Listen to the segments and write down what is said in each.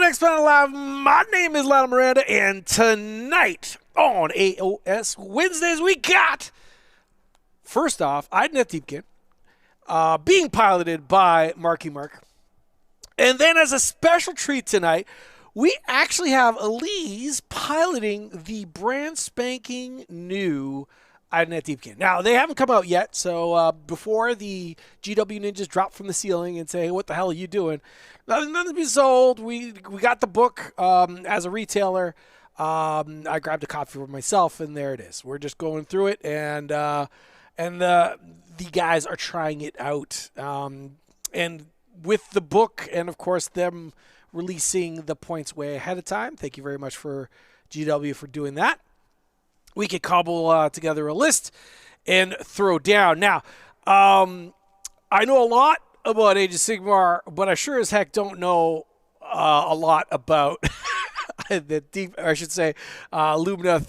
Next Planet Live. My name is Lionel Miranda, and tonight on AoS Wednesdays, we got, first off, Idoneth Deepkin, being piloted by Marky Mark. And then as a special treat tonight, we actually have Elise piloting the brand spanking new Idoneth Deepkin. Now, they haven't come out yet, so before the GW ninjas drop from the ceiling and say, hey, what the hell are you doing? Nothing to be sold. We got the book as a retailer. I grabbed a copy for myself, and there it is. We're just going through it, and the guys are trying it out. And with the book and, of course, them releasing the points way ahead of time, thank you very much for GW for doing that. We could cobble together a list and throw down. Now, I know a lot about Age of Sigmar, but I sure as heck don't know a lot about Lumineth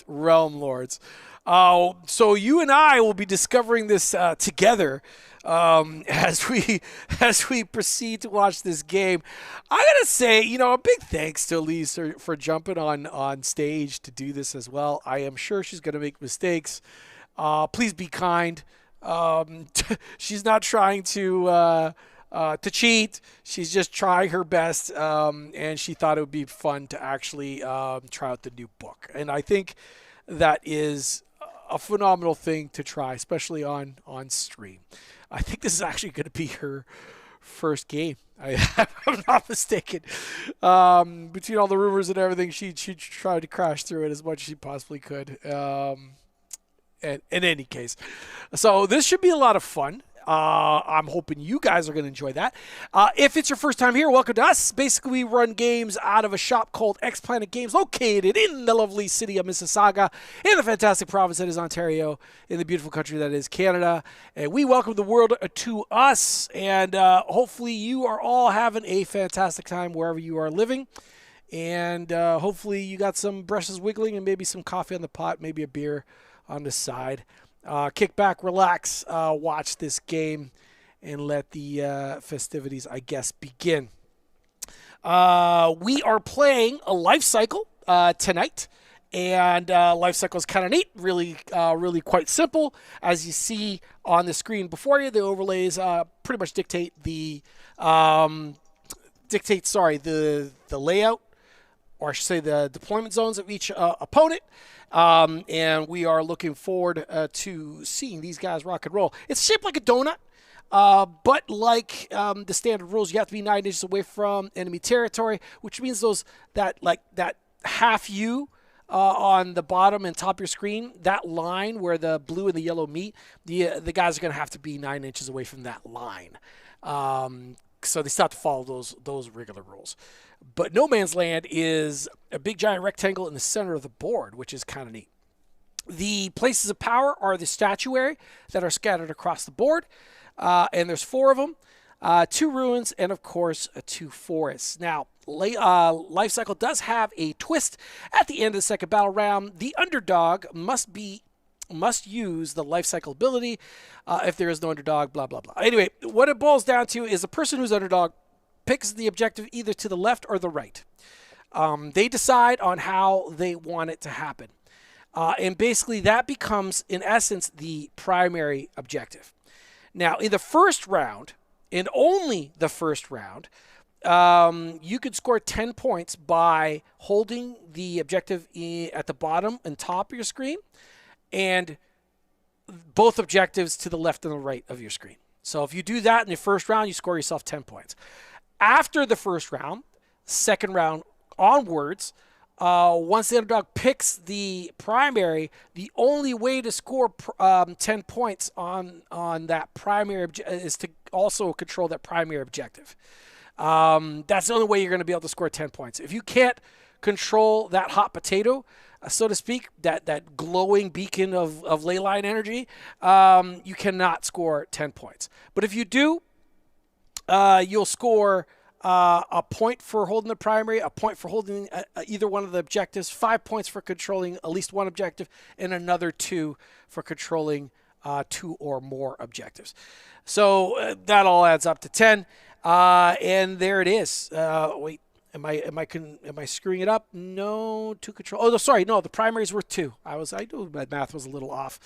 Realm Lords. So you and I will be discovering this together as we proceed to watch this game. I gotta say, a big thanks to Elise for jumping on stage to do this as well. I am sure she's gonna make mistakes. Please be kind. She's not trying to cheat. She's just trying her best, and she thought it would be fun to actually try out the new book. And I think that is a phenomenal thing to try, especially on stream. I think this is actually going to be her first game. I'm not mistaken. Between all the rumors and everything, she tried to crash through it as much as she possibly could. In any case, so this should be a lot of fun. I'm hoping you guys are going to enjoy that. If it's your first time here, welcome to us. Basically, we run games out of a shop called X Planet Games, located in the lovely city of Mississauga, in the fantastic province that is Ontario, in the beautiful country that is Canada. And we welcome the world to us. And hopefully you are all having a fantastic time wherever you are living. And hopefully you got some brushes wiggling and maybe some coffee on the pot, maybe a beer on the side. Kick back, relax, watch this game, and let the festivities, I guess, begin. We are playing a life cycle tonight, and life cycle is kind of neat, really quite simple. As you see on the screen before you, the overlays pretty much dictate the layout, or I should say the deployment zones of each opponent. And we are looking forward to seeing these guys rock and roll. It's shaped like a donut, but like the standard rules, you have to be 9 inches away from enemy territory, which means that half U on the bottom and top of your screen, that line where the blue and the yellow meet, the guys are going to have to be 9 inches away from that line. So they still have to follow those regular rules. But No Man's Land is a big giant rectangle in the center of the board, which is kind of neat. The places of power are the statuary that are scattered across the board, and there's 4 of them, 2 ruins, and of course 2 forests. Now, Life Cycle does have a twist at the end of the second battle round. The underdog must use the life cycle ability. If there is no underdog, blah, blah, blah. Anyway, what it boils down to is the person who's underdog picks the objective either to the left or the right. They decide on how they want it to happen. And basically that becomes, in essence, the primary objective. Now, in the first round, and only the first round, you could score 10 points by holding the objective at the bottom and top of your screen, and both objectives to the left and the right of your screen. So if you do that in the first round, you score yourself 10 points. After the first round, second round onwards, once the underdog picks the primary, the only way to score 10 points on that primary is to also control that primary objective. That's the only way you're going to be able to score 10 points. If you can't control that hot potato, so to speak, that glowing beacon of ley line energy, you cannot score 10 points. But if you do, you'll score a point for holding the primary, a point for holding either one of the objectives, 5 points for controlling at least one objective, and another 2 for controlling 2 or more objectives. So that all adds up to 10. And there it is. Wait, Am I screwing it up? No, 2 control. Oh, no, sorry. No, the primary is worth 2. I knew my math was a little off.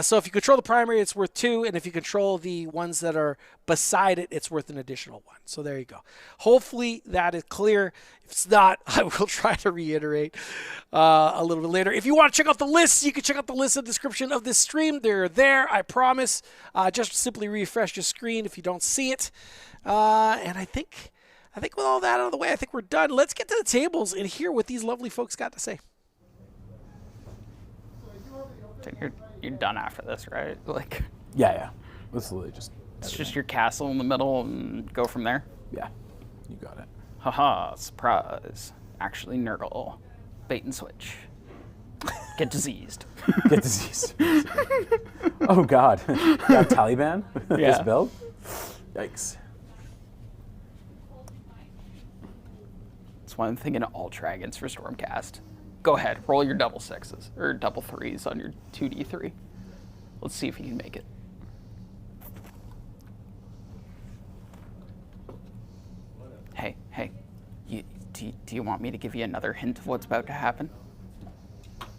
So if you control the primary, it's worth 2. And if you control the ones that are beside it, it's worth an additional 1. So there you go. Hopefully that is clear. If it's not, I will try to reiterate a little bit later. If you want to check out the lists, you can check out the list in the description of this stream. They're there, I promise. Just simply refresh your screen if you don't see it. And I think with all that out of the way, I think we're done. Let's get to the tables and hear what these lovely folks got to say. You're done after this, right? Like, Yeah. It's literally just... It's just your castle in the middle and go from there? Yeah, you got it. Haha, surprise. Actually, Nurgle. Bait and switch. Get diseased. Get diseased. Oh, God. Got Taliban? Yeah. This build? Yikes. That's why I'm thinking all dragons for Stormcast. Go ahead, roll your double 6s, or double 3s on your 2d3. Let's see if you can make it. Hey, do you want me to give you another hint of what's about to happen?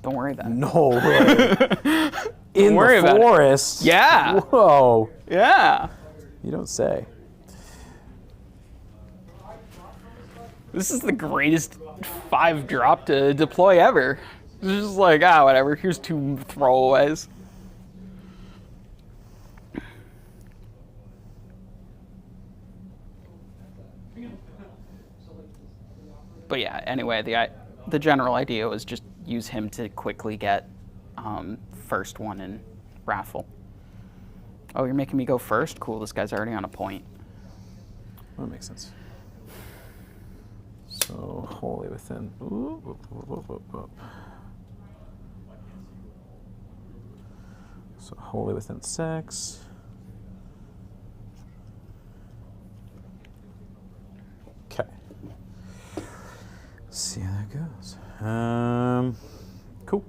Don't worry about it. No way. In worry the about it. forest? Yeah. Whoa. Yeah. You don't say. This is the greatest 5-drop to deploy ever. It's just like, whatever, here's 2 throwaways. But yeah, anyway, the general idea was just use him to quickly get first one in Wrathful. Oh, you're making me go first? Cool, this guy's already on a point. Well, that makes sense. So, wholly within. Ooh, whoop. So, wholly within 6. Okay. See how that goes. Cool.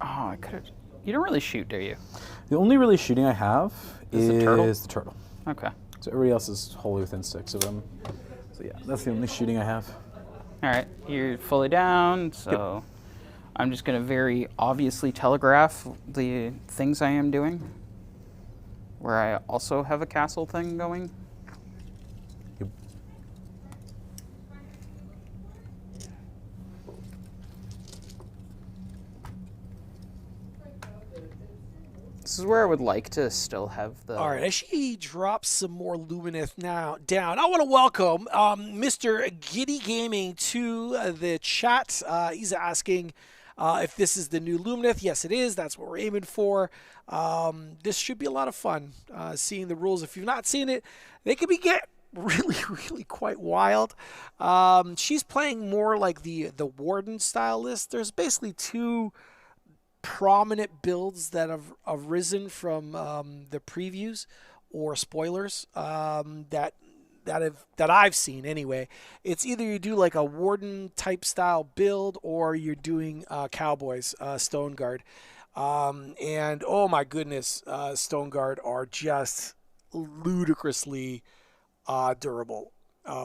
Oh, I could have. You don't really shoot, do you? The only really shooting I have is the turtle? Okay. Okay. So everybody else is wholly within 6 of them. So yeah, that's the only shooting I have. All right, you're fully down, so I'm just going to very obviously telegraph the things I am doing, where I also have a castle thing going. Yep. This is where I would like to still have the... All right, as she drops some more Lumineth now down, I want to welcome Mr. Giddy Gaming to the chat. He's asking if this is the new Lumineth. Yes, it is. That's what we're aiming for. This should be a lot of fun, seeing the rules. If you've not seen it, they can get really quite wild. She's playing more like the Warden style list. There's basically 2 prominent builds that have arisen from the previews or spoilers that I've seen anyway. It's either you do like a Warden type style build or you're doing Cowboys, Stone Guard. And oh my goodness, Stone Guard are just ludicrously durable,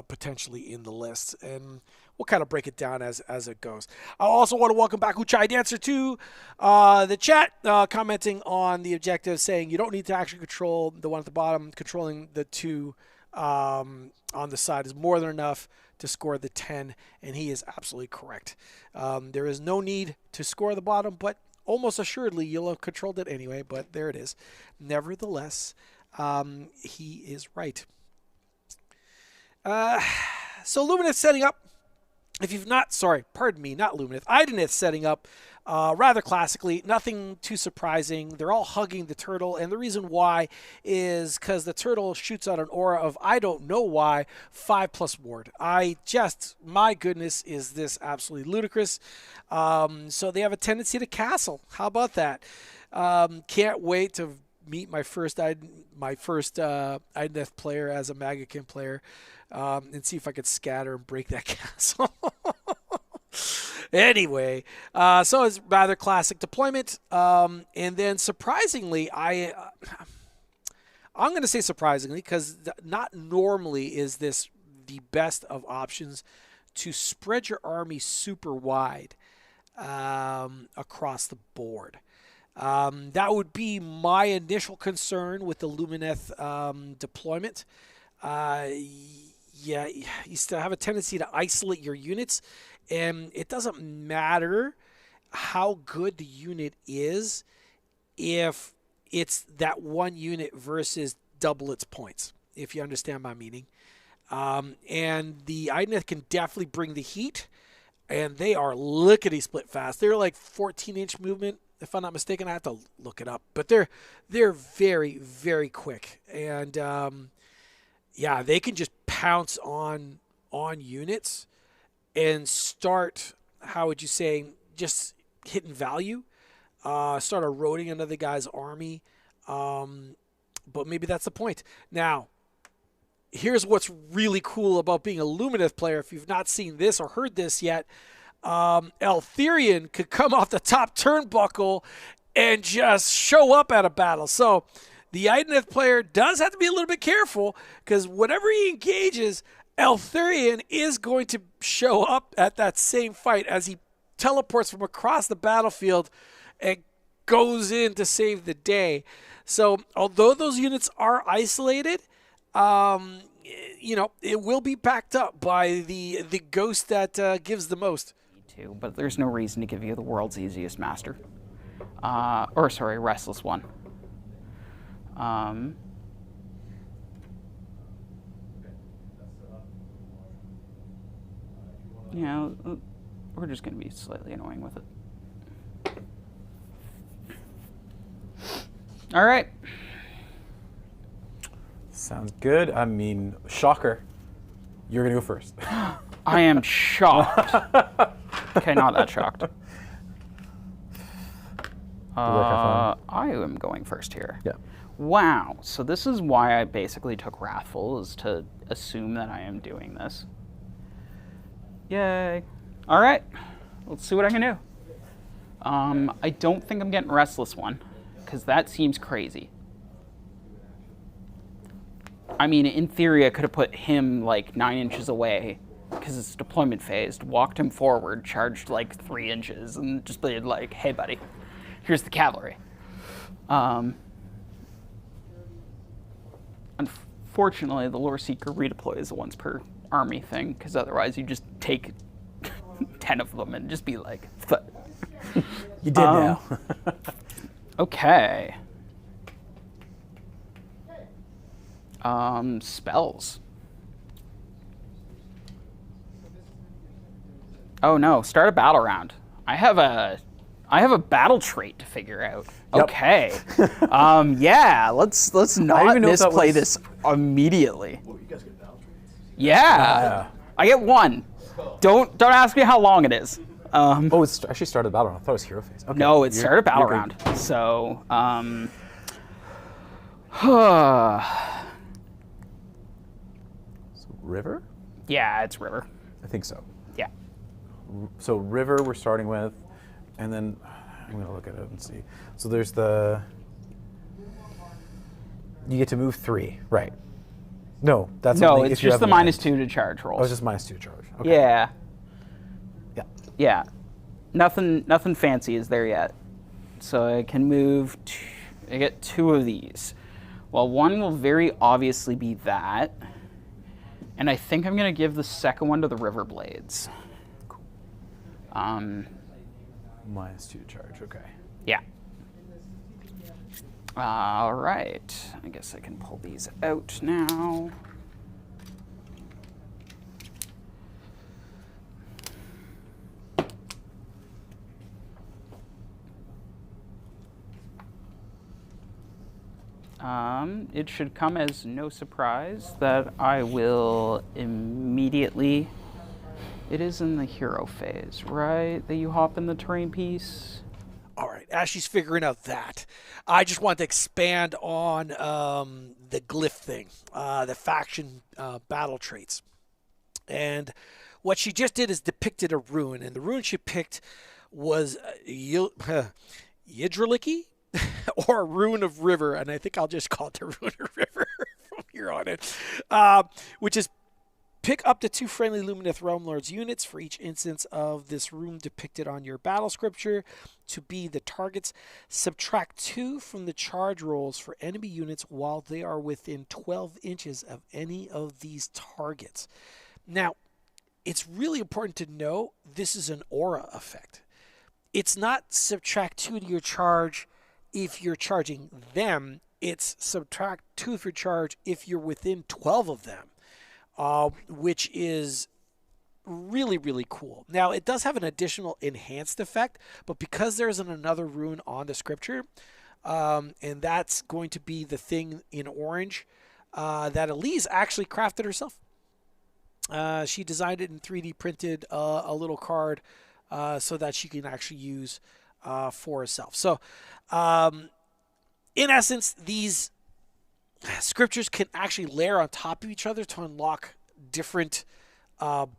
potentially in the list. And we'll kind of break it down as it goes. I also want to welcome back Uchai Dancer to the chat, commenting on the objective, saying you don't need to actually control the one at the bottom. Controlling the 2 on the side is more than enough to score the 10, and he is absolutely correct. There is no need to score the bottom, but almost assuredly you'll have controlled it anyway, but there it is. Nevertheless, he is right. So Lumineth setting up. If you've not, pardon me, not Lumineth, Idoneth setting up rather classically, nothing too surprising. They're all hugging the turtle, and the reason why is because the turtle shoots out an aura of, I don't know why, 5+ ward. My goodness, is this absolutely ludicrous. So they have a tendency to castle. How about that? Can't wait to meet my first Idoneth player as a Magakin player. And see if I could scatter and break that castle. Anyway, so it's rather classic deployment. And then surprisingly, I I'm going to say surprisingly, because not normally is this the best of options to spread your army super wide across the board. That would be my initial concern with the Lumineth deployment. Yeah, you still have a tendency to isolate your units, and it doesn't matter how good the unit is if it's that one unit versus double its points, if you understand my meaning. And the Idoneth can definitely bring the heat, and they are lickety-split fast. They're like 14-inch movement, if I'm not mistaken. I have to look it up. But they're very, very quick. And, yeah, they can just pounce on units and start, how would you say, just hitting value. Start eroding another guy's army. But maybe that's the point. Now, here's what's really cool about being a Lumineth player. If you've not seen this or heard this yet, Altherion could come off the top turnbuckle and just show up at a battle. So the Idoneth player does have to be a little bit careful, because whatever he engages, Altherion is going to show up at that same fight as he teleports from across the battlefield and goes in to save the day. So although those units are isolated, it will be backed up by the ghost that gives the most. But there's no reason to give you the world's easiest master. Restless one. We're just going to be slightly annoying with it. All right. Sounds good. I mean, shocker. You're going to go first. I am shocked. Okay, not that shocked. I am going first here. Yeah. Wow. So this is why I basically took Wrathful, is to assume that I am doing this. Yay. All right. Let's see what I can do. I don't think I'm getting Restless one, because that seems crazy. I mean, in theory, I could have put him like 9 inches away, because it's deployment phased, walked him forward, charged like 3 inches, and just been like, hey, buddy, here's the cavalry. Unfortunately, the Lore Seeker redeploys the once per army thing, because otherwise you just take 10 of them and just be like, but. You did now. Okay. Spells. Oh no, start a battle round. I have a battle trait to figure out. Yep. Okay. Yeah, let's not misplay this immediately. Well, you guys get battle traits? Yeah. I get one. Don't ask me how long it is. It's actually started battle round. I thought it was hero phase. Okay. No, it started battle you're round. good. So, River? yeah, it's river. I think so. Yeah. So river we're starting with, and then I'm going to look at it and see. So there's you get to move 3, right? No, that's No, only it's if you just have the land. -2 to charge rolls. Oh, it's just -2 charge. Okay. Yeah. Yeah. Yeah. Nothing fancy is there yet. So I can move I get 2 of these. Well, one will very obviously be that. And I think I'm going to give the second one to the River Blades. Cool. -2 charge, okay. Yeah. All right. I guess I can pull these out now. It should come as no surprise that I will immediately... It is in the hero phase, right? That you hop in the terrain piece? All right, as she's figuring out that, I just want to expand on the glyph thing, the faction battle traits. And what she just did is depicted a rune, and the rune she picked was Yidroliki, or Rune of River, and I think I'll just call it the Rune of River. here on it, which is pick up to 2 friendly Lumineth Realm Lords units for each instance of this rune depicted on your battle scripture to be the targets. Subtract 2 from the charge rolls for enemy units while they are within 12 inches of any of these targets. Now, it's really important to know this is an aura effect. It's not subtract 2 to your charge if you're charging them. It's subtract 2 of your charge if you're within 12 of them. Which is really, really cool. Now, it does have an additional enhanced effect, but because there's another rune on the scripture, and that's going to be the thing in orange that Elise actually crafted herself. She designed it and 3D printed a little card so that she can actually use for herself. So, in essence, these scriptures can actually layer on top of each other to unlock different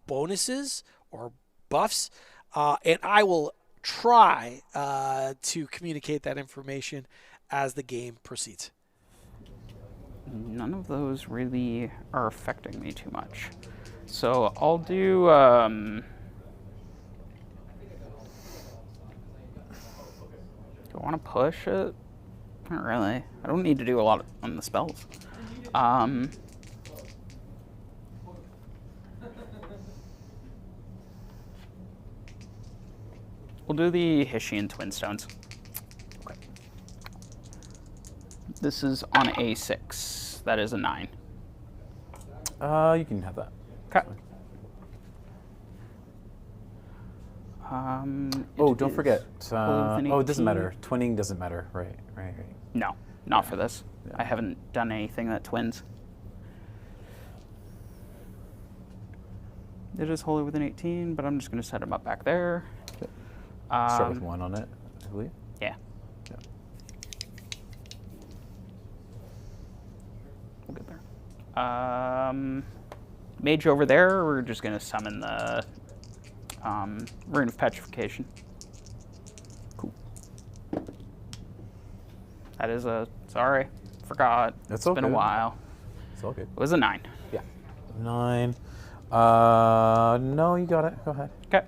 bonuses or buffs, and I will try to communicate that information as the game proceeds. None of those really are affecting me too much, so I'll do do I want to push it? Not really. I don't need to do a lot on the spells. We'll do the Ishlaen Twin Stones. Okay. This is on A6. That is a 9. You can have that. Okay. Don't forget. It doesn't 18. matter. Twinning doesn't matter. Right. No, not for this. Yeah. I haven't done anything that twins. It is wholly within 18, but I'm just going to set them up back there. Okay. Start with 1 on it, I believe. Yeah. We'll get there. Mage over there, we're just going to summon the Rune of Petrification. Cool. That is a... Sorry. Forgot. It's been a while. It's all good. It was a 9. Yeah. 9. No, you got it. Go ahead. Okay.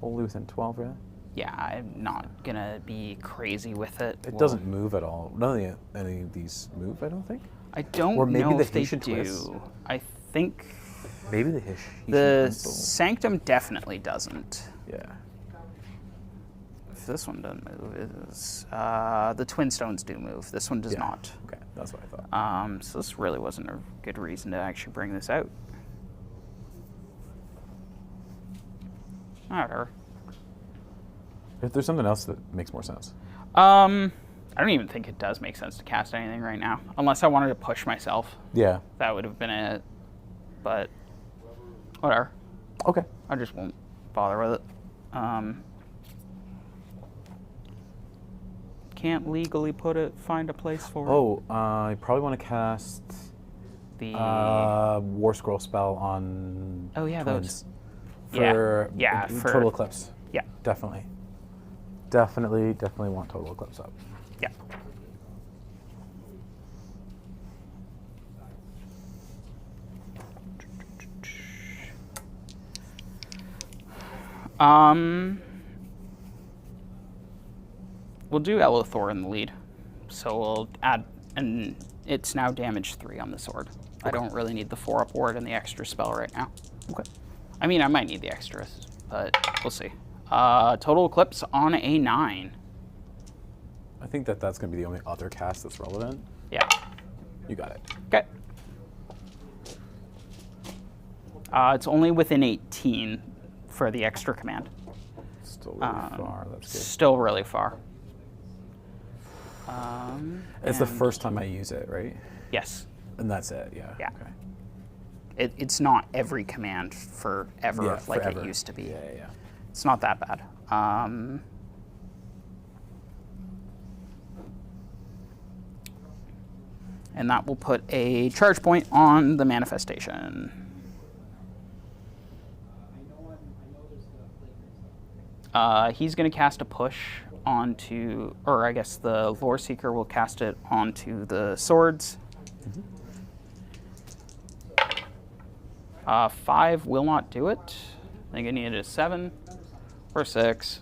Only within 12, right? Yeah, I'm not going to be crazy with it. It doesn't move at all. None of any of these move, I don't think. I don't or maybe know the if they Haitian do. twists. I think... Maybe the The Sanctum definitely doesn't. Yeah. If this one doesn't move, the Twin Stones do move. This one does not. Okay, that's what I thought. So this really wasn't a good reason to actually bring this out. Whatever. If there's something else that makes more sense. I don't even think it does make sense to cast anything right now, unless I wanted to push myself. Yeah. That would have been it. But whatever. Okay. I just won't bother with it. Can't legally find a place for it. Oh, I probably want to cast The War Scroll spell on twins. Those. For Total Eclipse. Yeah. Definitely want Total Eclipse up. Yeah. We'll do Elithor in the lead. So we'll add, and it's now damage 3 on the sword. Okay. I don't really need the 4-up ward and the extra spell right now. Okay. I mean, I might need the extras, but we'll see. Total Eclipse on a 9. I think that's going to be the only other cast that's relevant. Yeah. You got it. Okay. It's only within 18 for the extra command. Still really far. That's good. Still really far. It's the first time I use it, right? Yes. And that's it, yeah. Yeah. Okay. It's not every command forever like forever. it used to be. Yeah. It's not that bad. And that will put a charge point on the manifestation. He's going to cast a push onto, or I guess the Lore Seeker will cast it onto the swords. 5 will not do it. I think I needed a 7 or 6.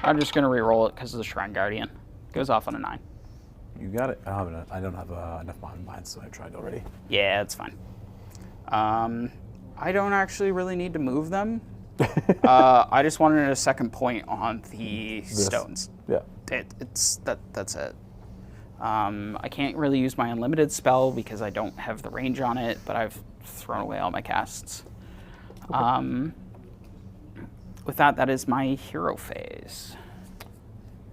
I'm just going to re-roll it because of the Shrine Guardian. Goes off on a 9. You got it. I don't have enough mines, so I tried already. Yeah, it's fine. I don't actually really need to move them. I just wanted a second point on the stones. Yeah. That's it. I can't really use my unlimited spell because I don't have the range on it, but I've thrown away all my casts. Okay. With that is my hero phase.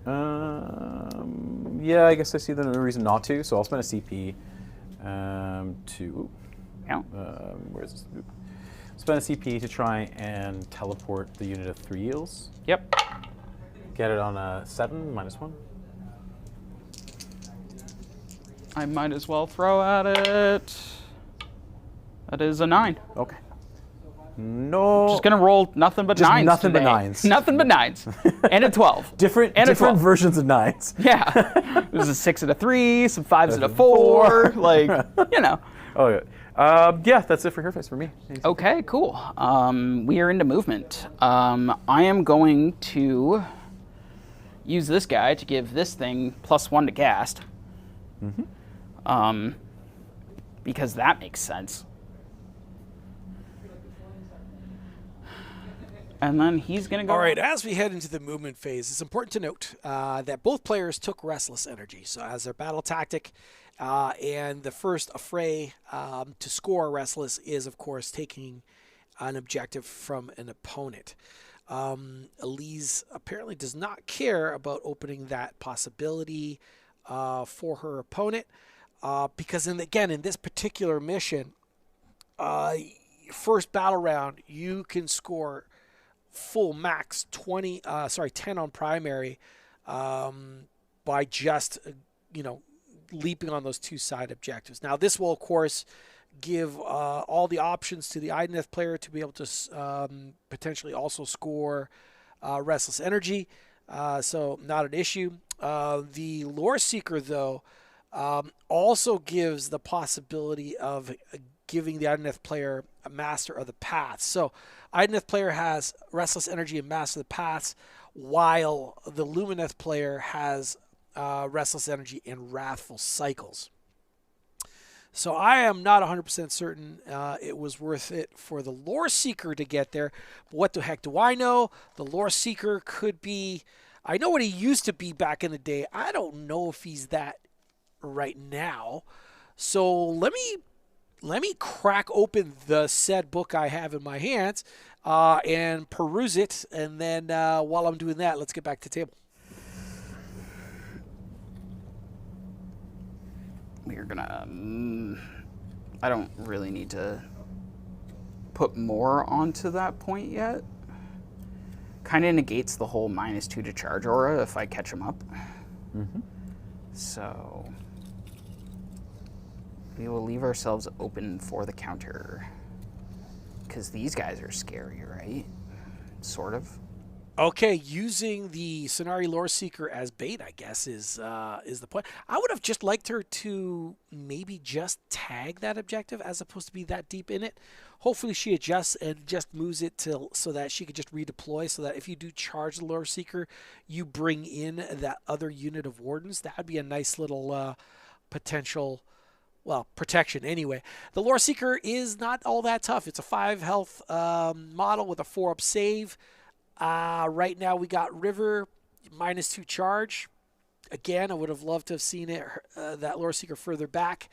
Yeah, I guess I see no reason not to, so I'll spend a CP to... Yeah. Where is this? Spend a CP to try and teleport the unit of 3 eels. Yep. Get it on a 7, -1. I might as well throw at it. That is a 9. Okay. No. Just gonna roll nothing but just 9s nothing today. but 9s. Nothing but 9s. And a 12. Different 12. versions of 9s. Yeah. There's a 6 and a 3, some 5s and a 4. Like, you know. Oh, yeah. Yeah, that's it for Hero Phase for me. Okay, cool. We are into movement. I am going to use this guy to give this thing +1 to cast. Because that makes sense. And then he's going to go... All right, as we head into the movement phase, it's important to note that both players took Restless energy. So as their battle tactic, and the first affray to score Restless is, of course, taking an objective from an opponent. Elise apparently does not care about opening that possibility for her opponent because, in this particular mission, first battle round, you can score full max 10 on primary by just leaping on those 2 side objectives. Now this will of course give all the options to the Idoneth player to be able to potentially also score Restless energy, so not an issue. The Lore Seeker though also gives the possibility of giving the Idoneth player a Master of the Paths. So Idoneth player has Restless energy and Master of the Paths, while the Lumineth player has Restless energy and Wrathful Cycles. So I am not 100% certain it was worth it for the Lore Seeker to get there. But what the heck do I know? The Lore Seeker could be... I know what he used to be back in the day. I don't know if he's that right now. So let me crack open the said book I have in my hands and peruse it. And then while I'm doing that, let's get back to the table. We're gonna... I don't really need to put more onto that point yet. Kind of negates the whole -2 to charge aura if I catch him up. So... we will leave ourselves open for the counter. Because these guys are scary, right? Sort of. Okay, using the Sonari Lore Seeker as bait, I guess, is the point. I would have just liked her to maybe just tag that objective as opposed to be that deep in it. Hopefully she adjusts and just moves it so that she could just redeploy, so that if you do charge the Lore Seeker, you bring in that other unit of Wardens. That would be a nice little potential... well, protection anyway. The Lore Seeker is not all that tough. It's a 5 health model with a 4-up save. Right now we got River, -2 charge. Again, I would have loved to have seen it that Lore Seeker further back.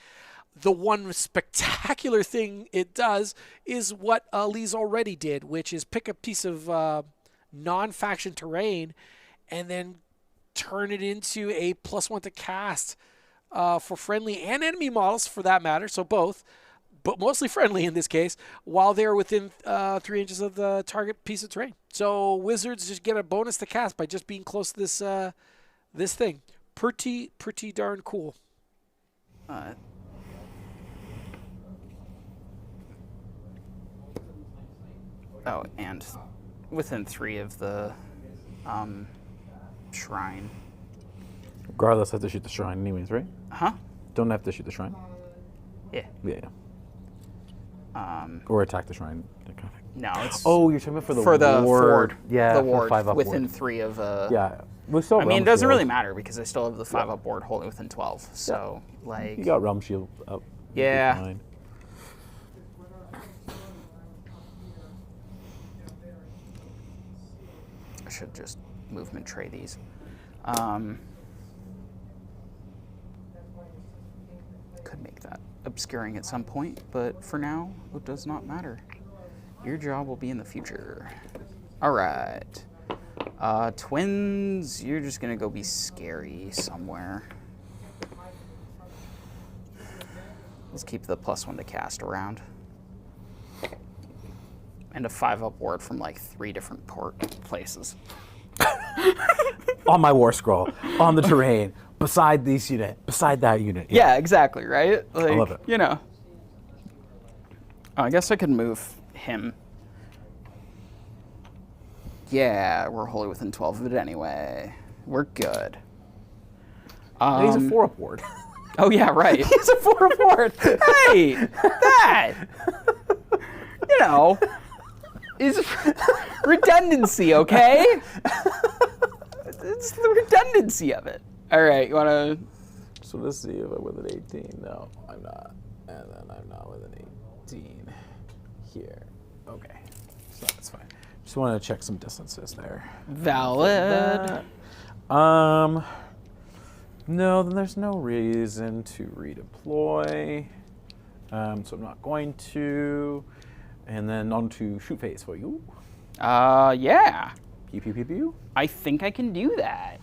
The one spectacular thing it does is what Lee's already did, which is pick a piece of non-faction terrain and then turn it into a +1 to cast for friendly and enemy models, for that matter, so both, but mostly friendly in this case, while they're within 3 inches of the target piece of terrain. So wizards just get a bonus to cast by just being close to this thing. Pretty darn cool. Oh, and within 3 of the shrine. Regardless, I have to shoot the shrine anyways, right? Huh? Don't have to shoot the shrine. Yeah. Yeah. Or attack the shrine. No, it's Oh, you're talking about for the ward. ward. Yeah, the for ward 5 up within ward. 3 of. Yeah. We still I have mean, it Realm doesn't Shield. really matter because I still have the 5 up ward holding within 12. So, like. You got Realm Shield up. Yeah. Fine. I should just movement tray these. Could make that obscuring at some point, but for now, it does not matter. Your job will be in the future. All right. Twins, you're just going to go be scary somewhere. Let's keep the +1 to cast around. And a 5 up ward from like 3 different places. On my war scroll, on the terrain, beside this unit, beside that unit. Yeah, exactly, right? Like, I love it. You know. Oh, I guess I could move him. Yeah, we're wholly within 12 of it anyway. We're good. He's a 4 up ward. Oh, yeah, right. He's a 4 up ward. Hey, that. You know, is redundancy, okay? It's the redundancy of it. All right, you want to... So let's see if I'm with an 18. No, I'm not. And then I'm not with an 18 here. Okay, so that's fine. Just want to check some distances there. Valid. No, then there's no reason to redeploy. So I'm not going to. And then on to shoot phase for you. Yeah. Pew, pew, pew, pew. I think I can do that.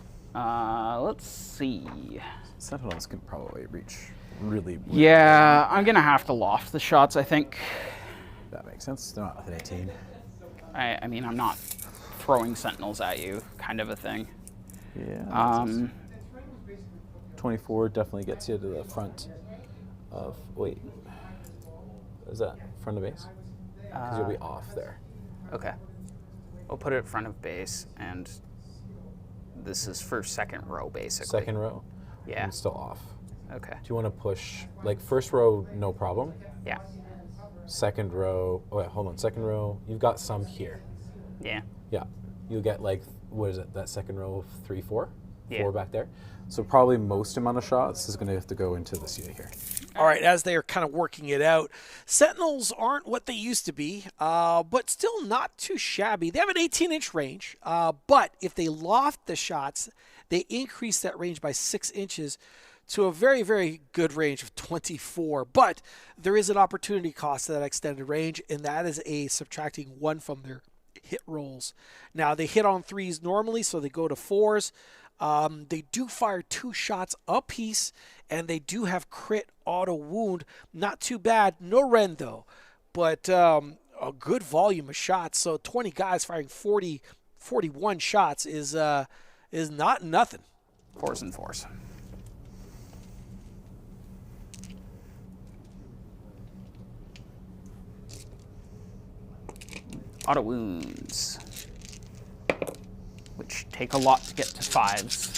Let's see. Sentinels can probably reach really. Yeah, I'm gonna have to loft the shots, I think. That makes sense. They're not with an 18. I mean, I'm not throwing sentinels at you, kind of a thing. Yeah. 24 definitely gets you to the front of. Wait. Is that front of base? Because you'll be off there. Okay. We'll put it in front of base, and this is for second row, basically. Second row? Yeah. I'm still off. Okay. Do you want to push, like, first row, no problem? Yeah. Second row, oh wait, hold on, second row, you've got some here. Yeah. Yeah. You'll get, like, what is it, that second row of 3, 4? Yeah. 4 back there. So probably most amount of shots is going to have to go into this unit here. All right, as they are kind of working it out, Sentinels aren't what they used to be, but still not too shabby. They have an 18-inch range, but if they loft the shots, they increase that range by 6 inches to a very, very good range of 24. But there is an opportunity cost to that extended range, and that is a subtracting 1 from their hit rolls. Now, they hit on 3s normally, so they go to 4s. They do fire 2 shots apiece, and they do have crit auto wound. Not too bad. No rend, though, but a good volume of shots. So 20 guys firing 41 shots is not nothing. 4s and 4s. Auto wounds, which take a lot to get to 5s.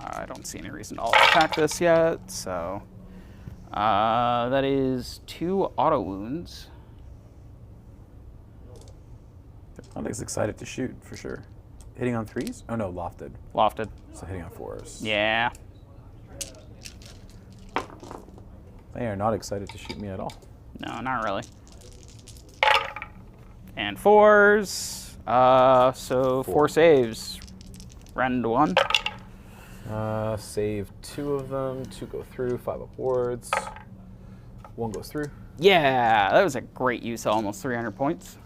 I don't see any reason to attack this yet, so that is 2 auto wounds. Not as excited to shoot, for sure. Hitting on 3s? Oh no, lofted. Lofted. So hitting on 4s. Yeah. They are not excited to shoot me at all. No, not really. And 4s. So 4 saves. Rend 1. Save 2 of them. 2 go through. 5 upwards. 1 goes through. Yeah, that was a great use of almost 300 points.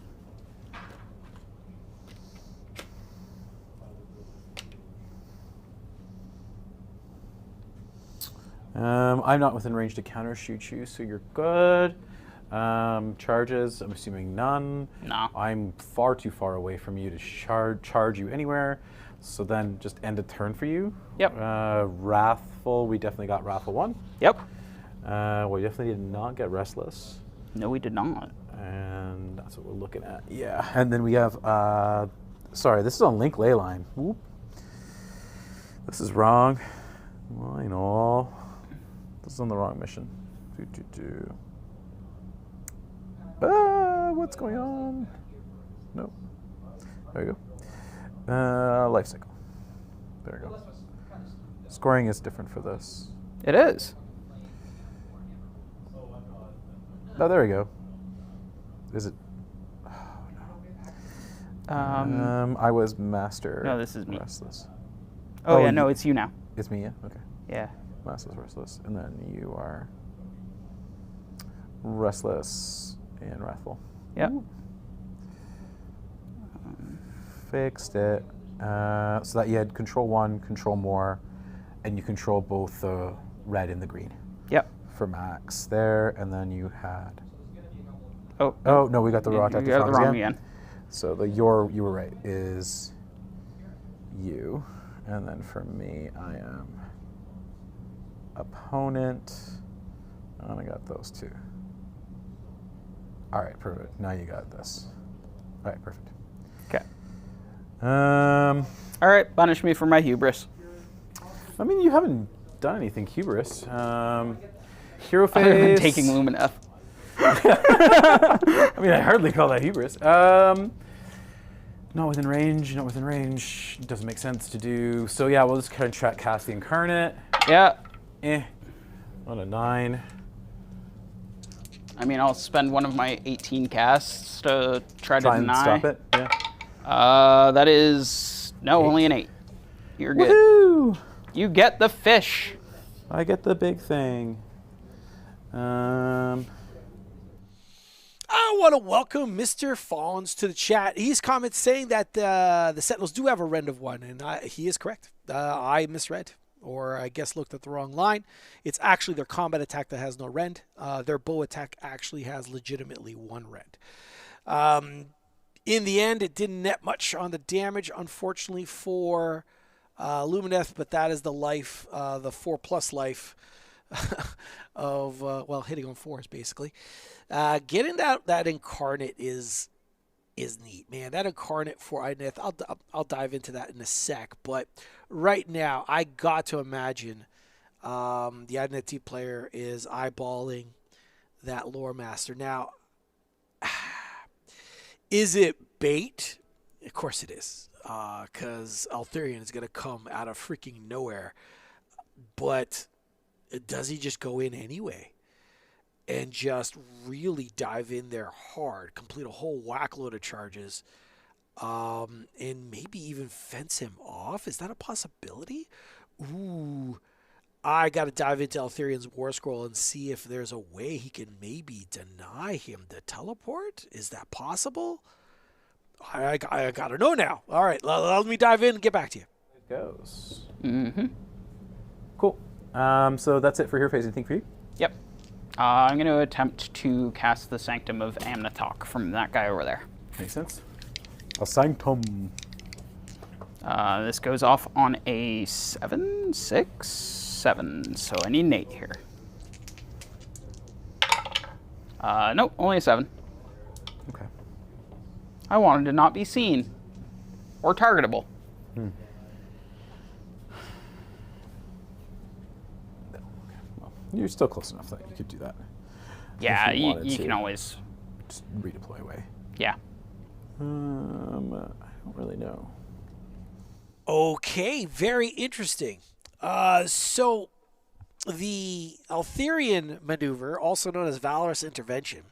I'm not within range to counter shoot you, so you're good. Charges, I'm assuming none. No. I'm far too far away from you to charge you anywhere. So then just end a turn for you. Yep. Wrathful, we definitely got Wrathful 1. Yep. We definitely did not get Restless. No, we did not. And that's what we're looking at. Yeah. And then we have, sorry, this is on Link Leyline. Whoop. This is wrong. Well, you know, this is on the wrong mission. What's going on? Nope. There you go. Life cycle. There we go. Scoring is different for this. It is. Oh, there we go. Is it? Oh, no. I was master. No, this is me. Restless. Oh yeah, no, it's you now. It's me, yeah? Okay. Yeah. Restless, Restless. And then you are Restless and Wrathful. Yep. Fixed it. So that you had control 1, control more, and you control both the red and the green. Yep. For max there, and then you had. Oh no, we got the raw you got the wrong again. So you were right, is you, and then for me, I am opponent, and I got those two. All right, perfect. Now you got this. All right, perfect. Okay. All right, punish me for my hubris. I mean, you haven't done anything hubris. Hero phase. Other than taking Lumineth. I mean, I hardly call that hubris. Not within range. Not within range. It doesn't make sense to do. So yeah, we'll just kind of cast the Incarnate. Yeah. On a 9. I mean, I'll spend one of my 18 casts to try to and deny. stop it. Yeah. That is only an 8. You're good. Woohoo! You get the fish. I get the big thing. I want to welcome Mr. Fawns to the chat. He's comments saying that the Sentinels do have a rend of 1, and he is correct. I misread, or I guess looked at the wrong line. It's actually their combat attack that has no rend. Their bow attack actually has legitimately 1 rend. In the end, it didn't net much on the damage, unfortunately, for Lumineth, but that is the life, the 4+ life of, hitting on 4s, basically. Getting that Incarnate is neat, man. That Incarnate for Idoneth, I'll dive into that in a sec, but right now, I got to imagine the Idoneth Deep player is eyeballing that Lore Master. Now, is it bait? Of course it is, because Altherion is going to come out of freaking nowhere. But does he just go in anyway and just really dive in there hard, complete a whole whack load of charges, and maybe even fence him off? Is that a possibility? Ooh, I got to dive into Altherion's War Scroll and see if there's a way he can maybe deny him the teleport. Is that possible? I got to know now. All right, let me dive in and get back to you. It goes. Mm-hmm. Cool. So that's it for Hero Phase. Anything for you? Yep. I'm going to attempt to cast the Sanctum of Amnatok from that guy over there. Makes sense. A Sanctum. This goes off on a 7, 6, 7, so I need an 8 here. Nope, only a 7. Okay. I wanted to not be seen or targetable. Okay. Well, you're still close enough that you could do that. Yeah, you can always just redeploy away. Yeah. I don't really know. Okay, very interesting. So the Altherion maneuver, also known as Valorous Intervention,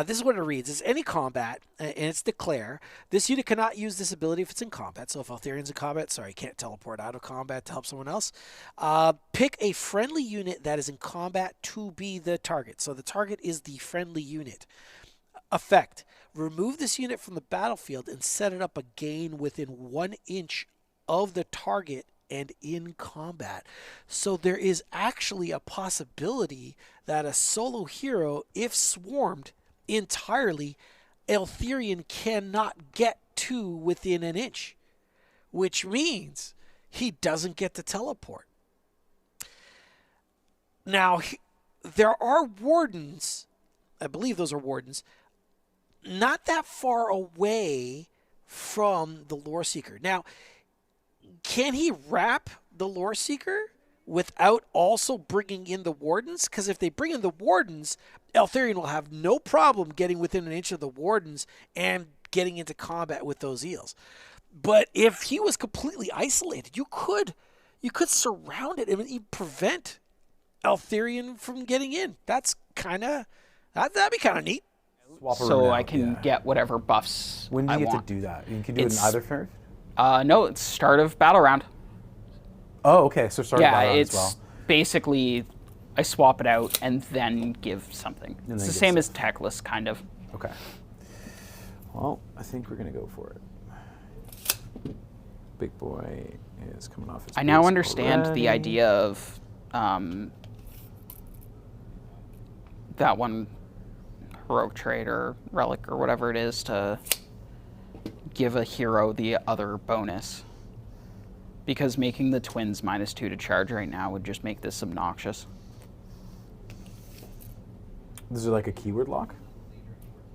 this is what it reads. It's any combat, and it's declare. This unit cannot use this ability if it's in combat. So if Altherion's in combat, you can't teleport out of combat to help someone else. Pick a friendly unit that is in combat to be the target. So the target is the friendly unit. Effect. Remove this unit from the battlefield and set it up again within 1 inch of the target and in combat. So there is actually a possibility that a solo hero, if swarmed entirely, Altherion cannot get to within an inch, which means he doesn't get to teleport. Now, there are wardens I believe those are wardens, not that far away from the Lore Seeker. Now, can he wrap the Lore Seeker without also bringing in the wardens? Because if they bring in the wardens, Altherion will have no problem getting within an inch of the wardens and getting into combat with those eels. But if he was completely isolated, you could surround it and even prevent Altherion from getting in. That's that'd be kind of neat. So I can get whatever buffs When do I you get want. to do that? You can do it in either turn? No, it's start of battle round. Oh, okay. So start battle round it's as well. basically I swap it out and then give something. And It's then the give same as Techless, kind of. Okay. Well, I think we're going to go for it. Big boy is coming off his I now boots understand already. the idea of that one heroic trait or relic or whatever it is to give a hero the other bonus. Because making the twins -2 to charge right now would just make this obnoxious. Is it like a keyword lock?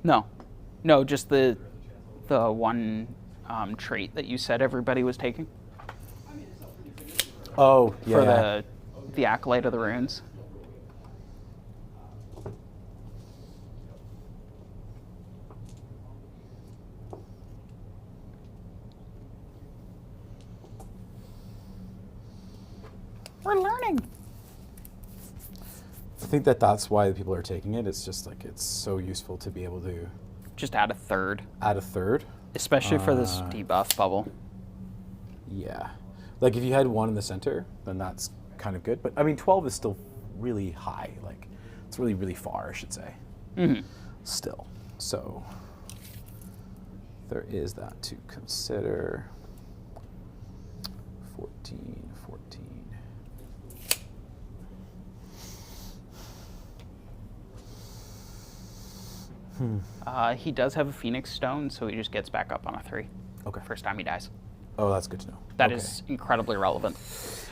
No, just the one trait that you said everybody was taking Oh, yeah. for the Acolyte of the Runes. We're learning. I think that's why the people are taking it. It's just like it's so useful to be able to Just add a third, add a third. especially for this debuff bubble. Yeah. Like if you had one in the center, then that's kind of good. But I mean, 12 is still really high. Like it's really, really far, I should say. Mm-hmm. Still. So there is that to consider. 14. He does have a Phoenix Stone, so he just gets back up on a 3. Okay. First time he dies. Oh, that's good to know. That is incredibly relevant.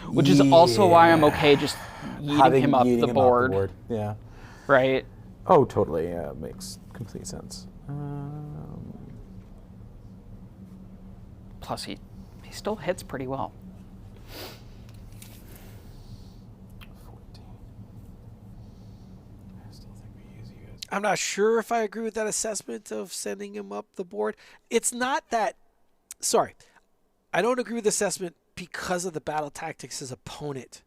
Which is also why I'm okay just yeeting him up the board. Yeah. Right? Oh, totally. Yeah, it makes complete sense. Plus, he still hits pretty well. 14. I still think we use you guys. I'm not sure if I agree with that assessment of sending him up the board. It's not that. Sorry. I don't agree with the assessment because of the battle tactics his opponent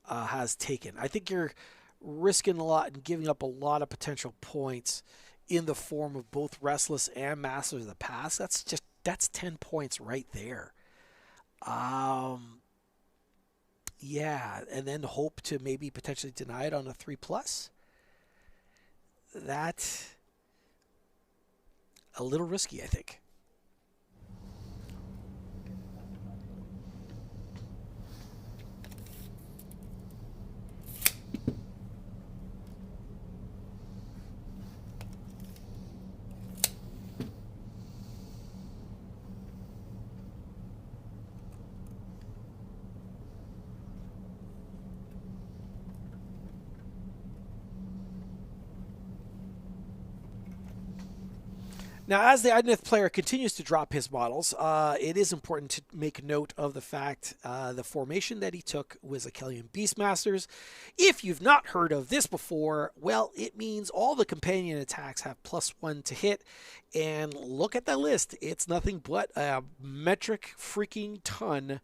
has taken. I think you're risking a lot and giving up a lot of potential points in the form of both Restless and Masters of the Past. That's 10 points right there. Yeah, and then hope to maybe potentially deny it on a 3+. That's a little risky, I think. Now, as the Idoneth player continues to drop his models, it is important to make note of the fact the formation that he took was Akhelian Beastmasters. If you've not heard of this before, well, it means all the companion attacks have +1 to hit. And look at that list. It's nothing but a metric freaking ton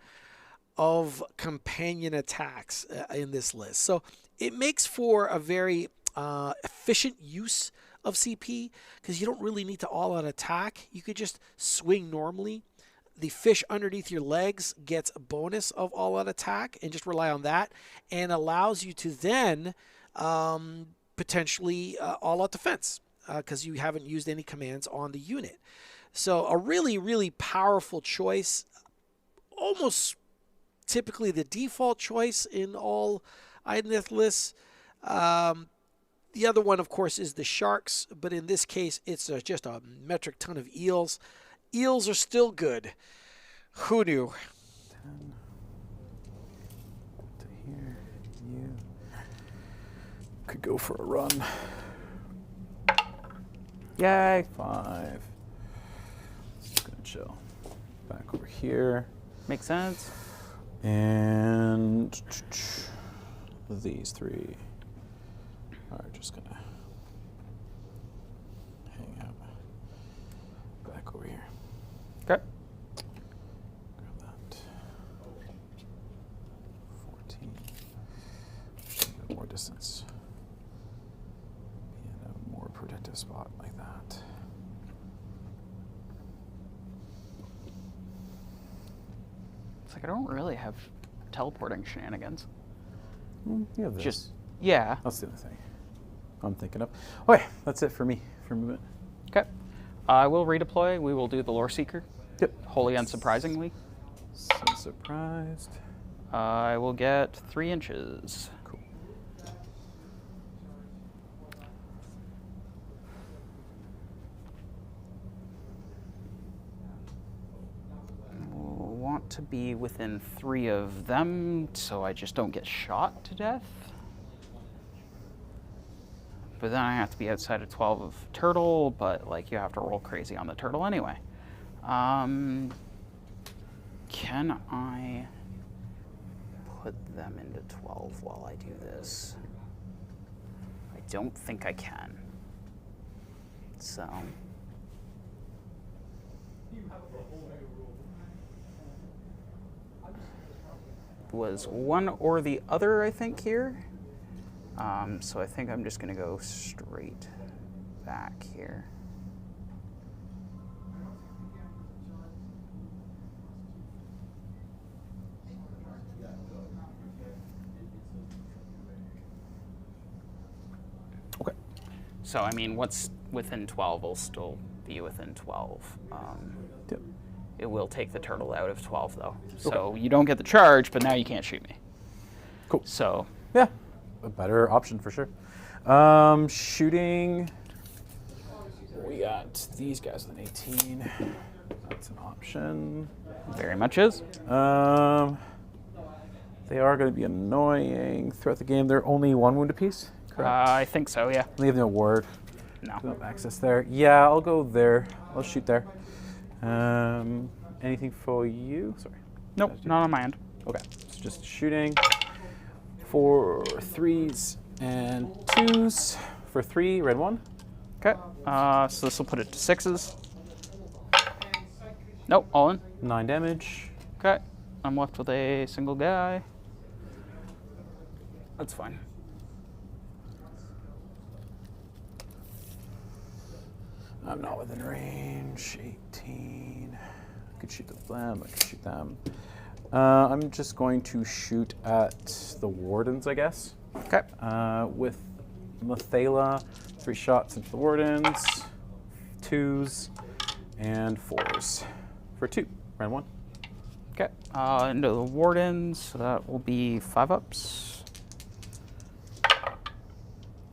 of companion attacks in this list. So it makes for a very efficient use of CP, because you don't really need to all-out attack. You could just swing normally. The fish underneath your legs gets a bonus of all-out attack and just rely on that, and allows you to then potentially all-out defense because you haven't used any commands on the unit. So a really, really powerful choice, almost typically the default choice in all Idoneth lists. The other one, of course, is the sharks, but in this case, it's just a metric ton of eels. Eels are still good. Who knew? 10 to here. You could go for a run. Yay. 5. Just gonna chill. Back over here. Makes sense. And these 3 are just gonna hang out back over here. Okay. Grab that. 14. Just a bit more distance. Be in a more protective spot like that. It's like I don't really have teleporting shenanigans. You have this. Just, yeah. That's the other thing I'm thinking of. Okay, that's it for me for movement. Okay. I will redeploy. We will do the Lore Seeker. Yep. Wholly unsurprisingly. So surprised. I will get 3 inches. Cool. Want to be within 3 of them so I just don't get shot to death. But then I have to be outside of 12 of turtle, but like you have to roll crazy on the turtle anyway. Can I put them into 12 while I do this? I don't think I can. So was one or the other, I think, here. So I think I'm just going to go straight back here. Okay. So, I mean, what's within 12 will still be within 12. Yep. It will take the turtle out of 12, though. So you don't get the charge, but now you can't shoot me. Cool. So Yeah, a better option for sure. Shooting. We got these guys with an 18. That's an option. very much is. They are going to be annoying throughout the game. They're only 1 wound apiece, correct? I think so, yeah. They have no ward. No. No access there. Yeah, I'll go there. I'll shoot there. Anything for you? Sorry. Nope, not on my end. Okay, it's just shooting for 3s and 2s. For 3, red 1. Okay. So this will put it to 6s. Nope, all in. 9 damage. Okay. I'm left with a single guy. That's fine. I'm not within range. 18. I could shoot them. I could shoot them. I'm just going to shoot at the wardens, I guess. Okay. With Mathaela, 3 shots into the wardens, 2s, and 4s. For 2, round 1. Okay. Into the wardens, so that will be 5 ups.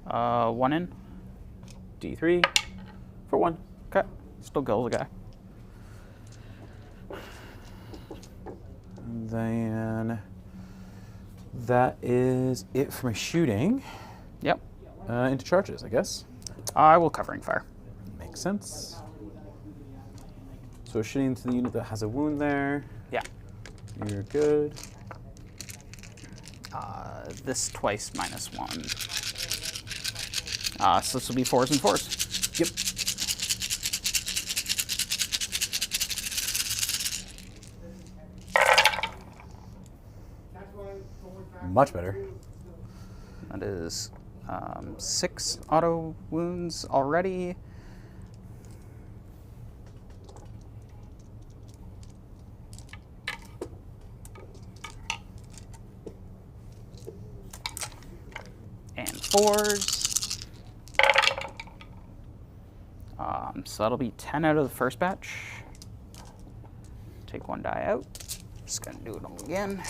1 in. D3 for 1. Okay. Still kills the guy. And then that is it for my shooting. Yep. Into charges, I guess. I will covering fire. Makes sense. So shooting into the unit that has a wound there. Yeah. You're good. This twice -1. So this will be 4s and 4s. Yep. Much better. That is 6 auto wounds already. And 4s. So that'll be 10 out of the first batch. Take 1 die out. Just gonna do it all again.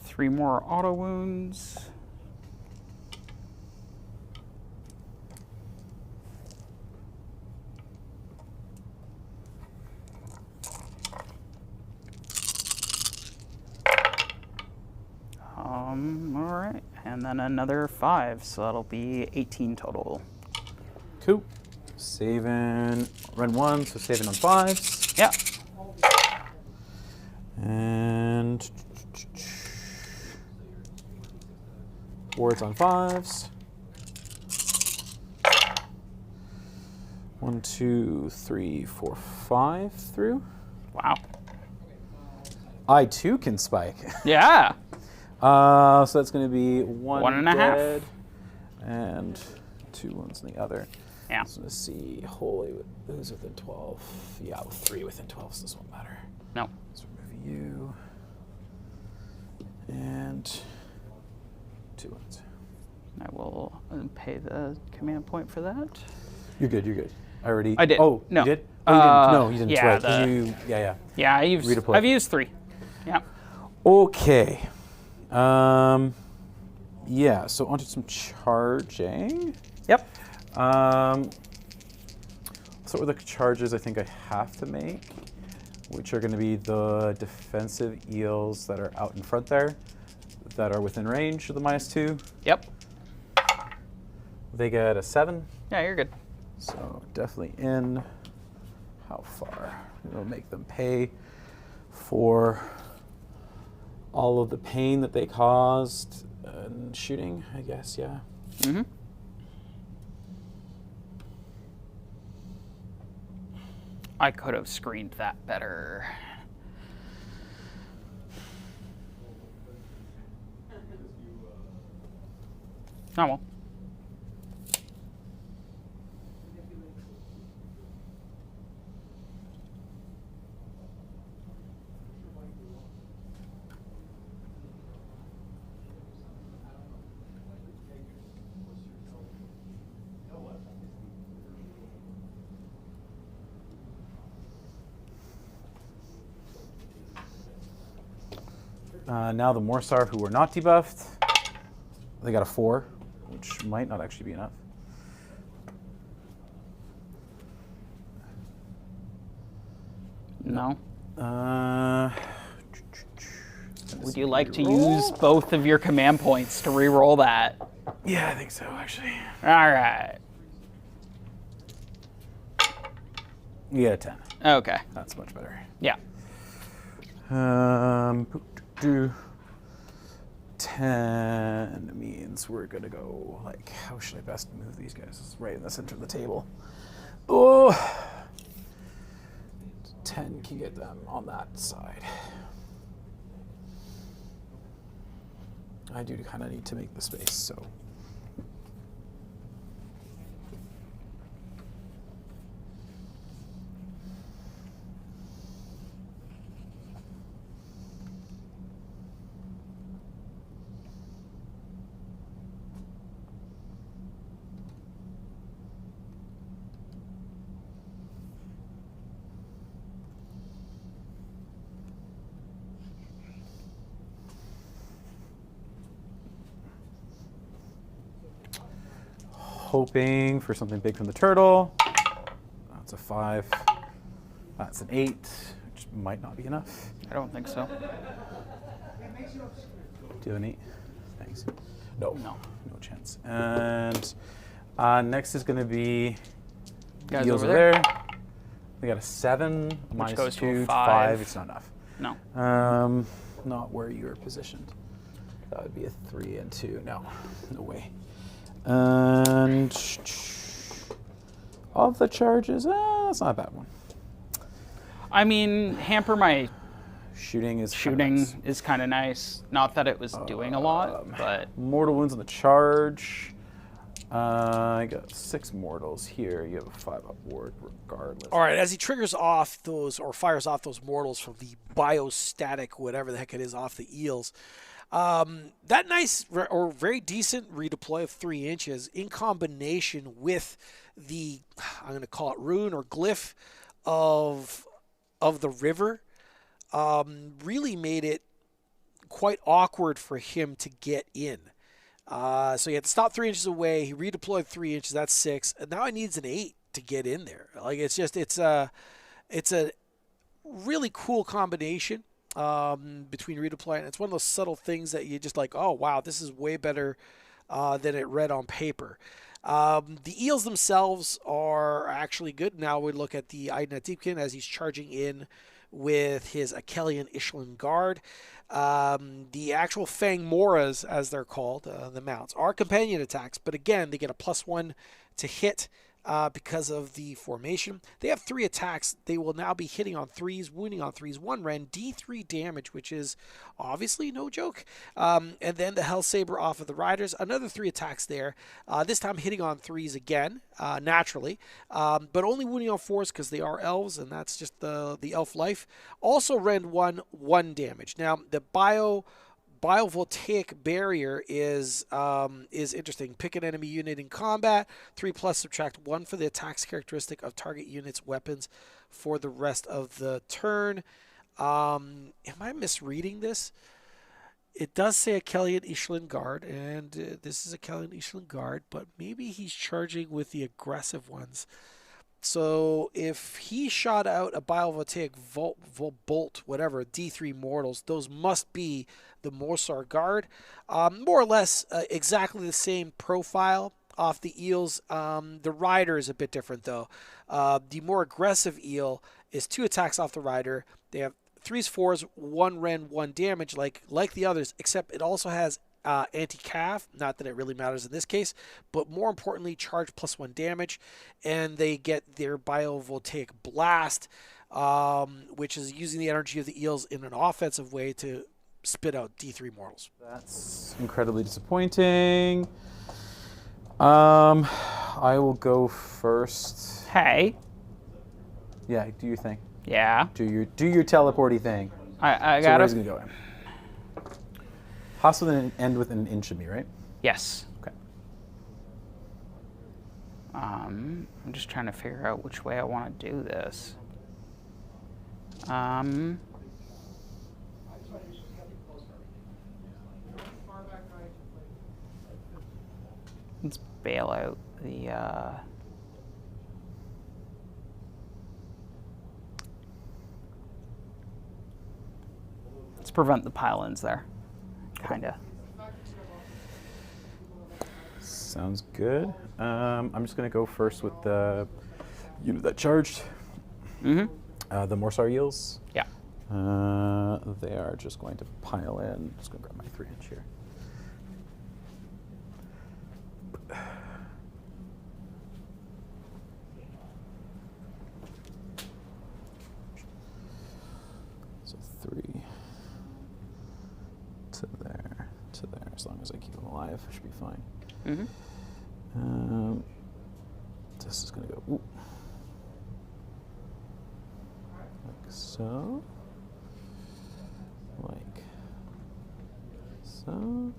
Three more auto wounds. then another 5, so that'll be 18 total. Cool. Saving, run 1, so saving on 5s. Yeah. And wards on 5s. 1, 2, 3, 4, 5 through. Wow. I too can spike. Yeah. So that's going to be 1 and a dead half. and 2 wounds in the other. Yeah. So let's see. Holy, who's within 12? Yeah, 3 within 12, so this won't matter. No. So remove you. And 2 wounds. I will pay the command point for that. You're good, you're good. I did. Oh, No. you did? Oh, you didn't. No, you didn't. Yeah, Right. the- Yeah, Redeploy. I've used 3. Yeah. Okay. Yeah, so onto some charging. Yep. So with the charges I think I have to make, which are going to be the defensive eels that are out in front there, that are within range of the -2. Yep. They get a 7. Yeah, you're good. So definitely in. How far? It'll make them pay for all of the pain that they caused and shooting, I guess, yeah. Mm-hmm. I could have screened that better. Oh well. Now the Morrsarr who were not debuffed, they got a 4, which might not actually be enough. No. Would you Reroll? like to use both of your command points to re-roll that? Yeah, I think so, actually. All right. You get a 10. Okay. That's much better. Yeah. 10 means we're gonna go, like, how should I best move these guys? It's right in the center of the table. Oh! 10 can get them on that side. I do kind of need to make the space, so. Hoping for something big from the turtle. That's a 5. That's an 8, which might not be enough. I don't think so. Do you have an 8? Thanks. No. No. No chance. And next is going to be Guys eels over there. We got a 7, minus goes to 2, a 5. It's not enough. No. Not where you are positioned. That would be a 3 and 2. No. No way. And of the charges, that's not a bad one. I mean, hamper my Shooting is kind of nice. Not that it was doing a lot, but mortal wounds on the charge. I got 6 mortals here. You have a 5 up ward regardless. All right, as he triggers off those or fires off those mortals from the biostatic, whatever the heck it is, off the eels, that nice or very decent redeploy of 3 inches in combination with the, I'm going to call it rune or glyph of the river, really made it quite awkward for him to get in. So he had to stop 3 inches away. He redeployed 3 inches. That's 6. And now he needs an 8 to get in there. Like it's a really cool combination. between redeploy, and it's one of those subtle things that you just like, oh wow, this is way better than it read on paper. The eels themselves are actually good. Now we look at the Idoneth Deepkin as he's charging in with his Akhelian Ishlaen guard. The actual Fang Moras, as they're called, the mounts, are companion attacks, but again, they get a +1 to hit because of the formation. They have 3 attacks. They will now be hitting on 3s, wounding on 3s, 1 Ren, D3 damage, which is obviously no joke. And then the Hellsaber off of the Riders, another 3 attacks there. This time hitting on 3s again, naturally, but only wounding on 4s because they are elves, and that's just the elf life. Also Ren 1 damage. Now, the biovoltaic barrier is interesting. Pick an enemy unit in combat, 3+, subtract 1 for the attacks characteristic of target unit's weapons for the rest of the turn. Am I misreading this? It does say Akhelian Ishlaen guard, and this is Akhelian Ishlaen guard, but maybe he's charging with the aggressive ones. So if he shot out a biovoltaic bolt, whatever, D3 mortals, those must be the Morrsarr guard. More or less exactly the same profile off the eels. The rider is a bit different though. The more aggressive eel is 2 attacks off the rider. They have 3s, 4s, 1 Ren, 1 damage like the others, except it also has anti-cav, not that it really matters in this case, but more importantly, charge +1 damage, and they get their biovoltaic blast, which is using the energy of the eels in an offensive way to spit out D3 mortals. That's incredibly disappointing. I will go first. Hey. Yeah, do your thing. Yeah. Do your teleporty thing. I So got where's it. it gonna go in? Hostile and end with an inch of me, right? Yes. Okay. I'm just trying to figure out which way I want to do this. Let's bail out the let's prevent the pile-ins there. Kinda. Sounds good. I'm just gonna go first with the unit that charged. Mm-hmm. The Morrsarr eels. Yeah. They are just going to pile in. Just gonna grab my 3-inch here. So 3 to there, to there. As long as I keep them alive, should be fine. Mm-hmm. This is gonna go like so, like so. In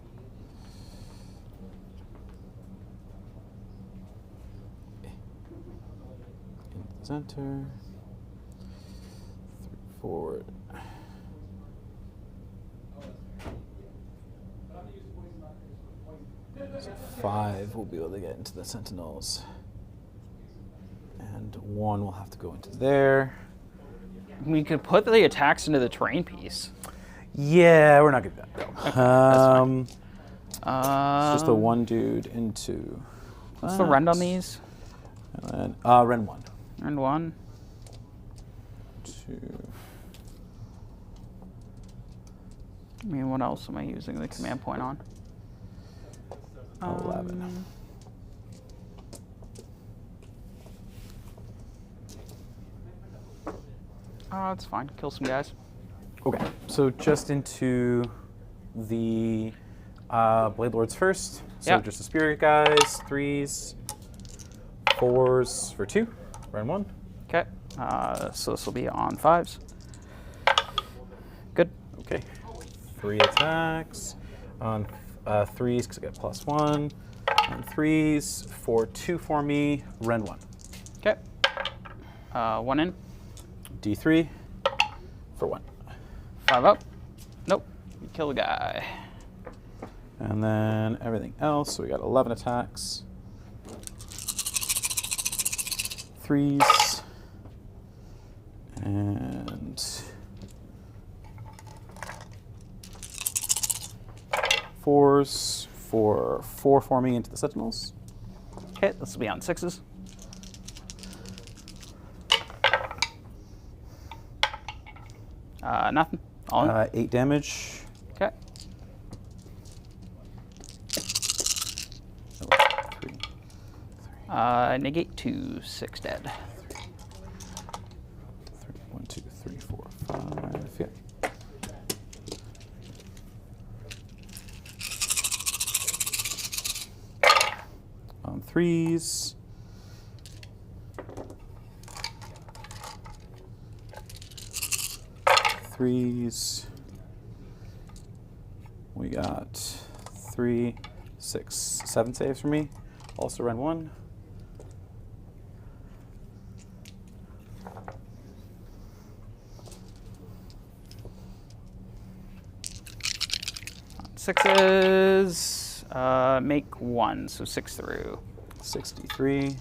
the center, 3 forward. So 5 will be able to get into the sentinels. And 1 will have to go into there. We could put the attacks into the terrain piece. Yeah, we're not gonna do that. No. That's It's just the 1 dude into. What's the rend on these? And then, rend 1. Rend 1. 2. I mean, what else am I using the command point on? 11. It's fine. Kill some guys. Okay, so just into the Blade Lords first. So Yeah. just the Spirit guys, 3s, 4s for 2, rend 1. Okay. So this will be on 5s. Good. Okay, 3 attacks on 3s because I got +1. On 3s for 2 for me, rend 1. Okay. 1 in. D3 for 1. 5 up. Nope. You kill the guy. And then everything else, so we got 11 attacks. 3s. And 4s for 4 forming into the Sentinels. Hit. This will be on 6s. Nothing. All in. 8 damage. Okay. Negate 2, 6 dead. 1, 2, 3, 4, 5. Yeah. On 3s. We got 3, 6, 7 saves for me. Also run 1. Sixes, make 1, so 6 through. 63.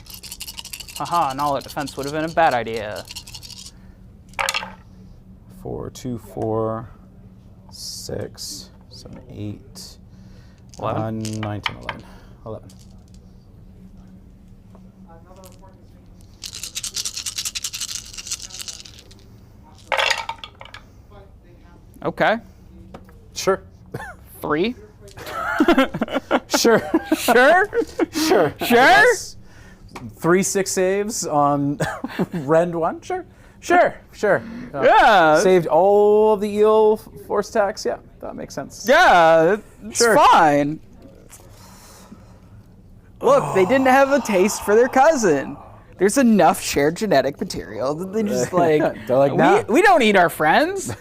Haha, an all-out defense would have been a bad idea. 4, 2, 4, 6, 7, 8, 11. 9, 10, 11. 11. Okay. Sure. 3. Sure. Sure? Sure. Sure? 3 6 saves on Rend 1. Sure. Sure. Sure. Yeah. Saved all of the eel force attacks. Yeah, that makes sense. Yeah, it's Sure. fine. Look, they didn't have a taste for their cousin. There's enough shared genetic material that they just like, They're like, nah. we don't eat our friends.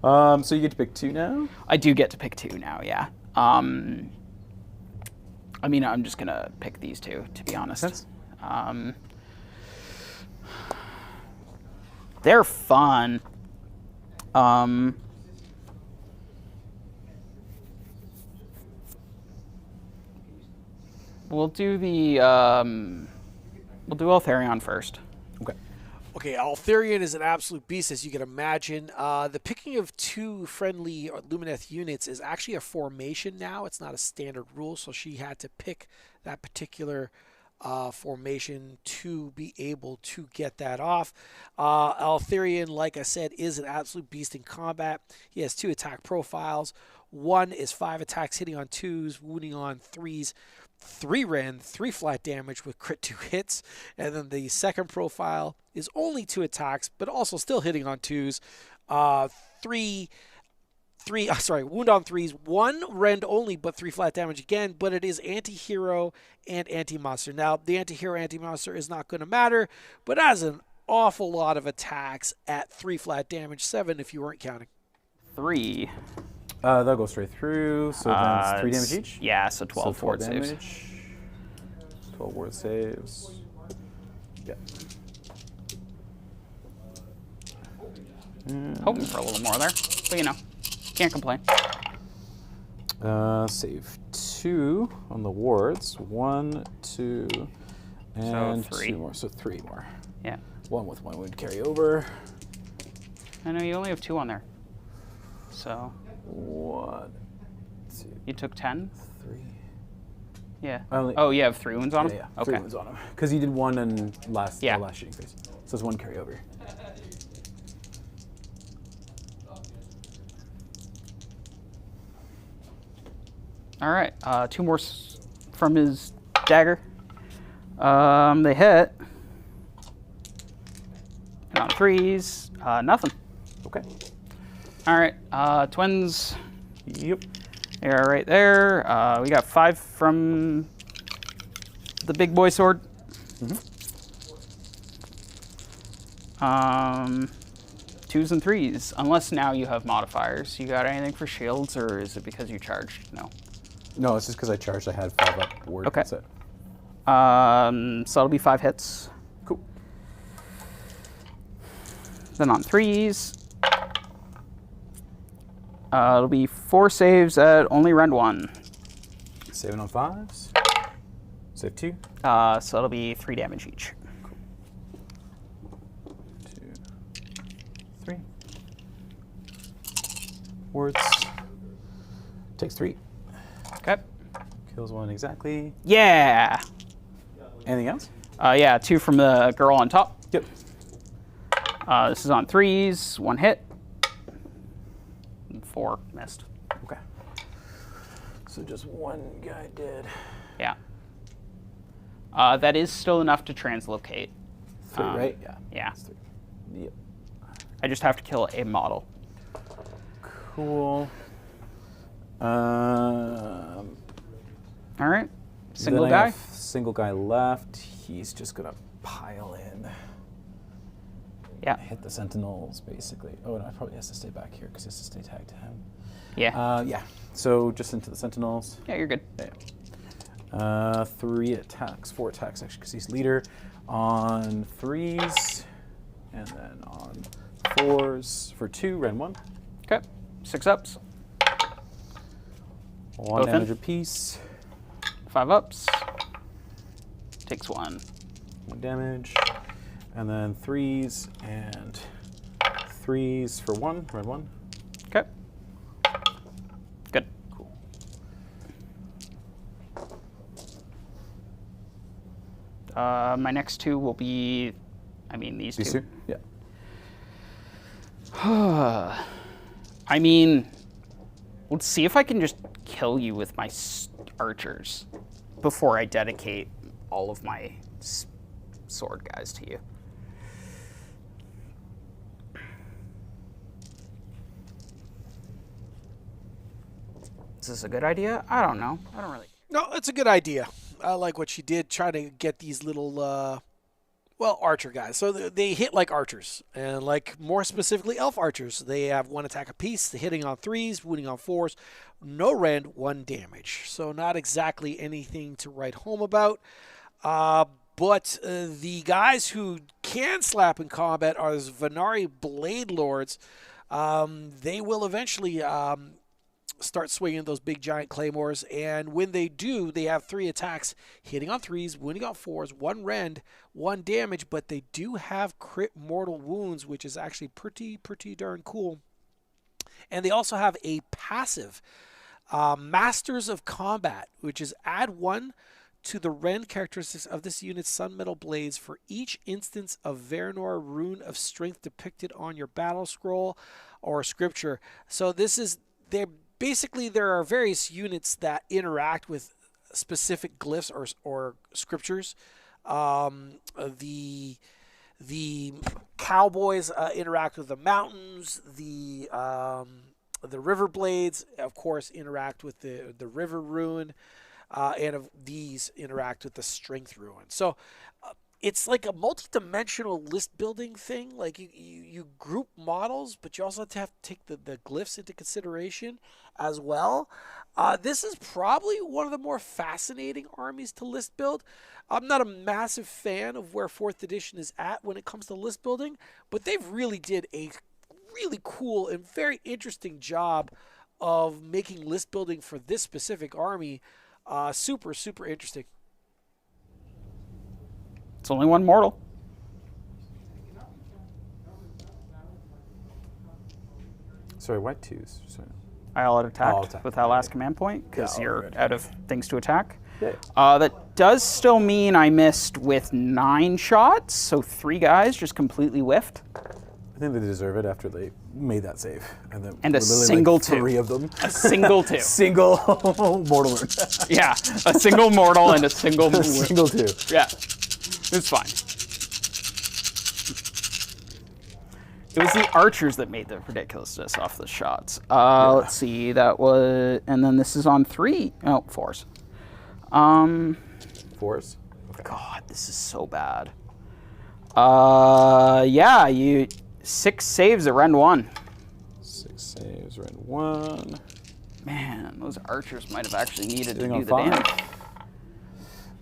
So you get to pick 2 now? I do get to pick 2 now, yeah. I mean, I'm just gonna pick these 2, to be honest. Sense. They're fun. We'll do the we'll do Altherion first. Okay. Okay, Altherion is an absolute beast, as you can imagine. The picking of 2 friendly Lumineth units is actually a formation now. It's not a standard rule, so she had to pick that particular formation to be able to get that off. Altherion, like I said, is an absolute beast in combat. He has 2 attack profiles. 1 is 5 attacks hitting on 2s, wounding on 3s. 3 rend, 3 flat damage with crit 2 hits, and then the second profile is only 2 attacks, but also still hitting on 2s. Wound on 3s, 1 rend only, but 3 flat damage again, but it is anti-hero and anti-monster. Now, the anti-hero, anti-monster is not going to matter, but has an awful lot of attacks at 3 flat damage, 7 if you weren't counting. 3. They'll go straight through, so then it's 3 damage each? Yeah, so 12 So ward 12 saves. damage. 12 ward saves. Yeah. Hoping for a little more there, but you know, can't complain. Save 2 on the wards. 1, 2, and 3. 2 more. So 3 more. Yeah. 1 with 1 would carry over. I know you only have 2 on there. So 1, 2, you took 10? 3. Yeah. Only- Oh, you have 3 wounds on him? Yeah, Okay. 3 wounds on him. Because you did 1 in the last shooting phase. So it's 1 carryover. All right. 2 more from his dagger. They hit. And on 3s, nothing. Okay. All right. Twins. Yep. They're right there. We got 5 from the big boy sword. Mm-hmm. 2s and 3s. Unless now you have modifiers. You got anything for shields, or is it because you charged? No. No, it's just because I charged. I had 5 up ward. Okay. That's it. So that'll be 5 hits. Cool. Then on 3s, it'll be 4 saves at only rend 1. Saving on 5s. Save 2. So that'll be 3 damage each. 2, 3. Wards. Takes 3. Okay. Kills 1 exactly. Yeah. Anything else? Yeah, 2 from the girl on top. Yep. This is on 3s, 1 hit. 4 missed. Okay. So just 1 guy dead. Yeah. That is still enough to translocate. 3, right? Yeah. Yeah. That's 3. Yep. I just have to kill a model. Cool. All right. Single then I guy? have single guy left. He's just going to pile in. Yeah. Hit the sentinels, basically. Oh, no, I probably has to stay back here because he has to stay tagged to him. Yeah. Yeah. So just into the sentinels. Yeah, you're good. Yeah. 3 attacks, 4 attacks actually, because he's leader. On 3s, and then on 4s for 2, Ren 1. Okay. 6 ups. 1 Both in. damage apiece. 5 ups. Takes 1. 1 damage. And then 3s and 3s for 1, Ren 1. Okay. Good. Cool. My next 2 will be, I mean, these These two. 2? Yeah. I mean, let's see if I can just kill you with my archers before I dedicate all of my sword guys to you. Is this a good idea? I don't know. I don't really. No, it's a good idea. I like what she did, trying to get these little, archer guys. So they hit like archers, and like more specifically elf archers. They have 1 attack apiece, the hitting on 3s, wounding on 4s, no rend, 1 damage. So not exactly anything to write home about. But the guys who can slap in combat are the Venari Blade Lords. They will eventually start swinging those big giant claymores, and when they do, they have 3 attacks, hitting on 3s, wounding on 4s, 1 rend, 1 damage, but they do have crit mortal wounds, which is actually pretty darn cool. And they also have a passive, Masters of Combat, which is add 1 to the rend characteristics of this unit's Sun Metal Blades for each instance of Vernor Rune of Strength depicted on your battle scroll or scripture. So this is, basically there are various units that interact with specific glyphs or scriptures. The cowboys interact with the mountains. The river blades, of course, interact with the river rune. And of these interact with the strength rune. So it's like a multi-dimensional list building thing. Like you group models, but you also have to take the glyphs into consideration as well. This is probably one of the more fascinating armies to list build. I'm not a massive fan of where 4th edition is at when it comes to list building, but they've really did a really cool and very interesting job of making list building for this specific army super interesting. It's only 1 mortal. Sorry, why 2s? Sorry. I all out attacked attack. with that last command point because Yeah, you're good. out of things to attack. Yeah. That does still mean I missed with 9 shots, so 3 guys just completely whiffed. I think they deserve it after they made that save. And then And a literally single like 2. 3 of them. A single 2. Single mortal wound. Yeah, a single mortal and a single Single 2. Yeah, it's fine. It was the archers that made the ridiculousness off the shots. Let's see, that was, and then this is on 3. Oh, 4s. 4s? Okay. God, this is so bad. Yeah, you 6 saves at Rend 1. 6 saves, Ren 1. Man, those archers might have actually needed to Sitting do on the 5. damage.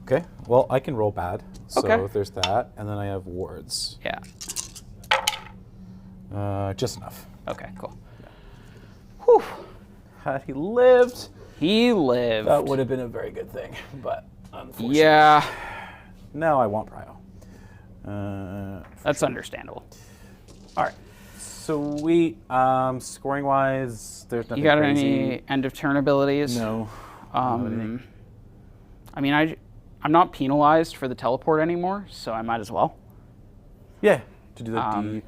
Okay, well, I can roll bad. So Okay. there's that. And then I have wards. Yeah. Just enough. Okay, cool. Whew. Had he lived, He lived. that would have been a very good thing. But unfortunately, Yeah, now I want prio. that's understandable. All right. Sweet. Scoring wise, there's nothing You got crazy. any end of turn abilities? No. I mean, I'm not penalized for the teleport anymore, so I might as well. Yeah. To do the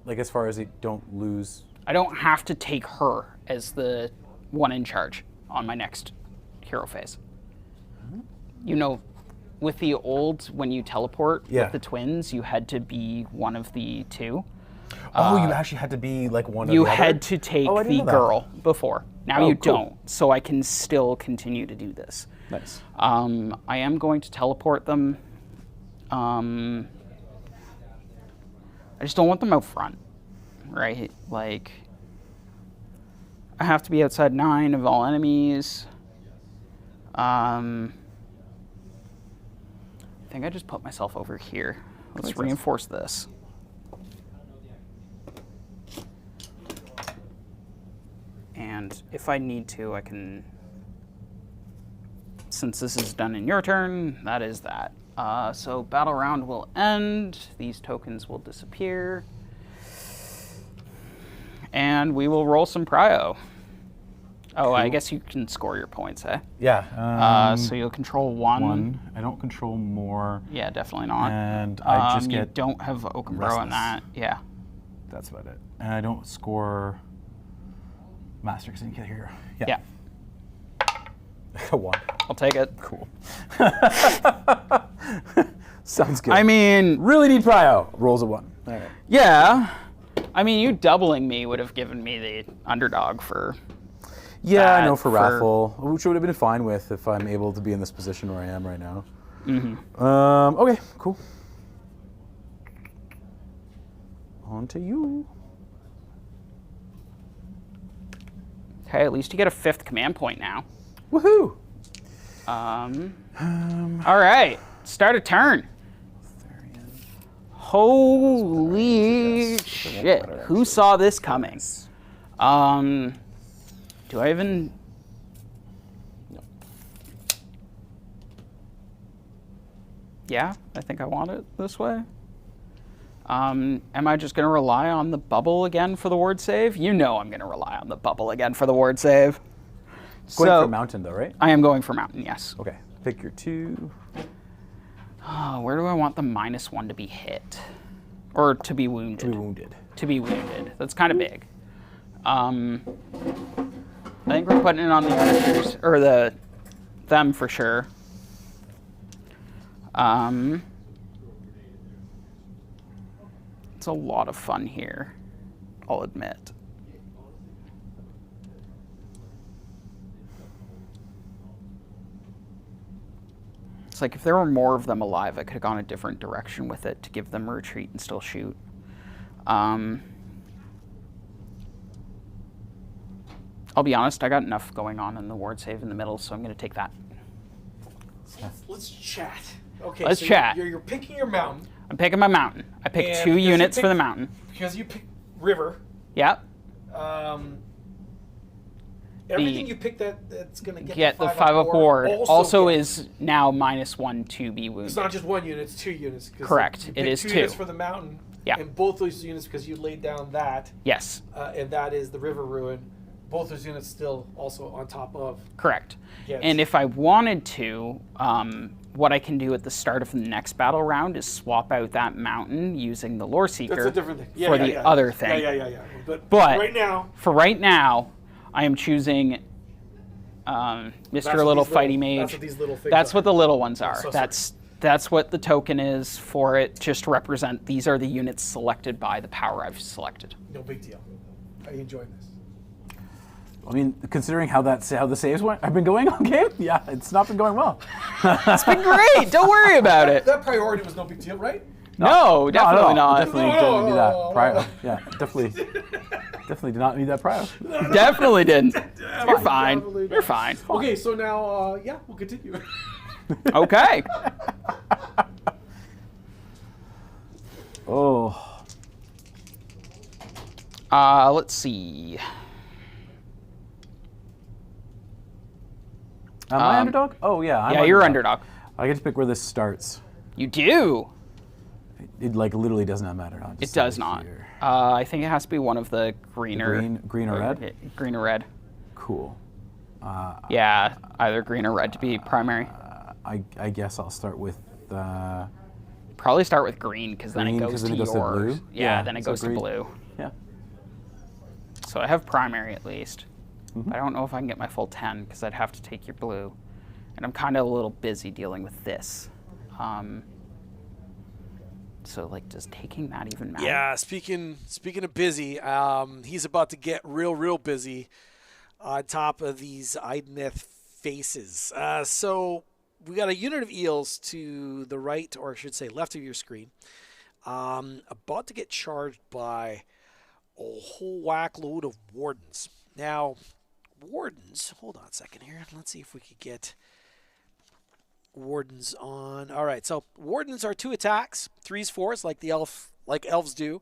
like as far as you don't lose. I don't have to take her as the one in charge on my next hero phase. You know, with the old, when you teleport with the twins, you had to be one of the two. Oh, you actually had to be like one of the You other? had to take the girl before. Now you don't, so I can still continue to do this. Nice. I am going to teleport them. I just don't want them out front, right? Like, I have to be outside 9 of all enemies. I think I just put myself over here. Let's reinforce this. And if I need to, I can, since this is done in your turn, that is that. So battle round will end. These tokens will disappear. And we will roll some prio. Oh, cool. I guess you can score your points, eh? Yeah. So you'll control 1. 1. I don't control more. Yeah, definitely not. And I just you get. don't have Oakenbrow on that. Yeah. That's about it. And I don't score Master because I didn't get here. Yeah. A 1. I'll take it. Cool. Sounds good. I mean, really need prio. Rolls a 1. All right. Yeah. I mean, you doubling me would have given me the underdog for. Yeah, I know for Raffle, which I would have been fine with if I'm able to be in this position where I am right now. Okay, cool. On to you. Okay, at least you get a 5th command point now. Woohoo! All right, start a turn. Holy shit! Who saw this coming? Do I even? No. Yeah, I think I want it this way. Am I just going to rely on the bubble again for the ward save? You know I'm going to rely on the bubble again for the ward save. Going for mountain though, right? I am going for mountain, yes. Okay, pick your 2. Where do I want the -1 to be hit? Or to be wounded? To be wounded. To be wounded. That's kind of big. I think we're putting it on the archers, or them for sure. It's a lot of fun here, I'll admit. It's like if there were more of them alive, I could have gone a different direction with it to give them a retreat and still shoot. I'll be honest, I got enough going on in the ward save in the middle, so I'm going to take that. Let's chat. Okay, Let's so chat. You're picking your mountain. I'm picking my mountain. I picked And 2 because you units for picked- the mountain. Because you picked river. Yep. Everything you pick that's going to Get the 5 5 up ward. Also gets- is now -1 to be wounded. It's not just 1 unit, it's 2 units. 'Cause Correct, You it is 2 2. units for the mountain. Yeah. And both those units, because you laid down that, Yes, and that is the river ruin, both those units still also on top of. correct. Yes. And if I wanted to, what I can do at the start of the next battle round is swap out that mountain using the Lore Seeker That's a different thing. for the other thing. Yeah. But But for right now, I am choosing Mr. Little Fighty Mage. That's what these little things That's are. what the little ones are. so That's what the token is for it, just to represent these are the units selected by the power I've selected. No big deal. Are you enjoying this? I mean, considering how the saves have been going on game, yeah, it's not been going well. It's been great. Don't worry about it. That priority was no big deal, right? No, definitely not. Definitely didn't need that prio. Yeah, definitely did not need that prio. Definitely didn't. You're fine. Definitely You're fine. Okay, so now, we'll continue. Okay. Oh. Let's see. Am I underdog? Oh, yeah. Yeah, you're underdog. I get to pick where this starts. You do. It like literally does not matter. It does not. I think it has to be one of the greener. Green or red? Green or red. Cool. Yeah, either green or red to be primary. I guess I'll start with. Probably start with green because then it goes to yours. Blue? Yeah, then it goes to blue. Yeah. So I have primary at least. I don't know if I can get my full 10 because I'd have to take your blue. And I'm kind of a little busy dealing with this. So, like, does taking that even matter? Yeah, speaking of busy, he's about to get real busy on top of these Idoneth faces. So we got a unit of eels to the right, or I should say left of your screen, about to get charged by a whole whack load of wardens. Now, wardens, hold on a second here. Let's see if we could get wardens on. All right, so wardens are 2 attacks, 3s, 4s, like elves do.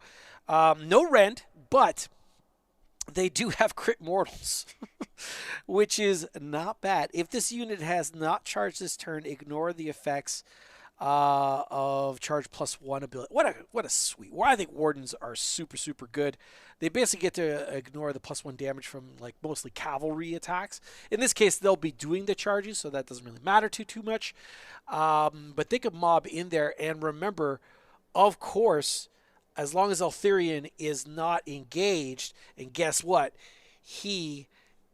No rend, but they do have crit mortals, which is not bad. If this unit has not charged this turn, ignore the effects of charge +1 ability. What a sweet. Well, I think wardens are super good. They basically get to ignore the +1 damage from like mostly cavalry attacks. In this case, they'll be doing the charges, so that doesn't really matter too much. But they could mob in there, and remember, of course, as long as Altherion is not engaged, and guess what? He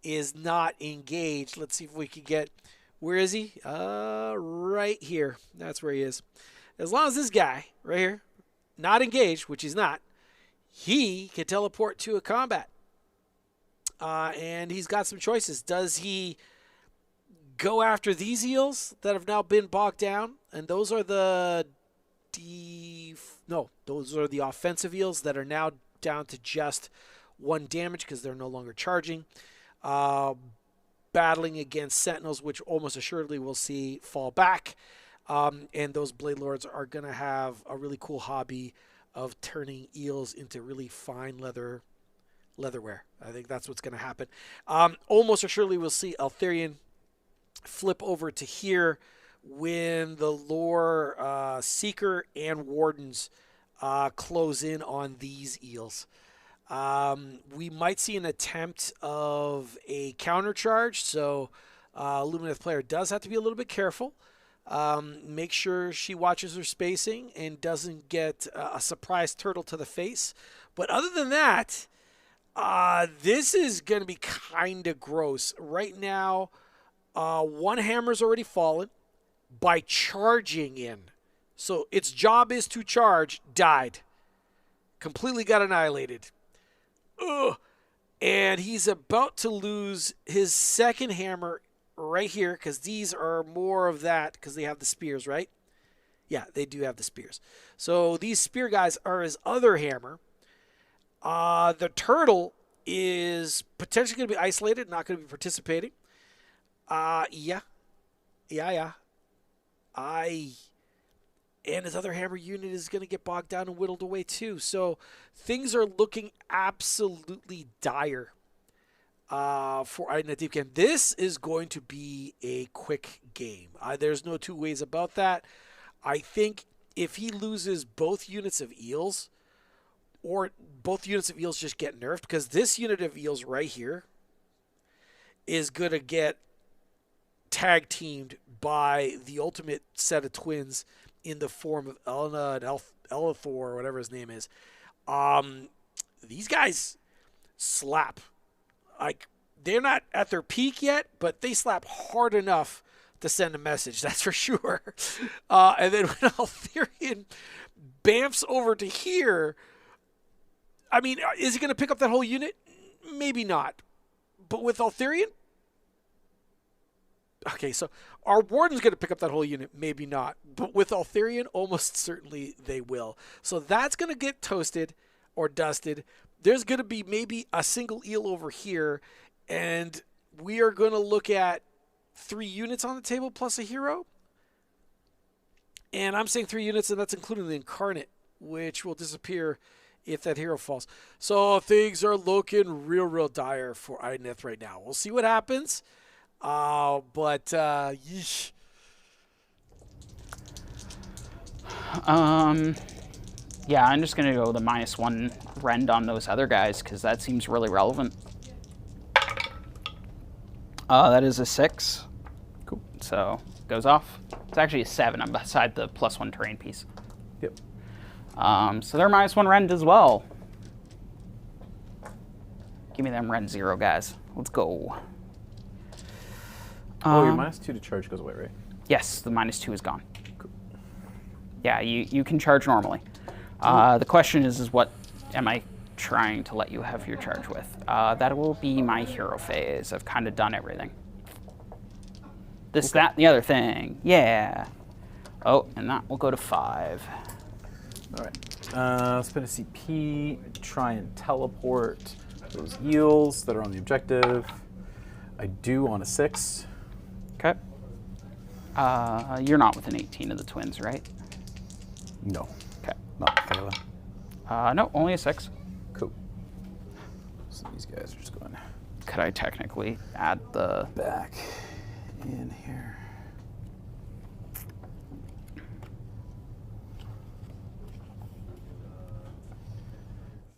is not engaged. Let's see if we can get. Where is he? Right here. That's where he is. As long as this guy right here, not engaged, which he's not, he can teleport to a combat. And he's got some choices. Does he go after these eels that have now been bogged down? And those are the those are the offensive eels that are now down to just 1 damage because they're no longer charging. Battling against sentinels, which almost assuredly we'll see fall back. And those blade lords are going to have a really cool hobby of turning eels into really fine leatherware. I think that's what's going to happen. Almost assuredly we'll see Altherion flip over to here when the lore seeker and wardens close in on these eels. We might see an attempt of a counter charge, so Lumineth player does have to be a little bit careful. Make sure she watches her spacing and doesn't get a surprise turtle to the face. But other than that, this is going to be kind of gross. Right now, 1 hammer's already fallen by charging in. So its job is to charge, died. Completely got annihilated. Ugh. And he's about to lose his 2nd hammer right here because these are more of that because they have the spears, right? Yeah, they do have the spears. So these spear guys are his other hammer. The turtle is potentially going to be isolated, not going to be participating. Yeah. And his other hammer unit is going to get bogged down and whittled away too. So things are looking absolutely dire for Idoneth Deepkin. This is going to be a quick game. There's no 2 ways about that. I think if he loses both units of eels, or both units of eels just get nerfed, because this unit of eels right here is going to get tag teamed by the ultimate set of twins in the form of Elena and Elithor, or whatever his name is. These guys slap. Like, they're not at their peak yet, but they slap hard enough to send a message, that's for sure. And then when Altherion bamfs over to here, I mean, is he going to pick up that whole unit? Maybe not. But with Altherion, okay, so our warden's going to pick up that whole unit? Maybe not. But with Altherion, almost certainly they will. So that's going to get toasted or dusted. There's going to be maybe a single eel over here, and we are going to look at 3 units on the table plus a hero. And I'm saying 3 units, and that's including the Incarnate, which will disappear if that hero falls. So things are looking real dire for Idoneth right now. We'll see what happens. I Yeah, I'm just going to go the -1 rend on those other guys because that seems really relevant. That is a 6. Cool. So, goes off. It's actually a 7. I'm beside the +1 terrain piece. Yep. So they're -1 rend as well. Give me them rend 0 guys. Let's go. Oh, your -2 to charge goes away, right? Yes, the -2 is gone. Cool. Yeah, you can charge normally. The question is what am I trying to let you have your charge with? That will be my hero phase. I've kind of done everything. This, that, and the other thing. Yeah. Oh, and that will go to 5. All right. Spend a CP. Try and teleport those eels that are on the objective. I do on a 6. Okay. You're not within 18 of the twins, right? No. Okay. Not Mathaela. No, only a 6. Cool. So these guys are just going Could I technically add the... back in here.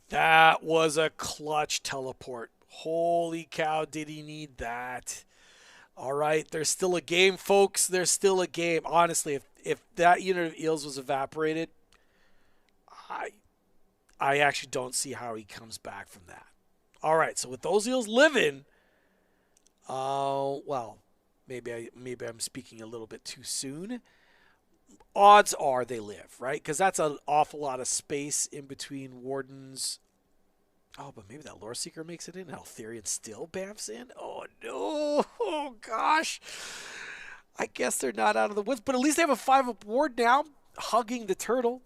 That was a clutch teleport. Holy cow, did he need that? All right, there's still a game, folks. There's still a game. Honestly, if that unit of eels was evaporated, I actually don't see how he comes back from that. All right, so with those eels living, well, maybe I'm speaking a little bit too soon. Odds are they live, right? Because that's an awful lot of space in between wardens. Oh, but maybe that lore seeker makes it in. Altherion still bamfs in. Oh no! Oh gosh! I guess they're not out of the woods, but at least they have a 5-up ward now, hugging the turtle.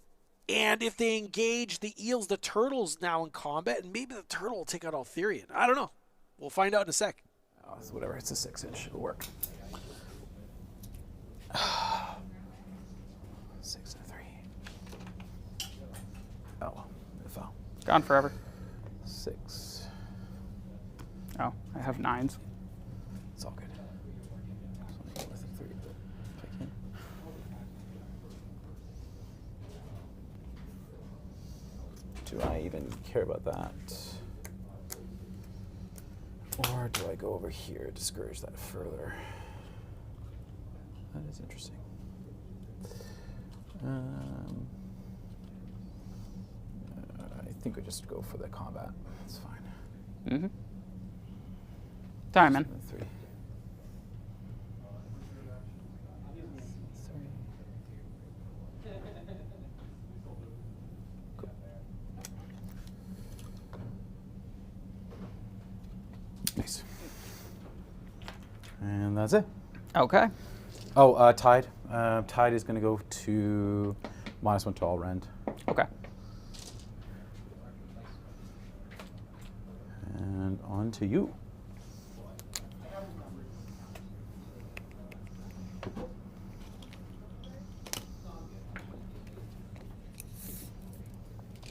And if they engage the eels, the turtle's now in combat, and maybe the turtle will take out Altherion. I don't know. We'll find out in a sec. Oh, so whatever. It's a 6-inch. It'll work. 6 and a 3. Oh, it fell. Gone forever. 6. Oh, I have 9s. It's all good. So I'm going with a 3, but if I can. Do I even care about that? Or do I go over here, discourage that further? That is interesting. I think we just go for the combat. It's fine. Mm-hmm. Sorry, man. 3. 3. Cool. Nice. And that's it. Okay. Oh, Tide. Tide is going to go to -1 to all rend. Okay. And on to you.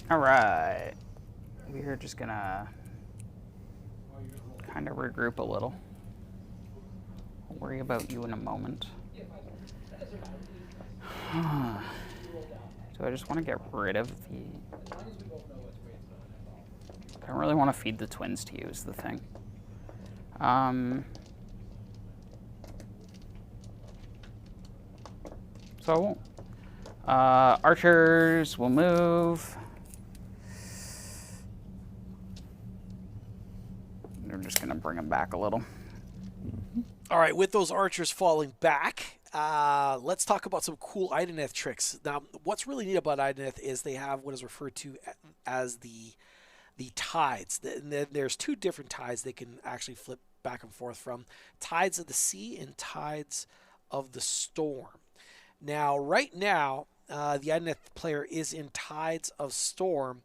All right. We're just going to kind of regroup a little. I'll worry about you in a moment. Do I just want to get rid of the... I don't really want to feed the twins to you is the thing. So I won't. Archers will move. I'm just going to bring them back a little. All right, with those archers falling back, let's talk about some cool Idoneth tricks. Now, what's really neat about Idoneth is they have what is referred to as the tides. And then there's 2 different tides they can actually flip back and forth from. Tides of the sea and tides of the storm. Now, right now, the Idoneth player is in Tides of Storm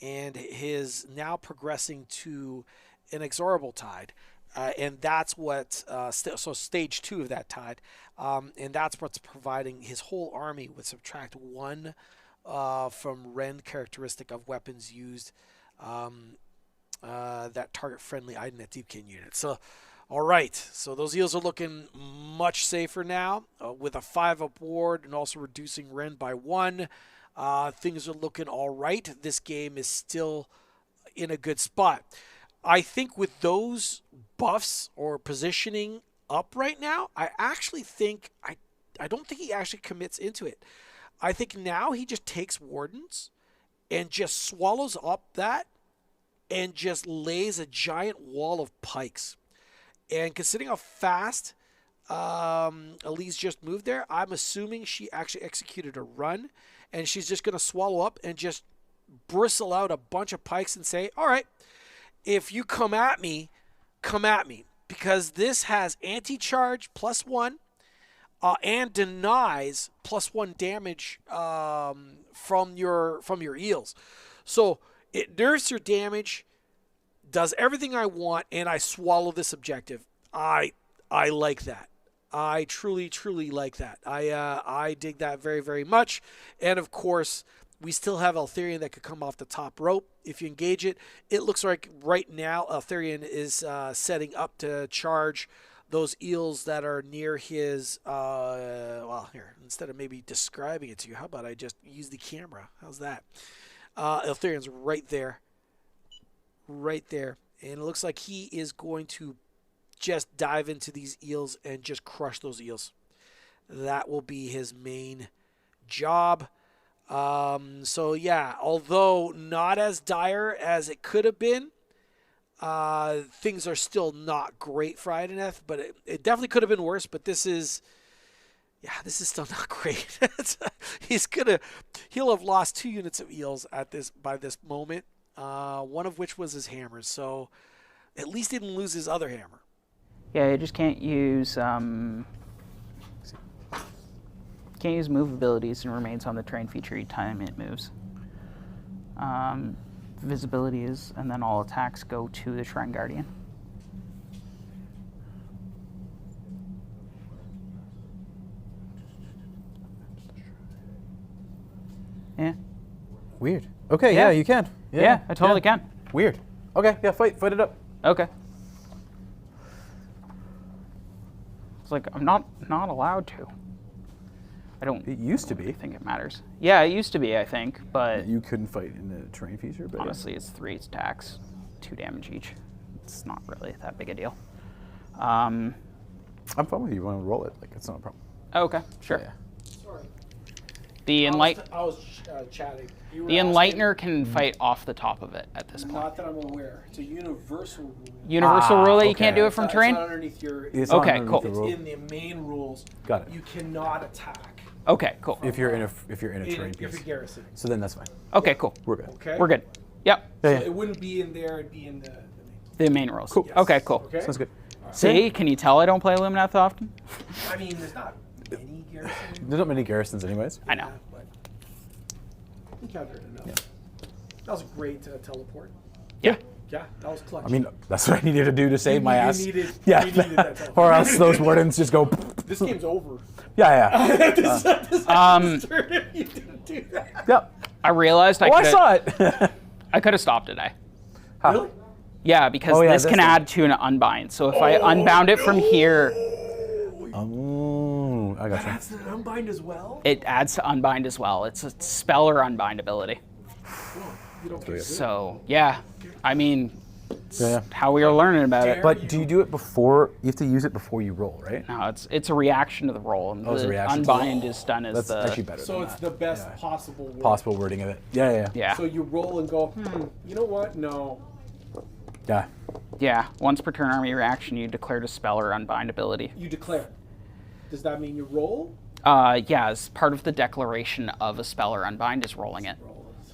and is now progressing to an Inexorable Tide. And that's what, so stage 2 of that tide. And that's what's providing his whole army with subtract 1 from rend characteristic of weapons used that target friendly Idoneth Deepkin unit. So, all right. So those eels are looking much safer now with a 5-up ward and also reducing rend by 1. Things are looking all right. This game is still in a good spot. I think with those buffs or positioning up right now, I actually think I don't think he actually commits into it. I think now he just takes Wardens and just swallows up that and just lays a giant wall of pikes. And considering how fast Elise just moved there, I'm assuming she actually executed a run, and she's just going to swallow up and just bristle out a bunch of pikes and say, all right, if you come at me, because this has anti-charge +1 and denies +1 damage from your eels. So it nerfs your damage, does everything I want, and I swallow this objective. I like that. I truly like that. I dig that very, very much. And of course, we still have Altherion that could come off the top rope. If you engage it, it looks like right now Altherion is setting up to charge those eels that are near his, well, here, instead of maybe describing it to you, how about I just use the camera? How's that? Altherion's right there. And it looks like he is going to just dive into these eels and just crush those eels. That will be his main job. So yeah, although not as dire as it could have been, things are still not great for Idoneth, but it definitely could have been worse. But this is still not great. He'll have lost 2 units of eels by this moment. One of which was his hammers. So at least he didn't lose his other hammer. Yeah, you just can't use move abilities and remains on the terrain feature each time it moves. Visibility is, and then all attacks go to the Shrine Guardian. Yeah. Weird. Okay, yeah, you can. Yeah, I totally can. Weird. Okay, yeah, fight it up. Okay. It's like I'm not allowed to. I don't. It used to be. I think it matters. Yeah, it used to be. I think, but you couldn't fight in the terrain feature. But honestly, it's 3 attacks, 2 damage each. It's not really that big a deal. I'm fine with you. You want to roll it? Like it's not a problem. Okay, sure. Yeah. Sorry. The I was chatting. The Enlightener can fight off the top of it at this point. Not that I'm aware. It's a universal rule. Universal rule that you can't do it from terrain? It's not underneath your... Okay, cool. It's in the main rules. Got it. You cannot attack. Okay, cool. If you're in a terrain piece. If you're garrisoning. So then that's fine. Okay, cool. We're good. Okay. We're good. Yep. So it wouldn't be in there. It'd be in the main rules. Cool. Yes. Okay, cool. Okay. Sounds good. See, can you tell I don't play Lumineth often? I mean, there's not many garrisons. There's not many garrisons anyways. I know. But we covered enough. Yeah. That was a great teleport. Yeah. Yeah, that was clutch. I mean, that's what I needed to do to save my ass. You needed yeah. that teleport. Or else those wardens just go. This game's over. Yeah. This turn, you didn't do that. Yep. I realized I saw it. I could have stopped today. Really? Yeah, because this can add to an unbind. So if I unbound it from here, Oh, I got you. That's an unbind as well? it adds to unbind as well. It's a spell or unbind ability. You don't get So yeah, I mean, it's Yeah. how we are learning about it. But do you do it before? You have to use it before you roll, right? No, it's a reaction to the roll, and it's a the reaction to the unbind is done as That's the actually better. So than it's that. the best possible word. possible wording of it. Yeah. yeah. So you roll and go, you know what? No. Yeah. Yeah, once per turn army reaction, you declared a spell or unbind ability. You declare. Does that mean you roll? Yeah, as part of the declaration of a spell or unbind is rolling it.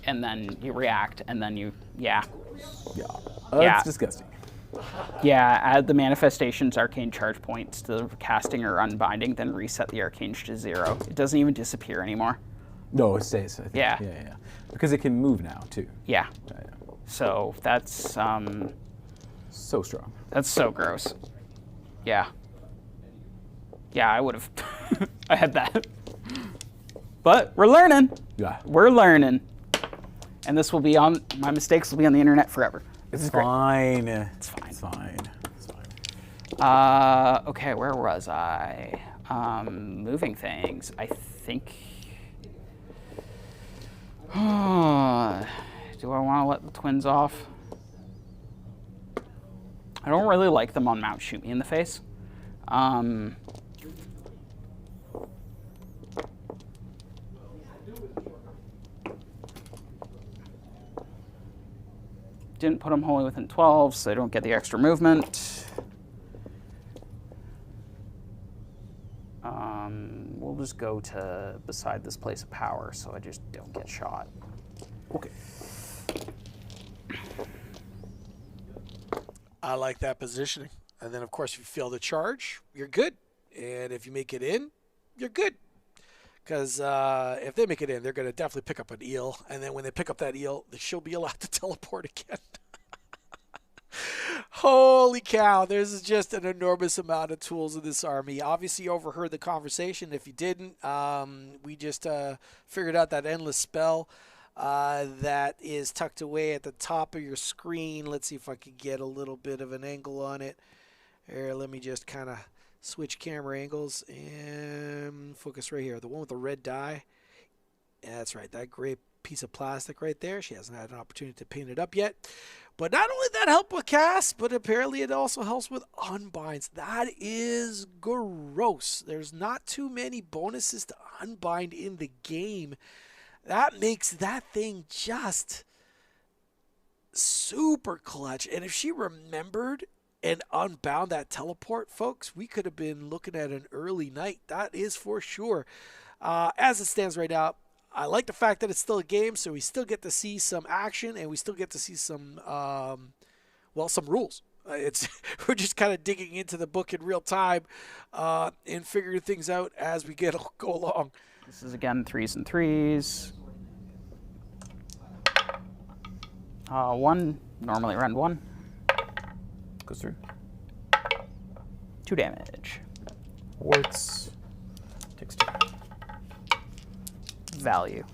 And then you react, and then you, yeah. Yeah. Yeah. That's disgusting. Yeah, add the manifestation's arcane charge points to casting or unbinding, then reset the arcane to 0. It doesn't even disappear anymore. No, it stays. I think. Yeah. Yeah. Because it can move now too. Yeah. Yeah. So that's So strong. that's so gross. Yeah. Yeah, I would have. I had that. But we're learning. Yeah. We're learning. And this will be on, my mistakes will be on the internet forever. This is great. Fine. It's fine. It's fine. It's fine. Okay, where was I? Moving things. I think. Do I want to let the twins off? I don't really like them on mount shoot me in the face. Didn't put them wholly within 12, so they don't get the extra movement. We'll just go to beside this place of power, so I just don't get shot. Okay. I like that positioning. And then, of course, if you fail the charge, you're good. And if you make it in, you're good. Because if they make it in, they're going to definitely pick up an eel. And then when they pick up that eel, she'll be allowed to teleport again. Holy cow, there's just an enormous amount of tools in this army. Obviously, you overheard the conversation. If you didn't, we just figured out that endless spell that is tucked away at the top of your screen. Let's see if I can get a little bit of an angle on it. Here, let me just kind of switch camera angles and focus right here. The one with the red dye. Yeah, that's right, that gray piece of plastic right there. She hasn't had an opportunity to paint it up yet. But not only that help with cast, but apparently it also helps with unbinds. That is gross. There's not too many bonuses to unbind in the game. That makes that thing just super clutch. And if she remembered and unbound that teleport, folks, we could have been looking at an early night. That is for sure. As it stands right now, I like the fact that it's still a game, so we still get to see some action, and we still get to see some, some rules. We're just kind of digging into the book in real time and figuring things out as we go along. This is, again, 3s and 3s. 1, normally run 1. Goes through. 2 damage. Works. Takes 2. Value.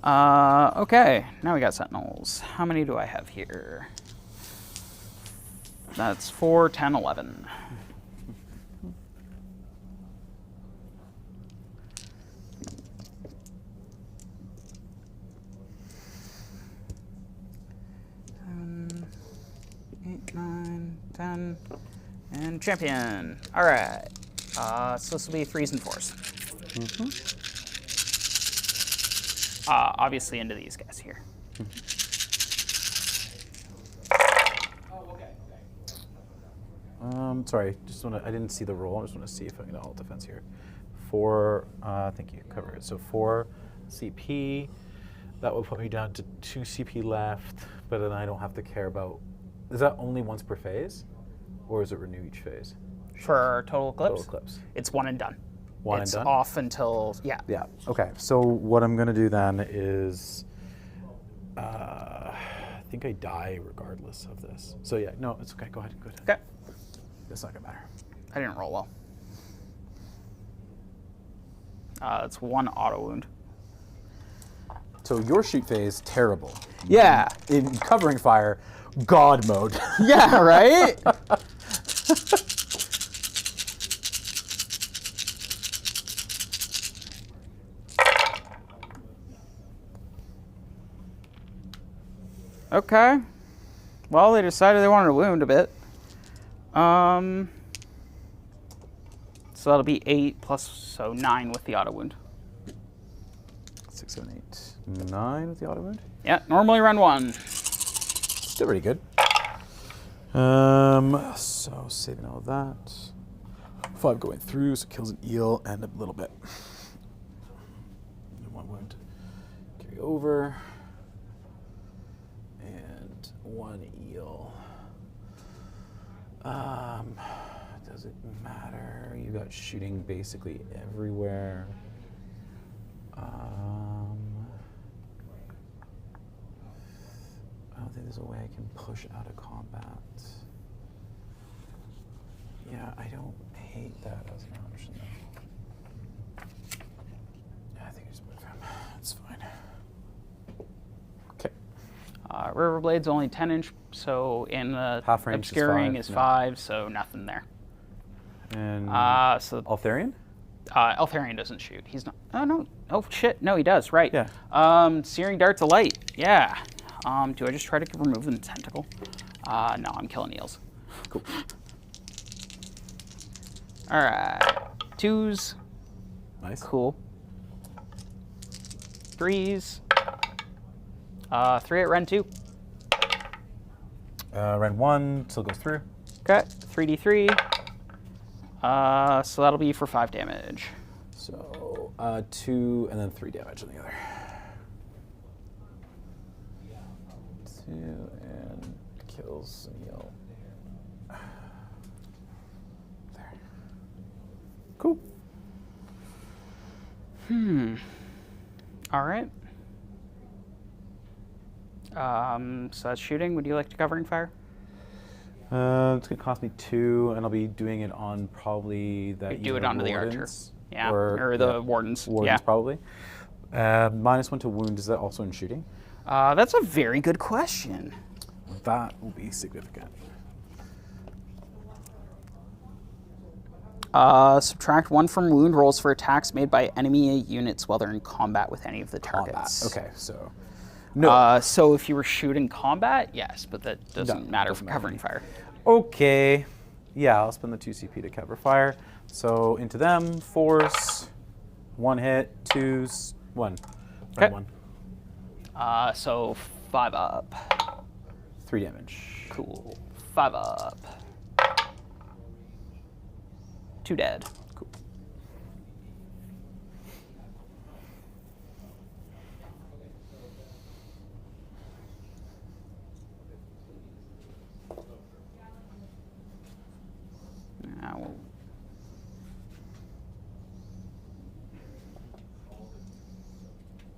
Okay, now we got sentinels. How many do I have here? That's 4, 10, 11. Eight, 9, 10, and champion. All right. So this will be 3s and 4s. Mm-hmm. Obviously into these guys here. Sorry, I didn't see the roll. I just want to see if I can alt defense here. 4, thank you, cover it. So 4 CP. That will put me down to 2 CP left, but then I don't have to care about. Is that only once per phase, or is it renew each phase? For total eclipse? Total eclipse. It's 1 and done. It's off until, yeah. Yeah, okay. So what I'm going to do then is, I think I die regardless of this. So yeah, no, it's okay. Go ahead. Okay. It's not going to matter. I didn't roll well. It's 1 auto wound. So your shoot phase, terrible. Yeah. In covering fire, God mode. Yeah, right? Okay. Well, they decided they wanted to wound a bit. So that'll be 8 plus, so 9 with the auto wound. 6, 7, 8, 9 with the auto wound. Yeah, normally run 1. Still pretty good. So saving all that. 5 going through, so kills an eel and a little bit. 1 wound. Carry over. And 1 eel. Does it matter? You got shooting basically everywhere. I don't think there's a way I can push out of combat. Yeah, I don't hate that as an option though. Yeah, I think I just move him. That's fine. Okay. Riverblade's only 10 inch, so in the Half range obscuring is is 5, 5, so nothing there. And So Altherion? Altherion doesn't shoot. He's not. Oh no, Oh, shit. No, he does. Right. Yeah. Searing Darts of Light. Yeah. Do I just try to remove the tentacle? No, I'm killing eels. Cool. All right. 2s. Nice. Cool. 3s. 3 at Ren 2. Ren 1 still goes through. Okay. 3d3. So that'll be for 5 damage. So 2 and then 3 damage on the other. 2 and kills an eel. There. Cool. All right. So that's shooting. Would you like to covering fire? It's gonna cost me 2, and I'll be doing it on probably that. You do it onto the archer. wardens, Yeah, or the wardens. Wardens Yeah. probably. -1 to wound. Is that also in shooting? That's a very good question. That will be significant. Subtract 1 from wound rolls for attacks made by enemy units while they're in combat with any of the targets. Okay, so no. So if you were shooting combat, yes, but that doesn't No, matter doesn't for matter. covering fire. Okay. Yeah, I'll spend the 2 CP to cover fire. So into them, force, 1 hit, 2s, 1. Okay. 1. So 5 up. 3 damage. Cool. 5 up. 2 dead. Cool. Now,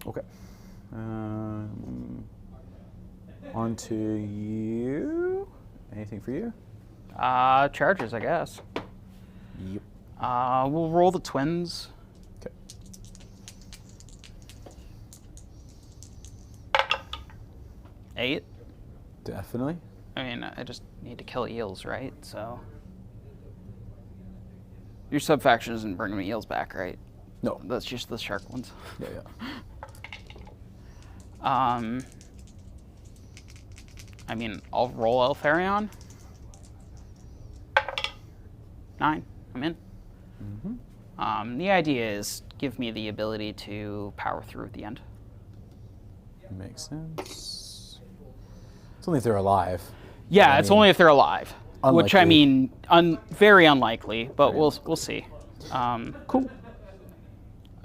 Okay. On to you. Anything for you? charges, I guess. Yep. We'll roll the twins. Okay. Eight. Definitely. I mean, I just need to kill eels, right? So. Your sub-faction isn't bringing me eels back, right? No. That's just the shark ones. Yeah. I mean, I'll roll Altherion. 9. I'm in. The idea is give me the ability to power through at the end. Makes sense. It's only if they're alive. Yeah, I it's mean, only if they're alive. Which I unlikely. mean, very unlikely, but we'll see. Cool.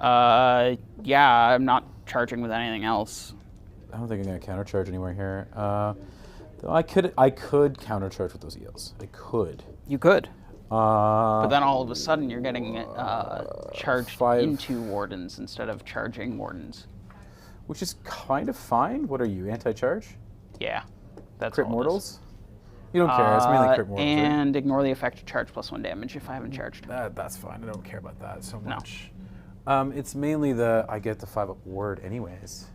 Yeah, I'm not charging with anything else. I don't think I'm gonna countercharge anywhere here. Though I could countercharge with those eels. I could. You could, but But then all of a sudden you're getting charged 5. into wardens instead of charging wardens. which is kind of fine. What are you, anti-charge? Yeah, that's Crit all it is. mortals? You don't care. It's mainly crit mortals. right? And ignore the effect of charge plus 1 damage if I haven't charged. That's fine. I don't care about that so No. much. It's mainly I get the 5 up ward anyways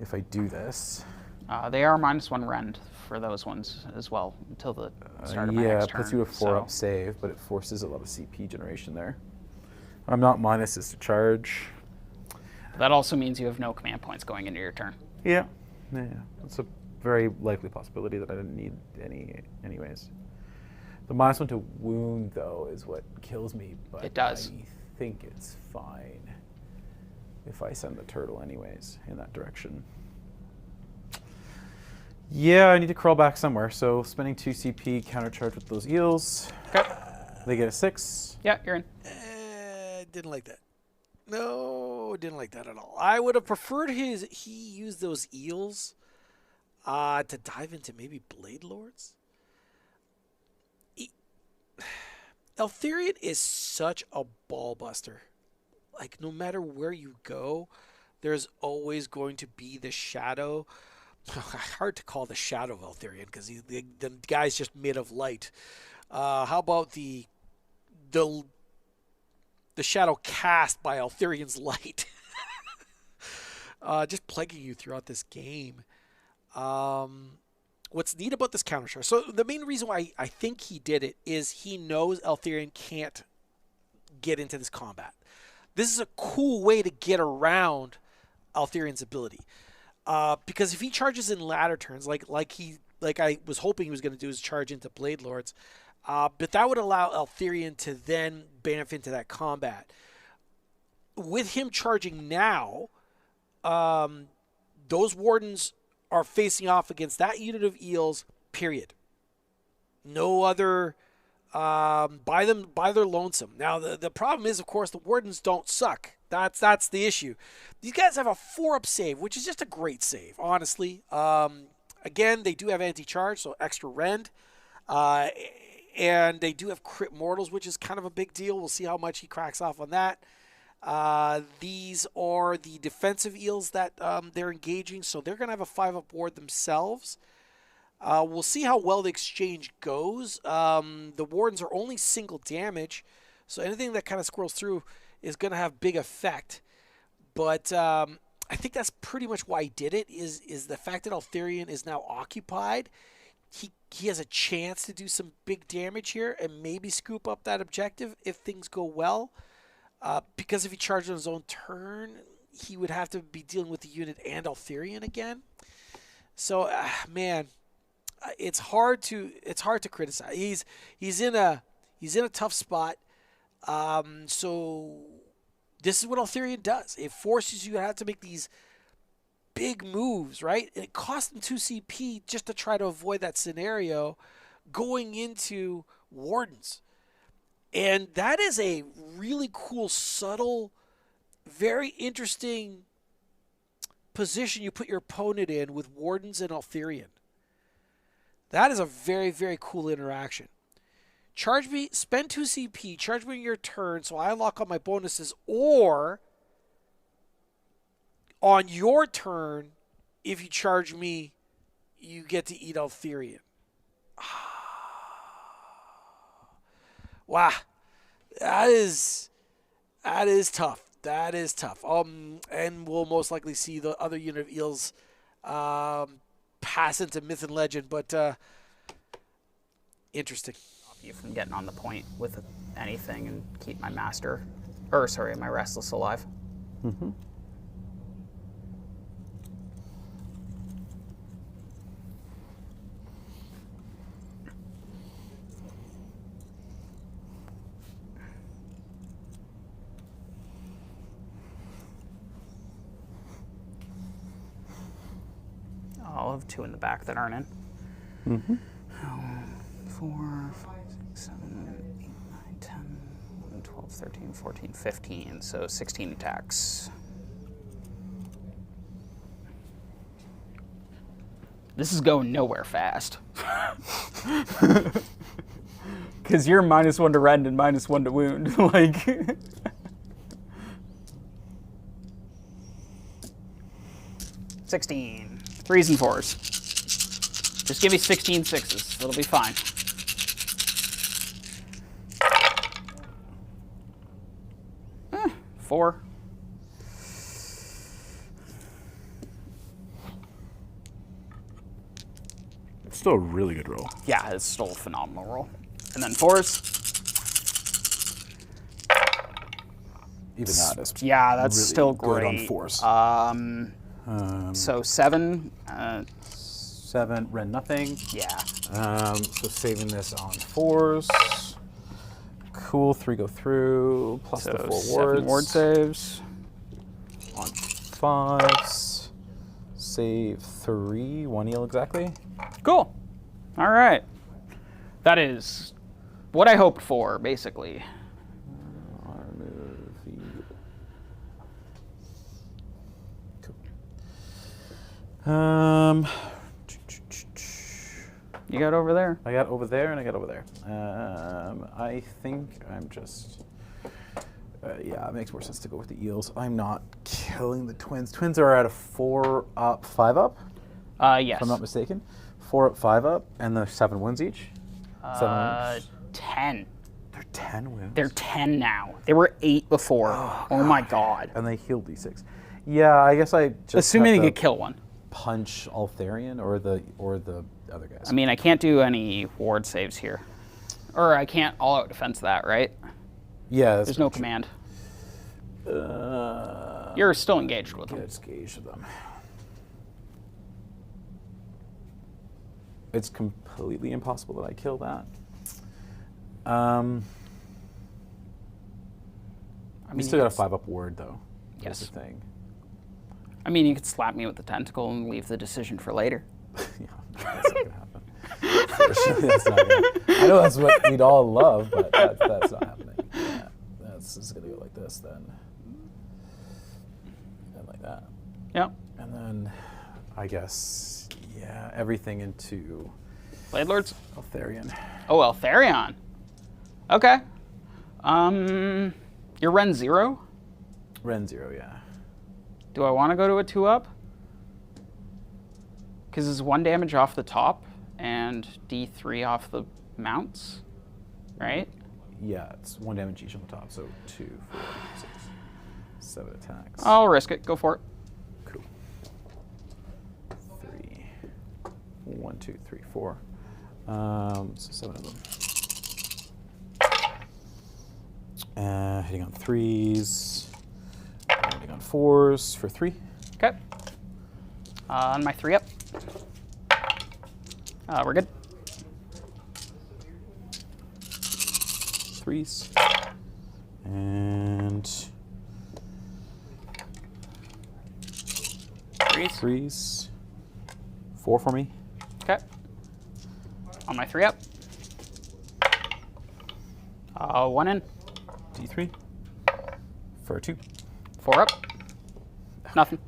if I do this. They are -1 rend for those ones as well until the start of my Yeah, next it turn. puts you a 4 up save, but it forces a lot of CP generation there. I'm not minus this to charge. That also means you have no command points going into your turn. Yeah. It's a very likely possibility that I didn't need any anyways. The -1 to wound, though, is what kills me, but It does. I think it's fine if I send the turtle anyways in that direction. Yeah, I need to crawl back somewhere, so spending 2 CP, countercharge with those eels. Okay. They get a 6. Yeah, you're in. Didn't like that. No, didn't like that at all. I would have preferred he used those eels to dive into maybe Blade Lords. Altherion is such a ball buster. Like, no matter where you go, there's always going to be the shadow. Hard to call the shadow of Altherion because the guy's just made of light. How about the shadow cast by Altherion's light? Just plaguing you throughout this game. What's neat about this countercharge, so the main reason why I think he did it is he knows Altherion can't get into this combat. this is a cool way to get around Altherion's ability. Because if he charges in ladder turns, like I was hoping he was going to do, is charge into Blade Lords, but that would allow Altherion to then bamf into that combat. With him charging now, those Wardens are facing off against that unit of eels, period. No other, by their lonesome. Now, the problem is, of course, the Wardens don't suck. That's the issue. These guys have a 4-up save, which is just a great save, honestly. Again, they do have anti-charge, so extra rend. And they do have crit mortals, which is kind of a big deal. We'll see how much he cracks off on that. These are the defensive eels that they're engaging, so they're going to have a 5-up ward themselves. We'll see how well the exchange goes. The Wardens are only single damage, so anything that kind of squirrels through is going to have big effect. But I think that's pretty much why he did it, is the fact that Altherion is now occupied. He has a chance to do some big damage here and maybe scoop up that objective if things go well. Because if he charged on his own turn, he would have to be dealing with the unit and Altherion again. So, man, it's hard to criticize. He's in a tough spot. So this is what Altherion does. It forces you to have to make these big moves, right? And it costs them 2 CP just to try to avoid that scenario going into Wardens. And that is a really cool, subtle, very interesting position you put your opponent in with Wardens and Altherion. That is a very, very cool interaction. Charge me, spend 2 CP, charge me your turn so I unlock all my bonuses, or on your turn, if you charge me, you get to eat Altherion. Wow, that is tough. That is tough. And we'll most likely see the other unit of eels pass into myth and legend, but interesting. You from getting on the point with anything and keep my my Restless alive. Mm-hmm. I'll have 2 in the back that aren't in. Mm-hmm. 4, 5, 6, 7, 8, 9, 10, 11, 12, 13, 14, 15. So 16 attacks. This is going nowhere fast. Because you're -1 to rend and -1 to wound. Like... 16. 3s and 4s. Just give me 16 6s. It'll be fine. Four. It's still a really good roll. Yeah, it's still a phenomenal roll. And then 4s. Even that is Yeah, that's really still good great. on 4s. So 7. 7, rend nothing. Yeah. So saving this on 4s. Cool, 3 go through, plus So the 4 7 wards. ward saves. On 5s. Save 3, 1 eel exactly. Cool. All right. That is what I hoped for, basically. I'll remove the... Cool. You got over there? I got over there and I got over there. I think I'm just... yeah, it makes more sense to go with the eels. I'm not killing the twins. Twins are at a 4-up, 5-up? Yes. If I'm not mistaken. 4-up, 5-up, and they're 7 wins each? 7 wins? 10. They're 10 wins? They're 10 now. They were 8 before. Oh my god. And they healed D6. Yeah, I guess I just Assuming have you to could kill one. punch Altherion or the other guys. I mean, I can't do any ward saves here. Or I can't all-out defense that, right? Yeah, that's There's no true. command. You're still engaged with them. Let's gauge them. It's completely impossible that I kill that. I mean, you still got a 5-up ward, though. Yes. That's the thing. I mean, you could slap me with the tentacle and leave the decision for later. Yeah, that's not gonna happen. Unfortunately, that's not gonna. I know that's what we'd all love, but that's not happening. Yeah, that's just gonna go like this then, and like that. Yep. And then, I guess, yeah, everything into Blade Lords. Altherion. Oh, Altherion. Okay. You're Ren 0? Ren 0, yeah. Do I want to go to a 2-up? Because it's 1 damage off the top and D3 off the mounts, right? Yeah, it's 1 damage each on the top, so 2, 4, 6, 7 attacks. I'll risk it. Go for it. Cool. 3. 1, 2, 3, 4. So 7 of them. Hitting on 3s. Hitting on 4s for 3. Okay. On my 3-up. We're good. 3s. And 3s. 4 for me. Okay. On my 3-up. 1 in. D3. For 2. 4 up. Nothing.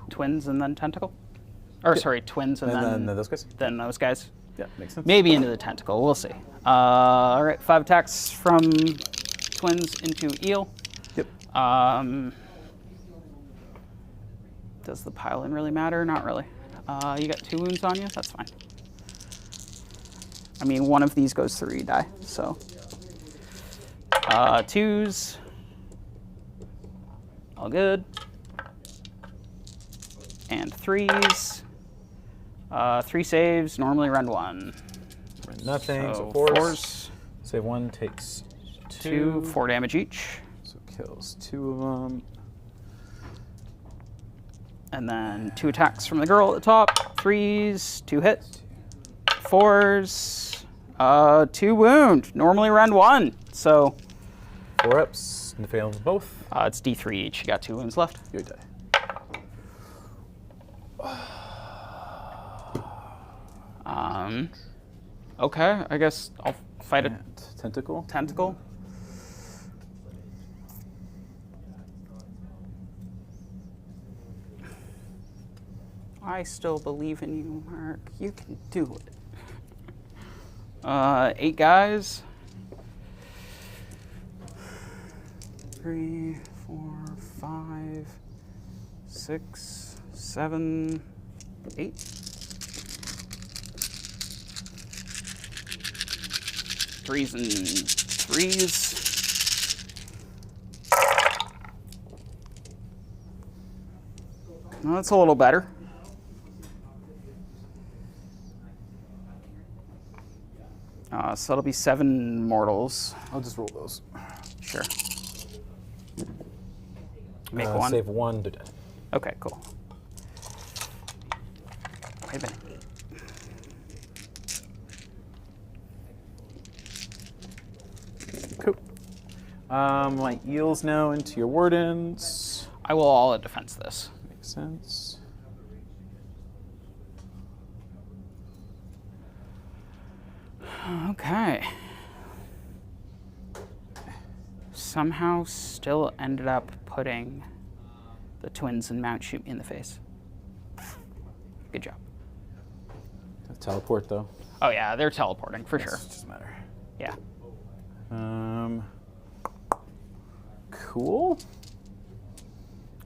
Twins and then tentacle? Or sorry, twins and then those guys? Then those guys. Yeah, makes sense. Maybe into the tentacle. We'll see. All right, 5 attacks from twins into eel. Yep. Does the pile-in really matter? Not really. You got 2 wounds on you? That's fine. I mean, one of these goes through, you die, so. 2s. All good. And 3s. 3 saves, normally run 1. Run nothing, so 4s. Save 1, takes 2. 4 damage each. So kills 2 of them. And then 2 attacks from the girl at the top. 3s, 2 hit. 4s, 2 wound. Normally run 1. So 4 ups, and fail them both. it's D3 each. You got 2 wounds left. You die. Okay, I guess I'll fight a Tentacle. tentacle. I still believe in you, Mark. You can do it. 8 guys. 3, 4, 5, 6, 7, 8. 3s and 3s. Well, that's a little better. So that'll be 7 mortals. I'll just roll those. Sure. Make 1. Save 1 to dead. Okay, cool. Wait a minute. Cool. My eels now into your wardens. I will all at defense this. Makes sense. Okay. Somehow still ended up putting the twins and Mount shoot me in the face. Good job. Teleport though. Oh yeah, they're teleporting for sure. It doesn't matter. Yeah. Cool.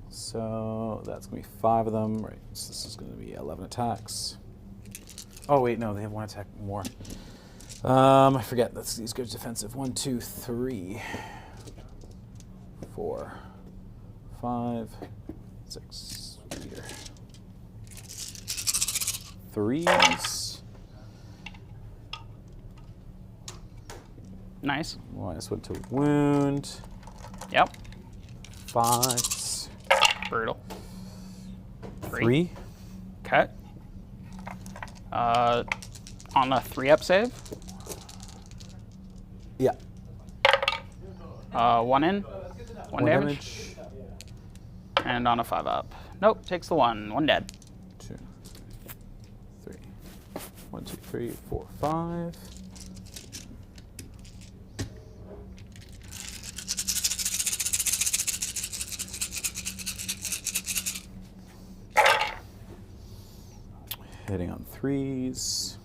So that's gonna be 5 of them, right? So this is gonna be 11 attacks. Oh wait, no, they have 1 attack more. I forget. These guys defensive. 1, 2, 3, 4, 5, 6. Here. 3s. Nice. -1 to wound. Yep. 5. Brutal. 3. Okay. On a 3-up save. Yeah. 1 in. 1 damage. damage. And on a 5-up. Nope, takes the 1. 1 dead. 2, 3. 1, 2, 3, 4, 5. Hitting on 3s.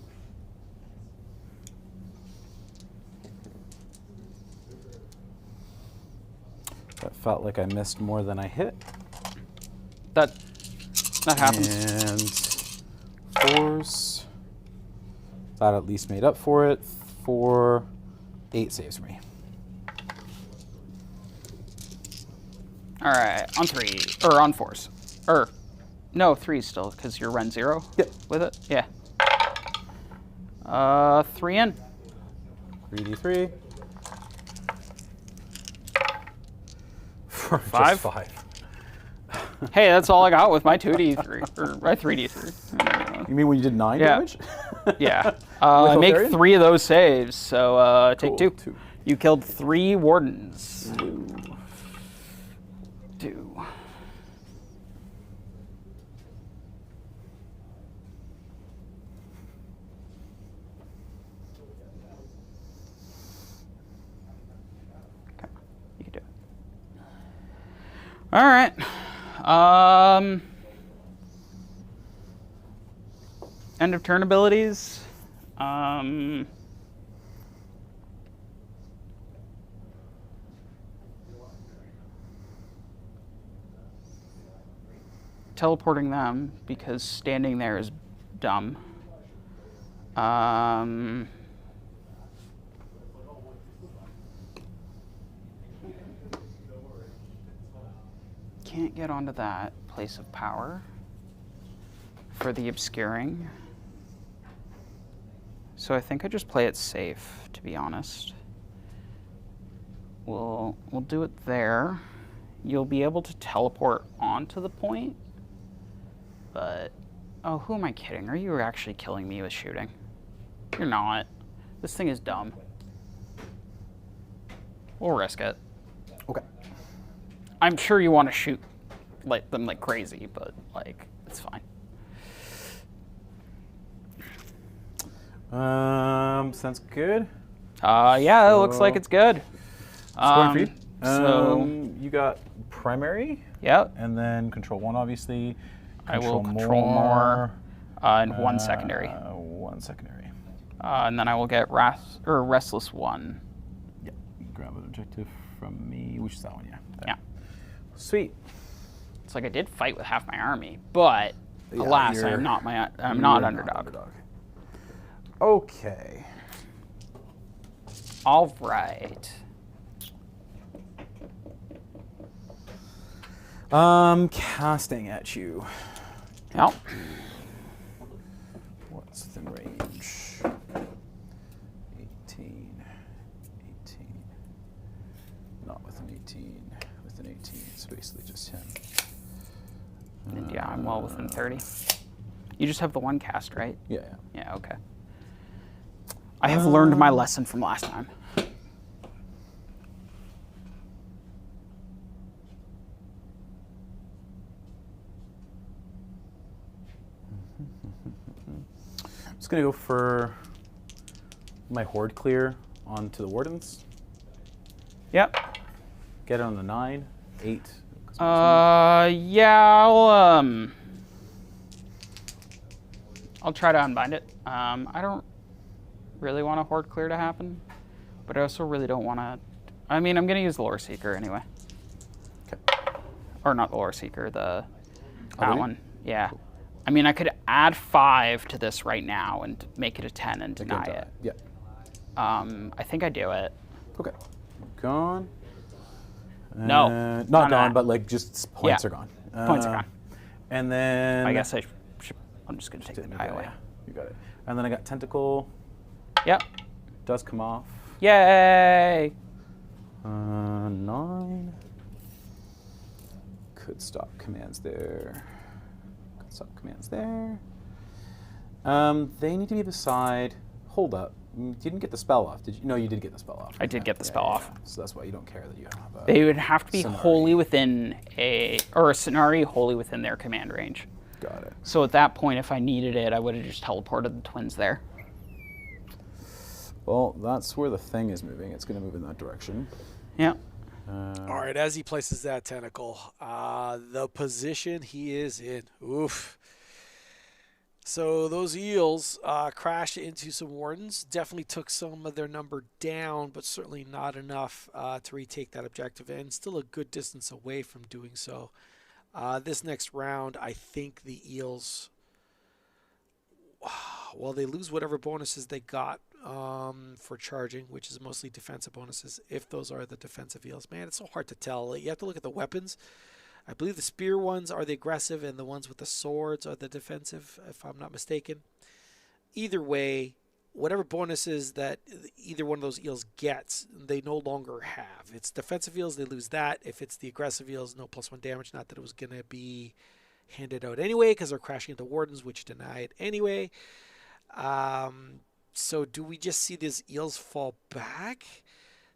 That felt like I missed more than I hit. That happens. And 4s. That at least made up for it. 4, 8 saves me. All right, on 3 or on 4s, or no 3s still because you're run 0. Yep. With it, yeah. 3 in. 3d3. For 5? just 5. Hey, that's all I got with my 2d3 or my 3d3. You mean when you did 9 Yeah. damage? Yeah. I make Altherion? 3 of those saves, so take Cool, 2. 2. You killed 3 wardens. 2. Okay, you can do it. All right. End of turn abilities. Teleporting them because standing there is dumb. Can't get onto that place of power for the obscuring. So I think I just play it safe, to be honest. We'll do it there. You'll be able to teleport onto the point, but oh, who am I kidding? Are you actually killing me with shooting? You're not. This thing is dumb. We'll risk it. Okay. I'm sure you want to shoot them like crazy, but like it's fine. Sounds good. Yeah, it looks like it's good. It's going for you. So you got primary, yeah, and then control 1, obviously. I will control more, and 1 secondary. 1 secondary. And then I will get Restless 1. Yeah. Grab an objective from me, which is that one, yeah. There. Yeah. Sweet. It's like I did fight with half my army, but Yeah, alas, you're I'm not underdog. Okay. All right. Casting at you. Yep. What's the range? 18. Not with an 18. With an 18, it's basically just him. And yeah, I'm well within 30. You just have the 1 cast, right? Yeah. Yeah, okay. I have learned my lesson from last time. I'm just gonna go for my horde clear onto the wardens. Yep. Get it on the 9, 8. Yeah, I'll try to unbind it. I don't really want a horde clear to happen, but I also really don't want to. I mean, I'm gonna use the Lore Seeker anyway. Okay. Or not the Lore Seeker, that Altherion? one. Yeah. I mean, I could add 5 to this right now and make it a 10 and deny it. Yeah. I think I do it. Okay. Gone. No. Not None of gone, that. but like just points Yeah. are gone. Points are gone. And then I guess I'm just gonna take the die away. You got it. And then I got tentacle. Yep. Does come off. Yay! 9. Could stop commands there. Could stop commands there. They need to be beside. Hold up. You didn't get the spell off, did you? No, you did get the spell off. I did get the spell off. So that's why you don't care that you have a... They would have to be Sonari. wholly within a Sonari wholly within their command range. Got it. So at that point, if I needed it, I would have just teleported the twins there. Well, that's where the thing is moving. It's going to move in that direction. Yeah. All right, as he places that tentacle, the position he is in. Oof. So those eels crashed into some wardens. Definitely took some of their number down, but certainly not enough to retake that objective, and still a good distance away from doing so. This next round, I think the eels, well, they lose whatever bonuses they got for charging, which is mostly defensive bonuses, if those are the defensive eels. Man, it's so hard to tell. You have to look at the weapons. I believe the spear ones are the aggressive and the ones with the swords are the defensive, if I'm not mistaken. Either way, whatever bonuses that either one of those eels gets, they no longer have. If it's defensive eels, they lose that. If it's the aggressive eels, no +1 damage. Not that it was going to be handed out anyway because they're crashing into wardens, which deny it anyway. So do we just see these eels fall back?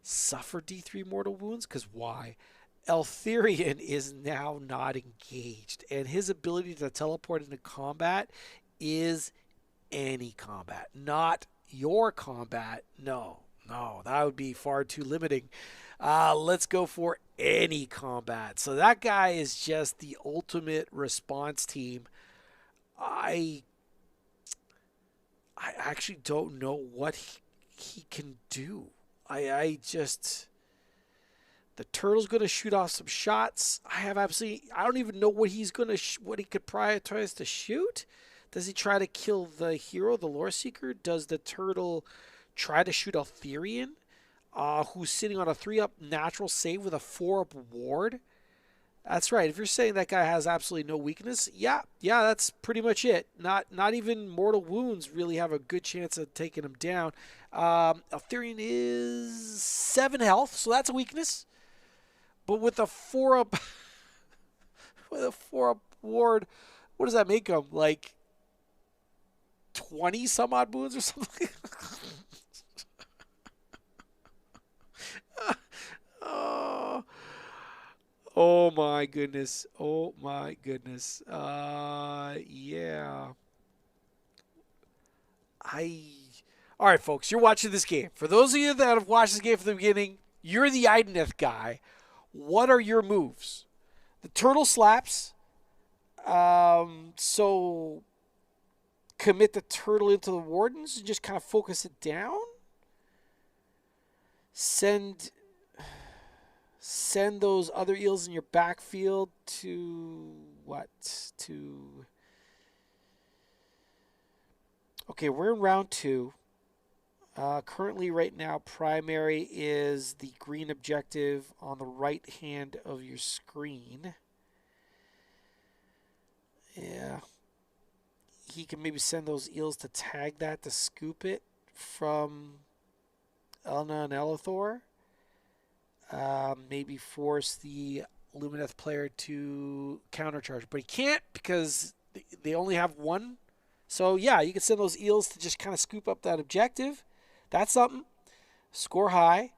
Suffer D3 mortal wounds? Because why? Altherion is now not engaged, and his ability to teleport into combat is any combat, not your combat. No, that would be far too limiting. Let's go for any combat. So that guy is just the ultimate response team. I actually don't know what he can do. I just... The turtle's going to shoot off some shots. I don't even know what he's going to what he could prioritize to shoot. Does he try to kill the hero, the lore seeker? Does the turtle try to shoot Altherion, who's sitting on a 3-up natural save with a 4-up ward? That's right. If you're saying that guy has absolutely no weakness, yeah, that's pretty much it. Not even mortal wounds really have a good chance of taking him down. Altherion is 7 health, so that's a weakness. But with a 4-up ward, what does that make him? Like 20 some odd wounds or something? Oh my goodness. Oh my goodness. Yeah. All right, folks, you're watching this game. For those of you that have watched this game from the beginning, you're the Idoneth guy. What are your moves? The turtle slaps. So commit the turtle into the wardens and just kind of focus it down. Send those other eels in your backfield to what? Okay, we're in round 2. Currently, right now, primary is the green objective on the right hand of your screen. Yeah. He can maybe send those eels to tag that to scoop it from Elna and Elithor. Maybe force the Lumineth player to countercharge. But he can't because they only have one. So, yeah, you can send those eels to just kind of scoop up that objective. That's something. Score high.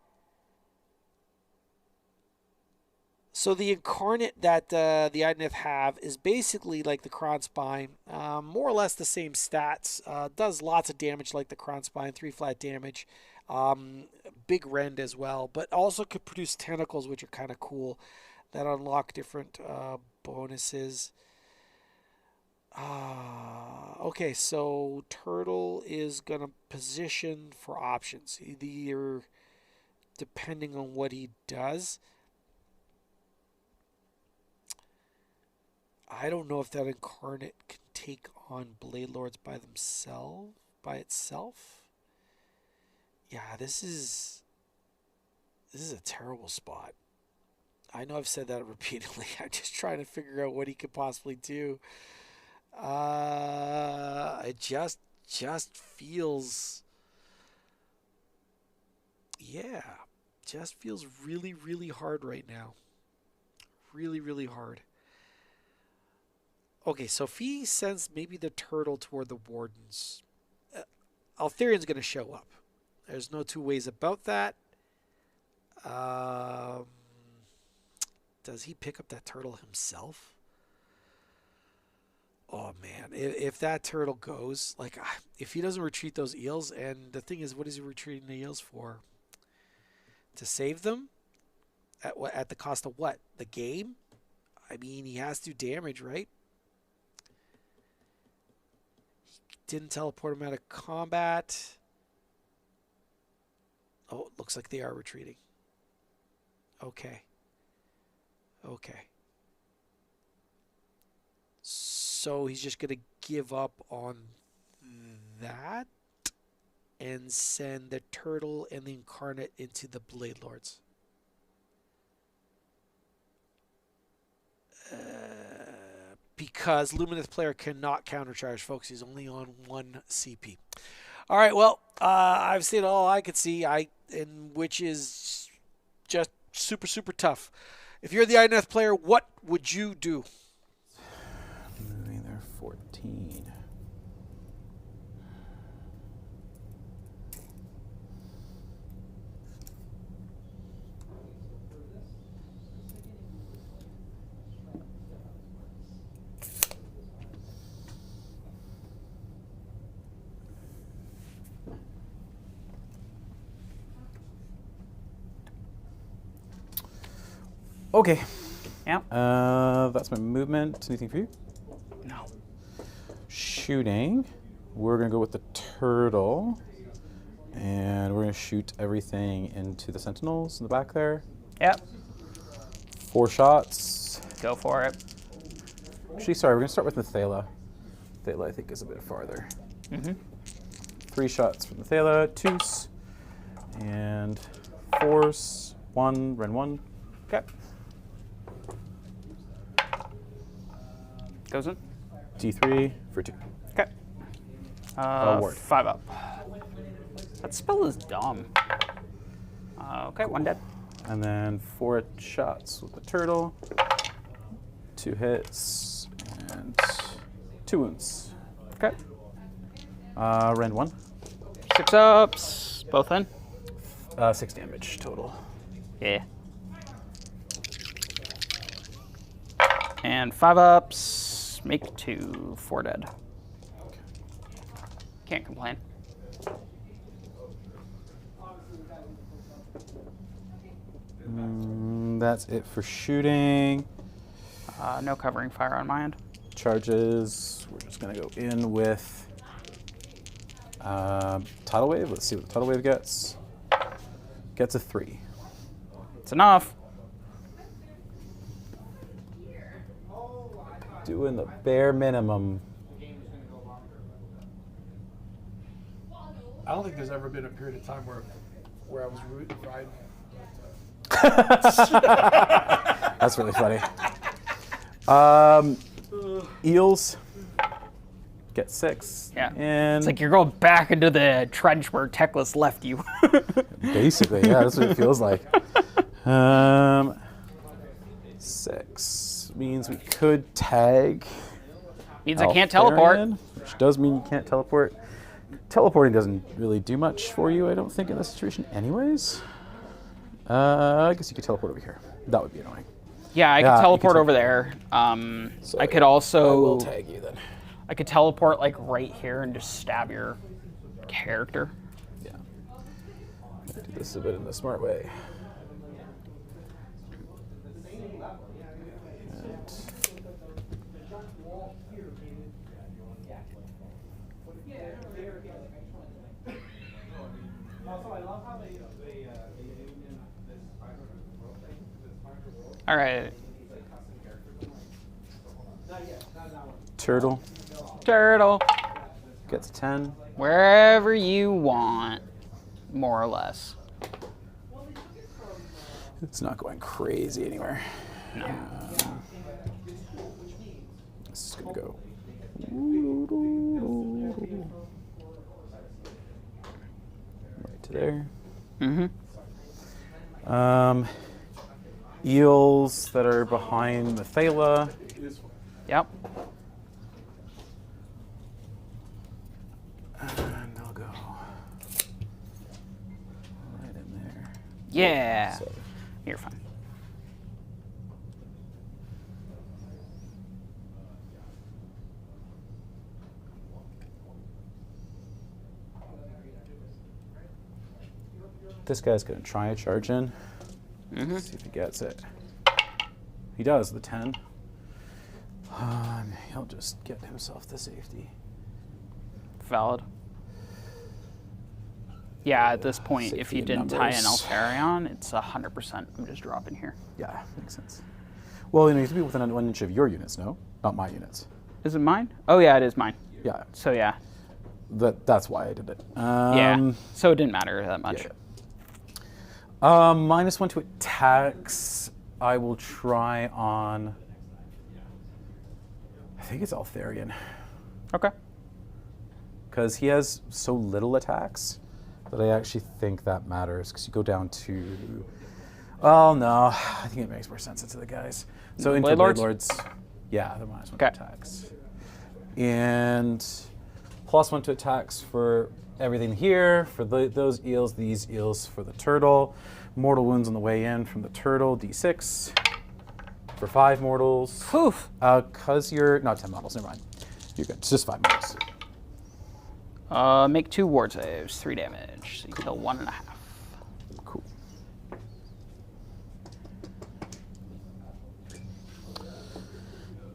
So the incarnate that the Idoneth have is basically like the Crown Spine. More or less the same stats. Does lots of damage like the Crown Spine. 3 flat damage. Big rend as well. But also could produce tentacles, which are kind of cool. That unlock different bonuses. Okay, so Turtle is going to position for options, either depending on what he does. I don't know if that incarnate can take on Blade Lords by itself. Yeah, this is a terrible spot. I know I've said that repeatedly. I'm just trying to figure out what he could possibly do. It just feels Yeah, just feels really, really hard right now. Really, really hard. Okay, so if he sends maybe the turtle toward the wardens, Altherion's going to show up. There's no two ways about that. Does he pick up that turtle himself? Oh man, if that turtle goes, like, if he doesn't retreat those eels, and the thing is, what is he retreating the eels for? To save them? At the cost of what? The game? I mean, he has to do damage, right? He didn't teleport him out of combat. Oh, it looks like they are retreating. Okay. Okay. So he's just going to give up on that and send the turtle and the incarnate into the Blade Lords. Because Lumineth player cannot countercharge, folks. He's only on 1 CP. All right, well, I've seen all I could see, which is just super, super tough. If you're the Idoneth player, what would you do? Moving there, 14. Okay. Yep. That's my movement. Anything for you? No. Shooting. We're going to go with the turtle. And we're going to shoot everything into the sentinels in the back there. Yep. 4 shots. Go for it. Actually, sorry, we're going to start with Mathaela. Mathaela, I think, is a bit farther. 3 shots from Mathaela. 2s. And 4s. 1. Run 1. Okay. Goes in. D3 for 2. Okay. Ward. 5 up. That spell is dumb. Okay, 1 dead. And then 4 shots with the turtle. 2 hits. And 2 wounds. Okay. Rend 1. 6 ups. Both in. 6 damage total. Yeah. And 5 ups. Make 2. 4 dead. Can't complain. That's it for shooting. No covering fire on my end. Charges. We're just going to go in with Tidal Wave. Let's see what the Tidal Wave gets. Gets a 3. It's enough. Doing the bare minimum. I don't think there's ever been a period of time where I was riding. That's really funny. Eels get 6. Yeah. And It's like you're going back into the trench where Teclis left you. basically, yeah, that's what it feels like. 6 means we could tag. Means I can't teleport. Altherion, which does mean you can't teleport. Teleporting doesn't really do much for you, I don't think, in this situation anyways. I guess you could teleport over here. That would be annoying. Yeah, I could teleport over there. So I could also... I will tag you then. I could teleport like right here and just stab your character. Yeah. Do this a bit in the smart way. All right. Turtle Turtle. gets 10. Wherever you want, more or less. It's not going crazy anywhere. No. This is going to go. Right to there. Eels that are behind Mathaela. Yep. And I'll go right in there. Yeah. So, You're fine. this guy's going to try a charge in. See if he gets it. He does, the 10. He'll just get himself to safety. Valid. Yeah, at this point, Safety if you in didn't tie in numbers. Altherion, it's 100%. I'm just dropping here. Yeah, makes sense. Well, you have to be within 1 inch of your units, no? Not my units. Is it mine? Oh, yeah, it is mine. Yeah, So, yeah. that's why I did it. Yeah. So it didn't matter that much. Yeah. -1 to attacks. I will try on. I think it's Altherion. Okay. Because he has so little attacks that I actually think that matters. Because you go down to. Well, no. I think it makes more sense into the guys. So into Blade Blade Lords? Lords. Yeah, the -1 to Okay. attacks. And +1 to attacks for everything here. For those eels, these eels for the turtle. Mortal wounds on the way in from the turtle, d6. For 5 mortals. Poof. Because you're. Not 10 models, never mind. You're good. It's just 5 models. Make 2 ward saves, 3 damage. So you kill 1.5. Cool.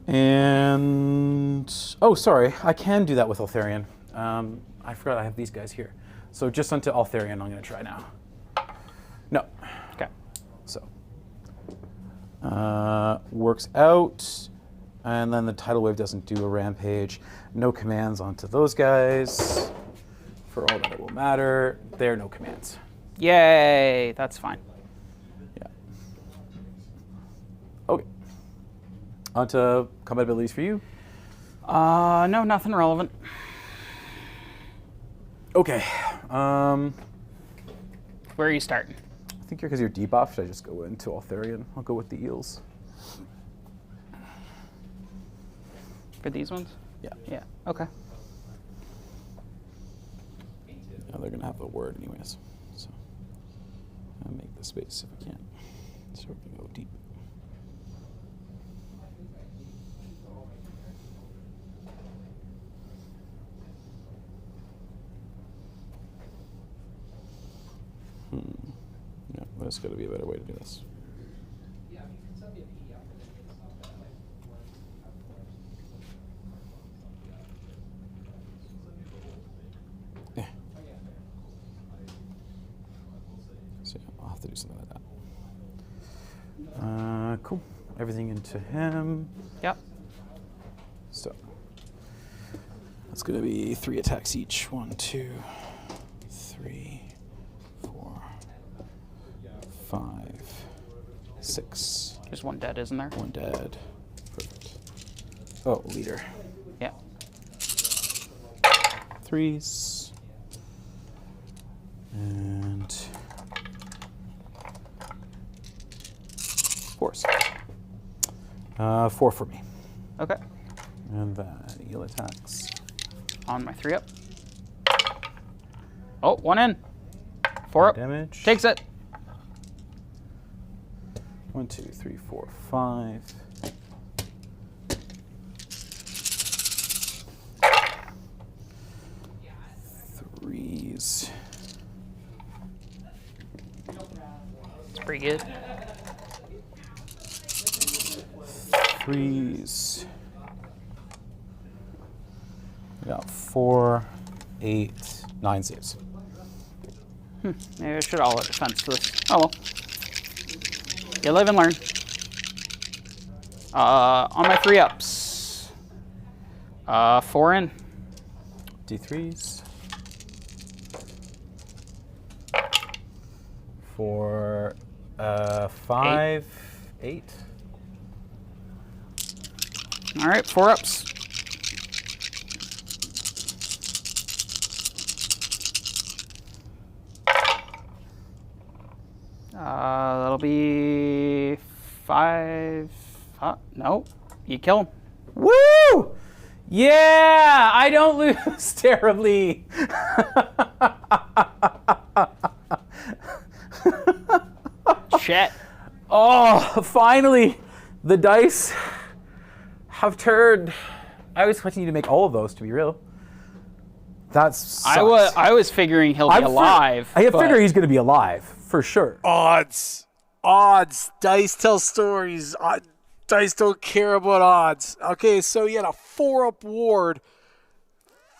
And oh, sorry, I can do that with Altherion. I forgot I have these guys here. So just onto Altherion, I'm going to try now. No. Okay. So works out, and then the tidal wave doesn't do a rampage. No commands onto those guys. For all that it will matter, there are no commands. Yay. That's fine. Yeah. Okay. Onto combat abilities for you. No, nothing relevant. Okay. Where are you starting? I think because you're debuffed, should I just go into Altherion? I'll go with the eels. For these ones? Yeah. Yeah. Okay. Yeah, they're gonna have the word anyways. So I'll make the space if I can. So we're gonna go deep. Yeah, there's got to be a better way to do this. Yeah. So yeah, I'll have to do something like that. Cool. Everything into him. Yep. So that's going to be 3 attacks each. 1, 2, 3, 4, 5, 6. There's 1 dead, isn't there? 1 dead. Perfect. Oh, leader. Yeah. 3s. And 4s. 4 for me. Okay. And then eel attacks. On my 3 up. Oh, 1 in. 4 up. Damage. Takes it. 1, 2, 3, 4, 5. Threes. It's pretty good. Threes. We got 4, 8, 9 saves. Maybe I should all let defense to this. Oh well. You live and learn. On my 3 ups. 4 in. D3s. For 5, 8. All right, 4 ups. That'll be 5. No, you kill him. Woo! Yeah, I don't lose terribly. Shit. Oh, finally, the dice have turned. I was expecting you to make all of those, to be real. That's. I was figuring he'll be alive. I figure he's going to be alive for sure. Odds. Dice tell stories. Dice don't care about odds. Okay, so he had a 4-up ward,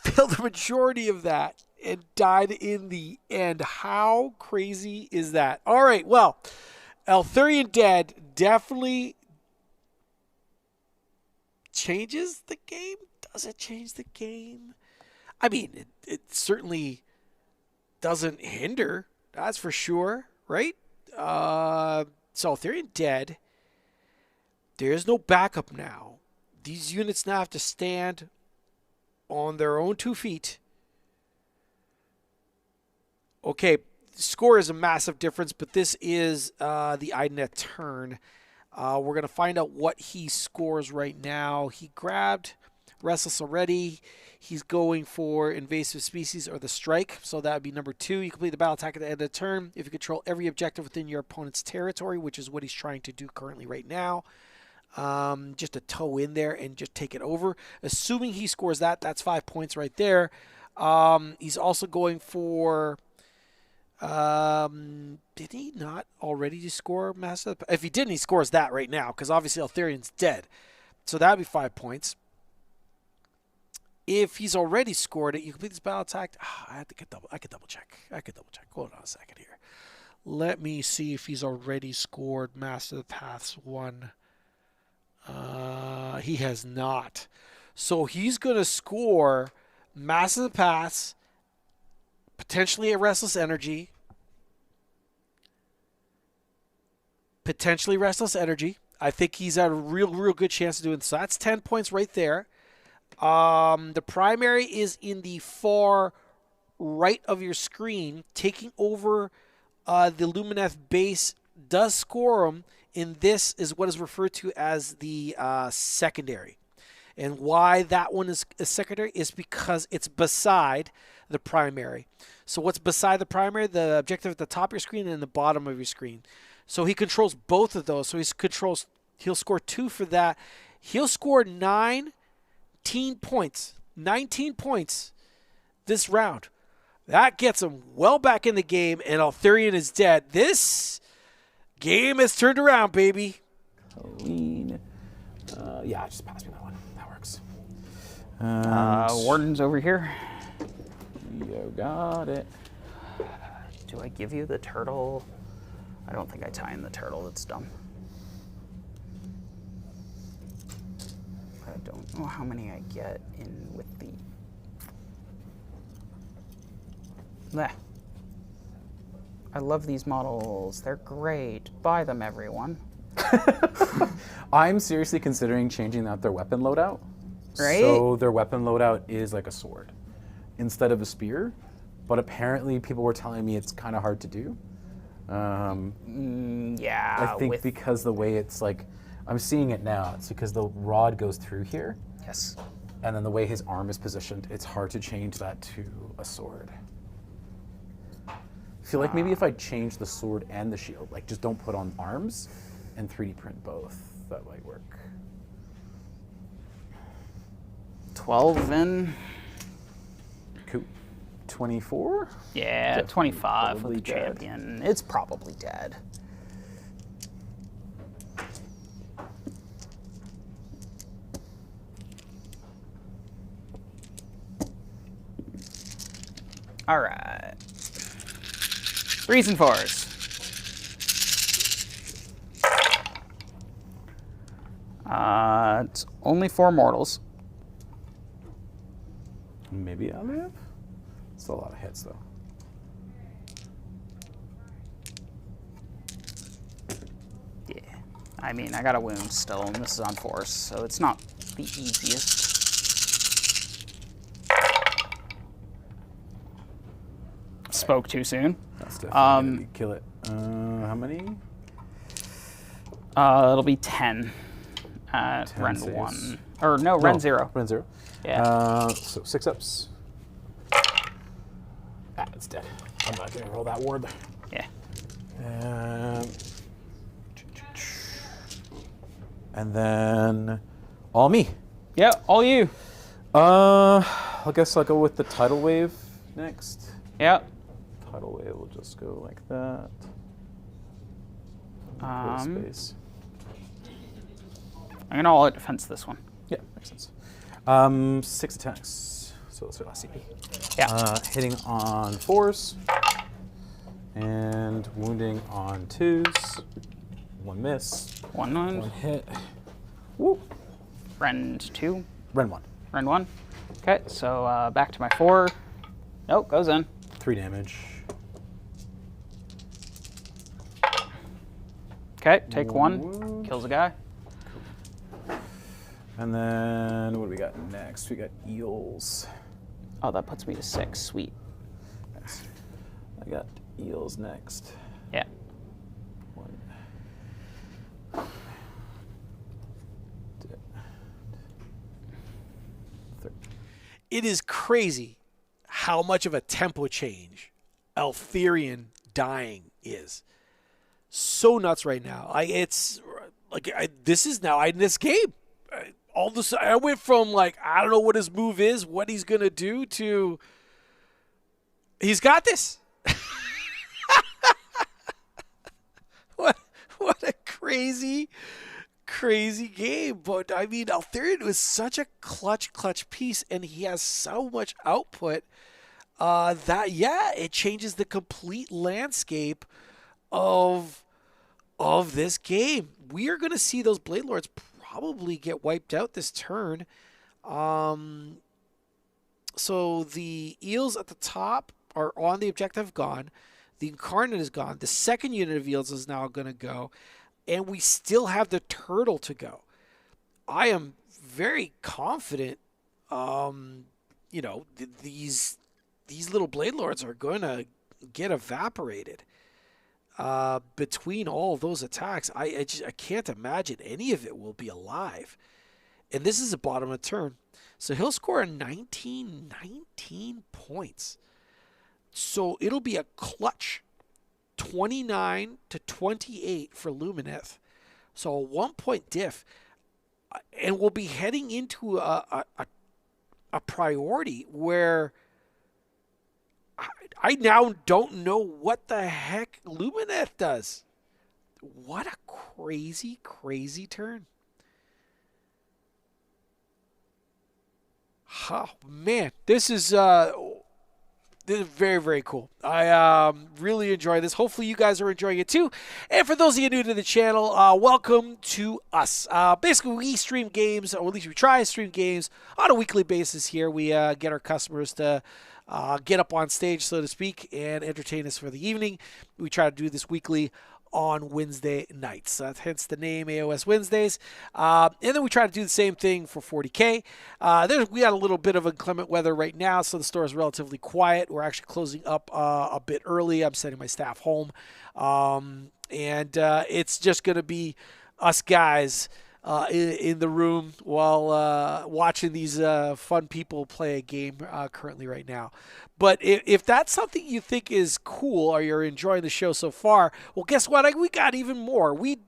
filled the majority of that, and died in the end. How crazy is that? All right, well, Altherion dead definitely changes the game. Does it change the game? I mean, it certainly doesn't hinder. That's for sure, right? So Altherion dead. There is no backup now. These units now have to stand on their own 2 feet. Okay, score is a massive difference, but this is the Idoneth turn. We're going to find out what he scores right now. He grabbed Restless already. He's going for invasive species or the strike, so that would be number 2. You complete the battle attack at the end of the turn if you control every objective within your opponent's territory, which is what he's trying to do currently right now. Just to toe in there and just take it over. Assuming he scores that, that's 5 points right there. He's also going for... did he not already score Master? If he didn't, he scores that right now, because obviously Altherion's dead. So that would be 5 points. If he's already scored it, you complete this battle attack. I could double check. Hold on a second here. Let me see if he's already scored Master of the Paths 1. He has not. So he's going to score Master of the Paths, potentially a Restless Energy. I think he's at a real good chance of doing this. So that's 10 points right there. The primary is in the far right of your screen. Taking over the Lumineth base does score him, and this is what is referred to as the secondary. And why that one is a secondary is because it's beside the primary. So what's beside the primary? The objective at the top of your screen and the bottom of your screen. So he controls both of those. So he'll score 2 for that. He'll score 19 points. 19 points this round. That gets him well back in the game, and Altherion is dead. This game has turned around, baby. Clean. Yeah, just pass me that one. That works. Warden's over here. You got it. Do I give you the turtle? I don't think I tie in the turtle. That's dumb. I don't know how many I get in with the... Bleh. I love these models. They're great. Buy them, everyone. I'm seriously considering changing out their weapon loadout. Right? So their weapon loadout is like a sword instead of a spear. But apparently people were telling me it's kind of hard to do. Yeah. I think because the way it's like, I'm seeing it now. It's because the rod goes through here. Yes. And then the way his arm is positioned, it's hard to change that to a sword. I feel like maybe if I change the sword and the shield, like just don't put on arms and 3D print both, that might work. 12 in. Cool. 24? Yeah, Definitely 25 with probably the dead. champion. It's probably dead. All right. 3s and 4s. It's only 4 mortals. Maybe I live? It's a lot of hits, though. Yeah. I mean, I got a wound still, and this is on force, so it's not the easiest. Spoke too soon. That's definitely kill it. How many? It'll be 10 at 10 Ren saves. 1. Or no, Ren 0. Ren 0. Yeah. So 6 ups. It's dead. I'm not going to roll that ward. Yeah. And then all me. Yeah, all you. I guess I'll go with the tidal wave next. Yeah. Tidal wave will just go like that. Space. I'm gonna all out defense this one. Yeah, makes sense. 6 attacks. So that's our last CP. Yeah. Hitting on 4s. And wounding on 2s. 1 miss. 1 1 hit. Woo. Ren 2. Ren 1. Ren 1. Okay, so back to my 4. Nope, goes in. 3 damage. Okay, take 1. Wound. Kills a guy. And then what do we got next? We got eels. Oh, that puts me to 6. Sweet. Nice. I got eels next. Yeah. 1. It is crazy how much of a tempo change Altherion dying is. So nuts right now. It's like this is now in this game. All this I went from like I don't know what his move is, what he's gonna do, to he's got this. What a crazy game. But I mean, Altherion was such a clutch piece, and he has so much output that it changes the complete landscape of this game. We are going to see those Blade Lords probably get wiped out this turn. So the eels at the top are on the objective gone. The Incarnate is gone. The second unit of eels is now going to go. And we still have the turtle to go. I am very confident, these little Blade Lords are going to get evaporated between all of those attacks. I can't imagine any of it will be alive. And this is the bottom of the turn. So he'll score 19 points. So it'll be a clutch 29 to 28 for Lumineth. So a 1-point diff. And we'll be heading into a priority where I now don't know what the heck Lumineth does. What a crazy turn. Oh, man, this is very, very cool. I really enjoy this. Hopefully you guys are enjoying it too. And for those of you new to the channel, welcome to us. Basically, we stream games, or at least we try to stream games on a weekly basis here. We get our customers to get up on stage, so to speak, and entertain us for the evening. We try to do this weekly on Wednesday nights. Hence the name AoS Wednesdays. And then we try to do the same thing for 40K. We got a little bit of inclement weather right now, so the store is relatively quiet. We're actually closing up a bit early. I'm sending my staff home. And it's just going to be us guys in the room while watching these fun people play a game currently right now. But if that's something you think is cool or you're enjoying the show so far, well, guess what? We got even more. We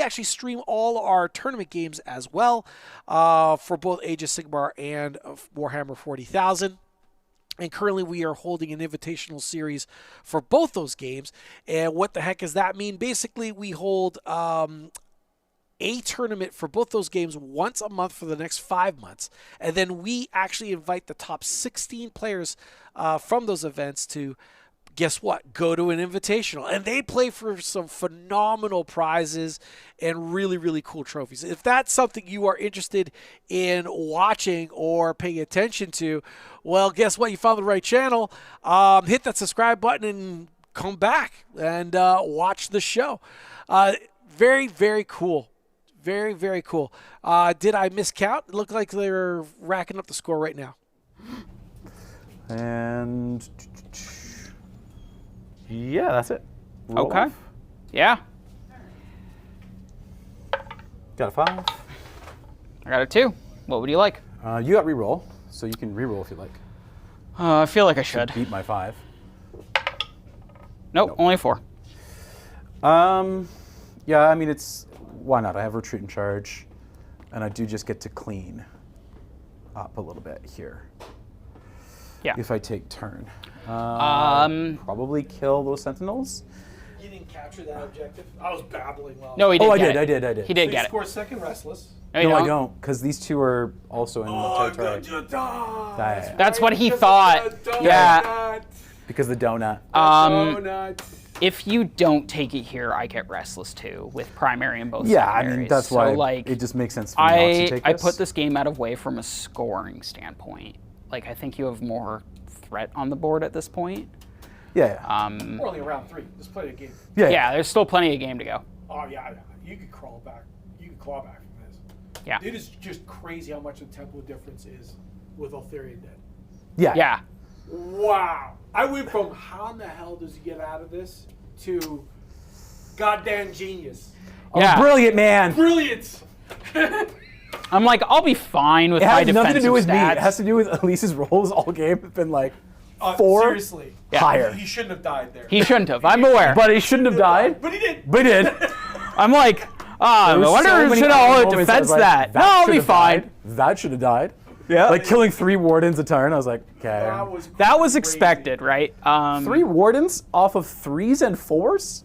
actually stream all our tournament games as well for both Age of Sigmar and Warhammer 40,000. And currently we are holding an invitational series for both those games. And what the heck does that mean? Basically, we hold a tournament for both those games once a month for the next 5 months. And then we actually invite the top 16 players from those events to, guess what, go to an invitational. And they play for some phenomenal prizes and really, really cool trophies. If that's something you are interested in watching or paying attention to, well, guess what? You found the right channel. Hit that subscribe button and come back and watch the show. Very, very cool. Very, very cool. Did I miscount? It looked like they're racking up the score right now. And yeah, that's it. Roll Okay. off. Yeah. Got a 5. I got a 2. What would you like? You got reroll, so you can reroll if you like. I feel like I should. Beat my 5. Nope, only a 4. Yeah, I mean, it's... Why not? I have retreat and charge, and I do just get to clean up a little bit here. Yeah. If I take turn. Probably kill those sentinels. You didn't capture that objective? I was babbling well. No, he did. Oh, I get did. it. He did So get you it. score second Restless. No, I don't, because these two are also in the territory. That's what he thought. Yeah. Because the donut. If you don't take it here, I get Restless too, with primary in both Yeah, I secondaries. mean, that's so, why like, it just makes sense for me not to take this. I put this game out of way from a scoring standpoint. Like, I think you have more threat on the board at this point. Yeah. We're only around 3. Let's play a game. Yeah, there's still plenty of game to go. Oh, yeah. You could crawl back. You could claw back from this. Yeah. It is just crazy how much the tempo difference is with Altherion dead. Yeah. Wow. I went from how in the hell does he get out of this to goddamn genius. Yeah. Oh, brilliant, man. Brilliant. I'm like, I'll be fine with It my has nothing to do with defensive me. stats. It has to do with Elise's rolls all game have been like 4. Seriously. Higher. He shouldn't have died there. He shouldn't have. I'm aware. But he shouldn't have died. But he did. But he did. I'm like, I There was wonder so who many should other all moments I was defense like, that. No, I'll should be have fine. died. That should have died. Yeah. Like killing 3 wardens a turn. I was like, okay. That was crazy. expected, right? 3 wardens off of 3s and 4s?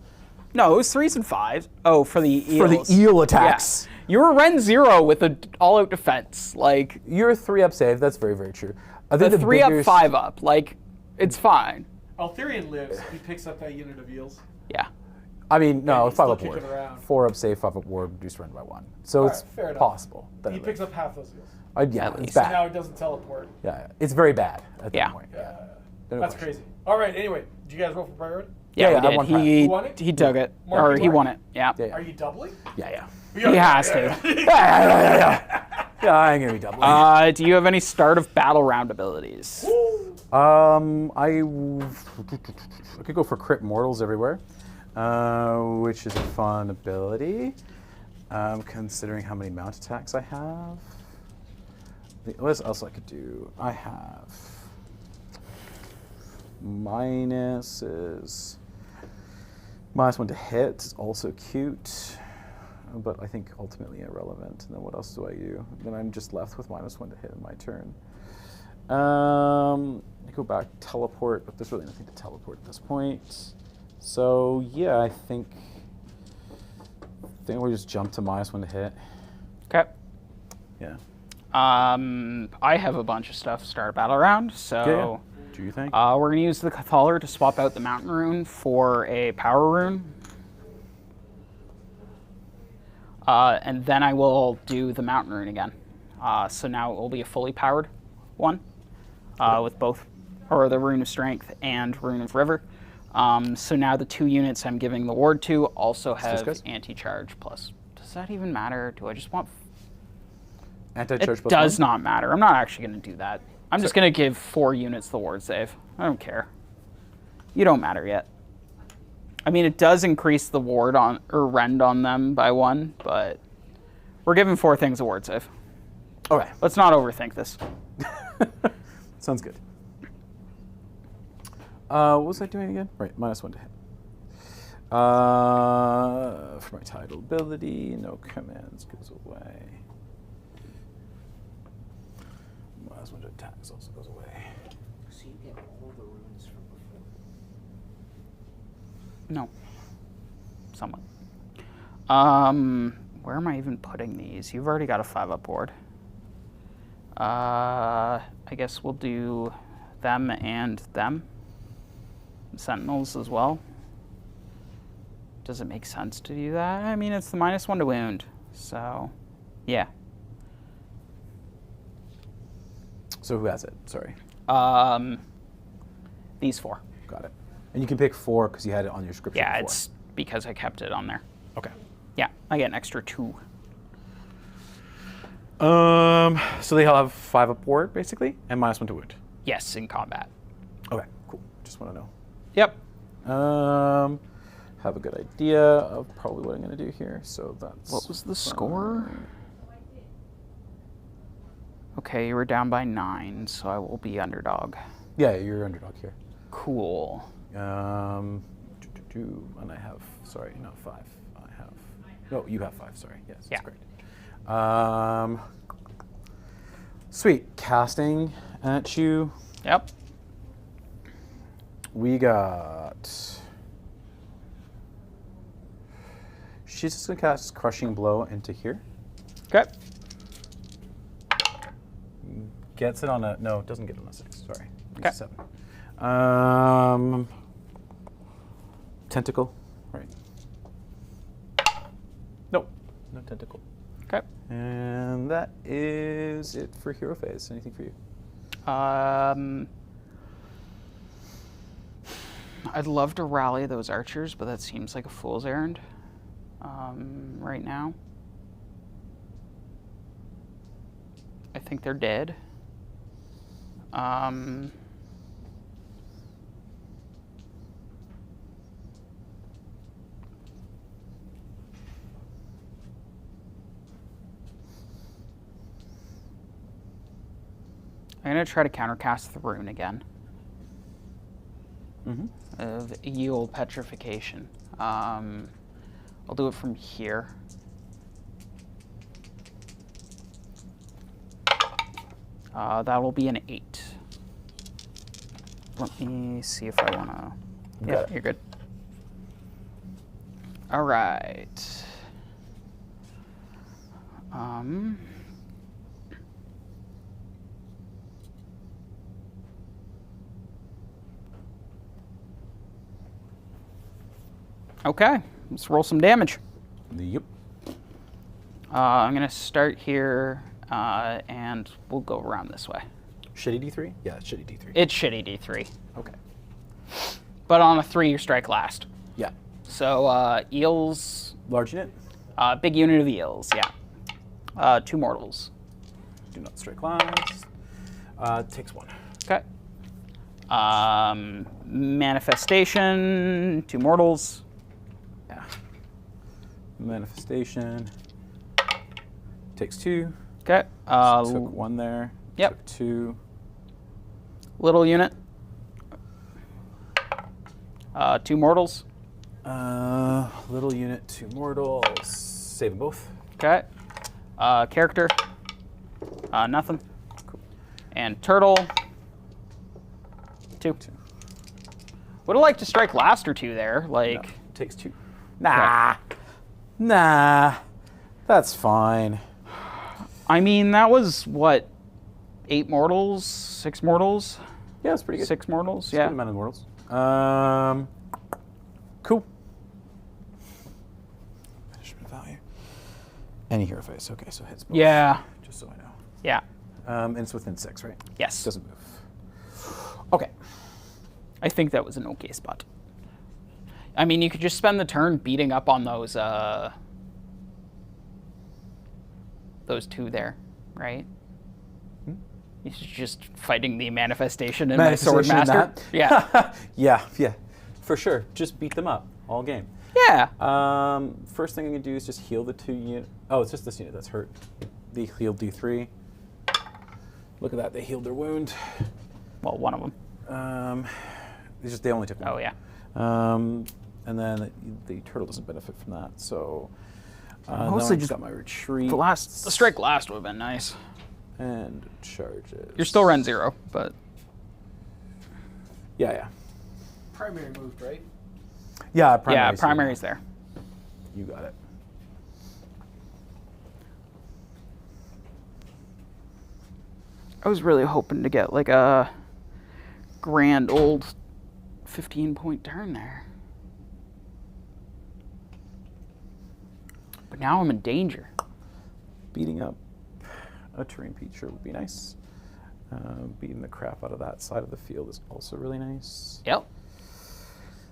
No, it was 3s and 5s. Oh, for the eels. For the eel attacks. Yeah. You were Ren 0 with an all-out defense. Like, You're a 3-up save. That's very, very true. I the think 3 up, biggest- 5 up. Like, it's fine. Altherion lives. He picks up that unit of eels. Yeah. I mean, no, he's 5-up still ward. kicking around. 4-up save, 5-up ward, reduced run by 1. So it's fair enough. possible. That He it picks lives. up half those eels. Yeah, At it's least. So bad. now he doesn't teleport. Yeah, it's very bad at Yeah. that point. Yeah. No That's question. crazy. All right, anyway. Did you guys roll for priority? Yeah, Yeah, I we won did. prize. He You won it? he took it. Mark, Or you he won won it? it. Yeah. Yeah, yeah. Are you doubling? Yeah. He has to. Yeah, I ain't gonna be doubling. Do you have any start of battle round abilities? I could go for crit mortals everywhere, which is a fun ability. Considering how many mount attacks I have. What else I could do? I have -1 to hit. Is also cute, but I think ultimately irrelevant. And then what else do I do? Then I'm just left with -1 to hit in my turn. I go back, teleport, but there's really nothing to teleport at this point. So yeah, I think we just jump to -1 to hit. Okay. Yeah. I have a bunch of stuff start battle round, so Yeah. Do you think? we're gonna use the Cathaler to swap out the Mountain Rune for a Power Rune. And then I will do the Mountain Rune again. So now it will be a fully powered one with both, or the Rune of Strength and Rune of River. So now the 2 units I'm giving the ward to also have good. anti-charge plus. Does that even matter? Do I just want... Anti-charge It plus does 1? not matter. I'm not actually going to do that. I'm just going to give 4 units the ward save. I don't care. You don't matter yet. I mean, it does increase the ward on or rend on them by 1, but we're giving 4 things a ward save. Okay. Let's not overthink this. Sounds good. What was I doing again? Right, -1 to hit. For my title ability, no commands goes away. -1 to attacks also goes away. So you get all the runes from before. No. Somewhat. Where am I even putting these? You've already got a 5-up board. I guess we'll do them and them. Sentinels as well. Does it make sense to do that? I mean, it's the -1 to wound, so yeah. So who has it? Sorry. These 4. Got it. And you can pick 4 because you had it on your scripture Yeah, before. it's because I kept it on there. Okay. Yeah, I get an extra 2. So they all have 5-up board, basically, and -1 to wound. Yes, in combat. Okay, cool. Just want to know. Yep. have a good idea of probably what I'm going to do here. So that's... What was the score? Okay, you were down by 9, so I will be underdog. Yeah, you're underdog here. Cool. And I have, sorry, not 5. I have, no, you have 5, sorry. Yes, that's great. Sweet. Casting at you. Yep. We got... She's just going to cast Crushing Blow into here. Okay. Gets it on a... No, it doesn't get it on a 6. Sorry. Okay. 7. Tentacle. Right. Nope. No tentacle. Okay. And that is it for hero phase. Anything for you? I'd love to rally those archers, but that seems like a fool's errand right now. I think they're dead. I'm going to try to countercast the rune again. Of Yield Petrification. I'll do it from here. That'll be an 8. Let me see if I want to... Yeah, you're good. All right. Okay, let's roll some damage. Yep. I'm going to start here, and we'll go around this way. Shitty D3? Yeah, it's shitty D3. It's shitty D3. Okay. But on a 3, you strike last. Yeah. So, eels... Large unit? Big unit of eels, yeah. 2 mortals. Do not strike last. Takes 1. Okay. Manifestation, 2 mortals. Yeah. Manifestation. Takes 2. Okay. Took 1 there. Yep. Took 2. Little unit. 2 mortals. Little unit, 2 mortals. Save them both. Okay. Character. Nothing. Cool. And turtle. 2. Would have liked to strike last or 2 there. Like. No, takes 2. Nah. Nah. That's fine. I mean, that was what? 8 mortals? 6 mortals? Yeah, it's pretty good. 6 mortals, It's yeah. a good amount of mortals. Cool. Punishment value. Any hero face. Okay, so hits both. Yeah. Just so I know. Yeah. And it's within 6, right? Yes. Doesn't move. Okay. I think that was an okay spot. I mean, you could just spend the turn beating up on those 2 there, right? He's just fighting the manifestation and my sword master. Yeah. yeah, for sure. Just beat them up all game. Yeah. First thing I'm gonna do is just heal the 2 unit. Oh, it's just this unit that's hurt. They healed D3. Look at that. They healed their wound. Well, one of them. They only took 1. Oh yeah. And then the turtle doesn't benefit from that. So Mostly just got my retreat. The strike last would have been nice. And charges. You're still Ren 0, but Yeah. Primary moved, right? Yeah, primary's there. You got it. I was really hoping to get like a grand old 15-point turn there. But now I'm in danger. Beating up a terrain feature would be nice. Beating the crap out of that side of the field is also really nice. Yep.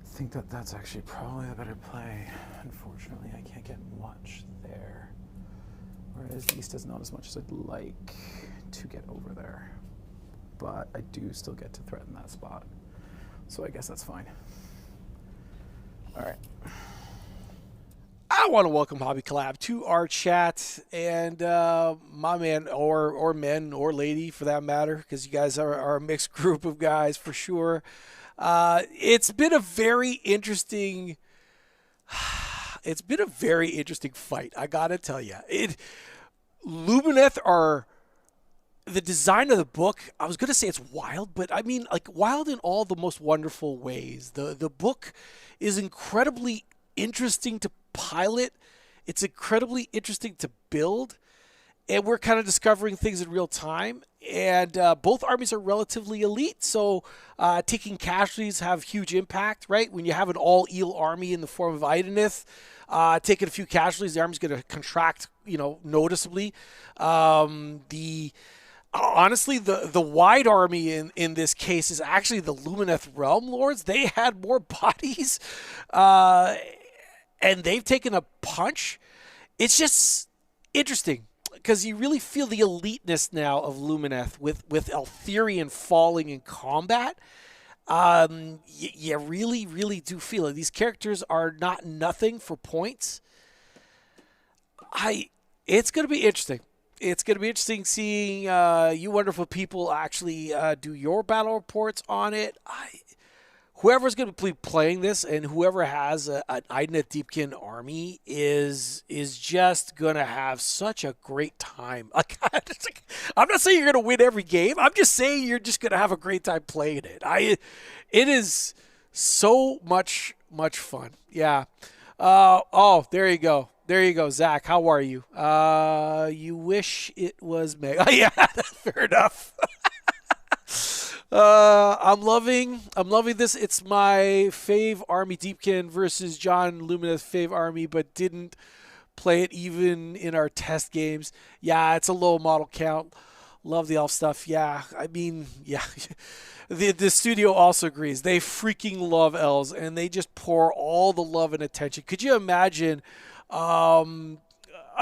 I think that's actually probably the better play. Unfortunately, I can't get much there. Whereas east is not as much as I'd like to get over there. But I do still get to threaten that spot. So I guess that's fine. All right. I want to welcome Hobby Collab to our chat, and my man, or men, or lady for that matter, because you guys are a mixed group of guys for sure. It's been a very interesting. It's been a very interesting fight. I gotta tell you, Lumineth are the design of the book. I was gonna say it's wild, but I mean like wild in all the most wonderful ways. The book is incredibly interesting to pilot. It's incredibly interesting to build, and we're kind of discovering things in real time. And both armies are relatively elite, so taking casualties have huge impact, right? When you have an all-eel army in the form of Idoneth, taking a few casualties, the army's going to contract, noticeably. Honestly, the wide army in this case is actually the Lumineth Realm Lords. They had more bodies, and they've taken a punch. It's just interesting because you really feel the eliteness now of Lumineth with Altherion falling in combat. You really, really do feel it. These characters are not nothing for points. It's going to be interesting. It's going to be interesting seeing you wonderful people actually do your battle reports on it. Whoever's going to be playing this and whoever has an Idoneth Deepkin army is just going to have such a great time. I'm not saying you're going to win every game. I'm just saying you're just going to have a great time playing it. It is so much fun. Yeah. There you go. There you go, Zach. How are you? You wish it was Meg. Oh, yeah, fair enough. I'm loving this. It's my fave army, Deepkin versus John Lumineth fave army, but didn't play it even in our test games. Yeah, it's a low model count. Love the elf stuff. Yeah, I mean, yeah. The studio also agrees. They freaking love elves, and they just pour all the love and attention. Could you imagine a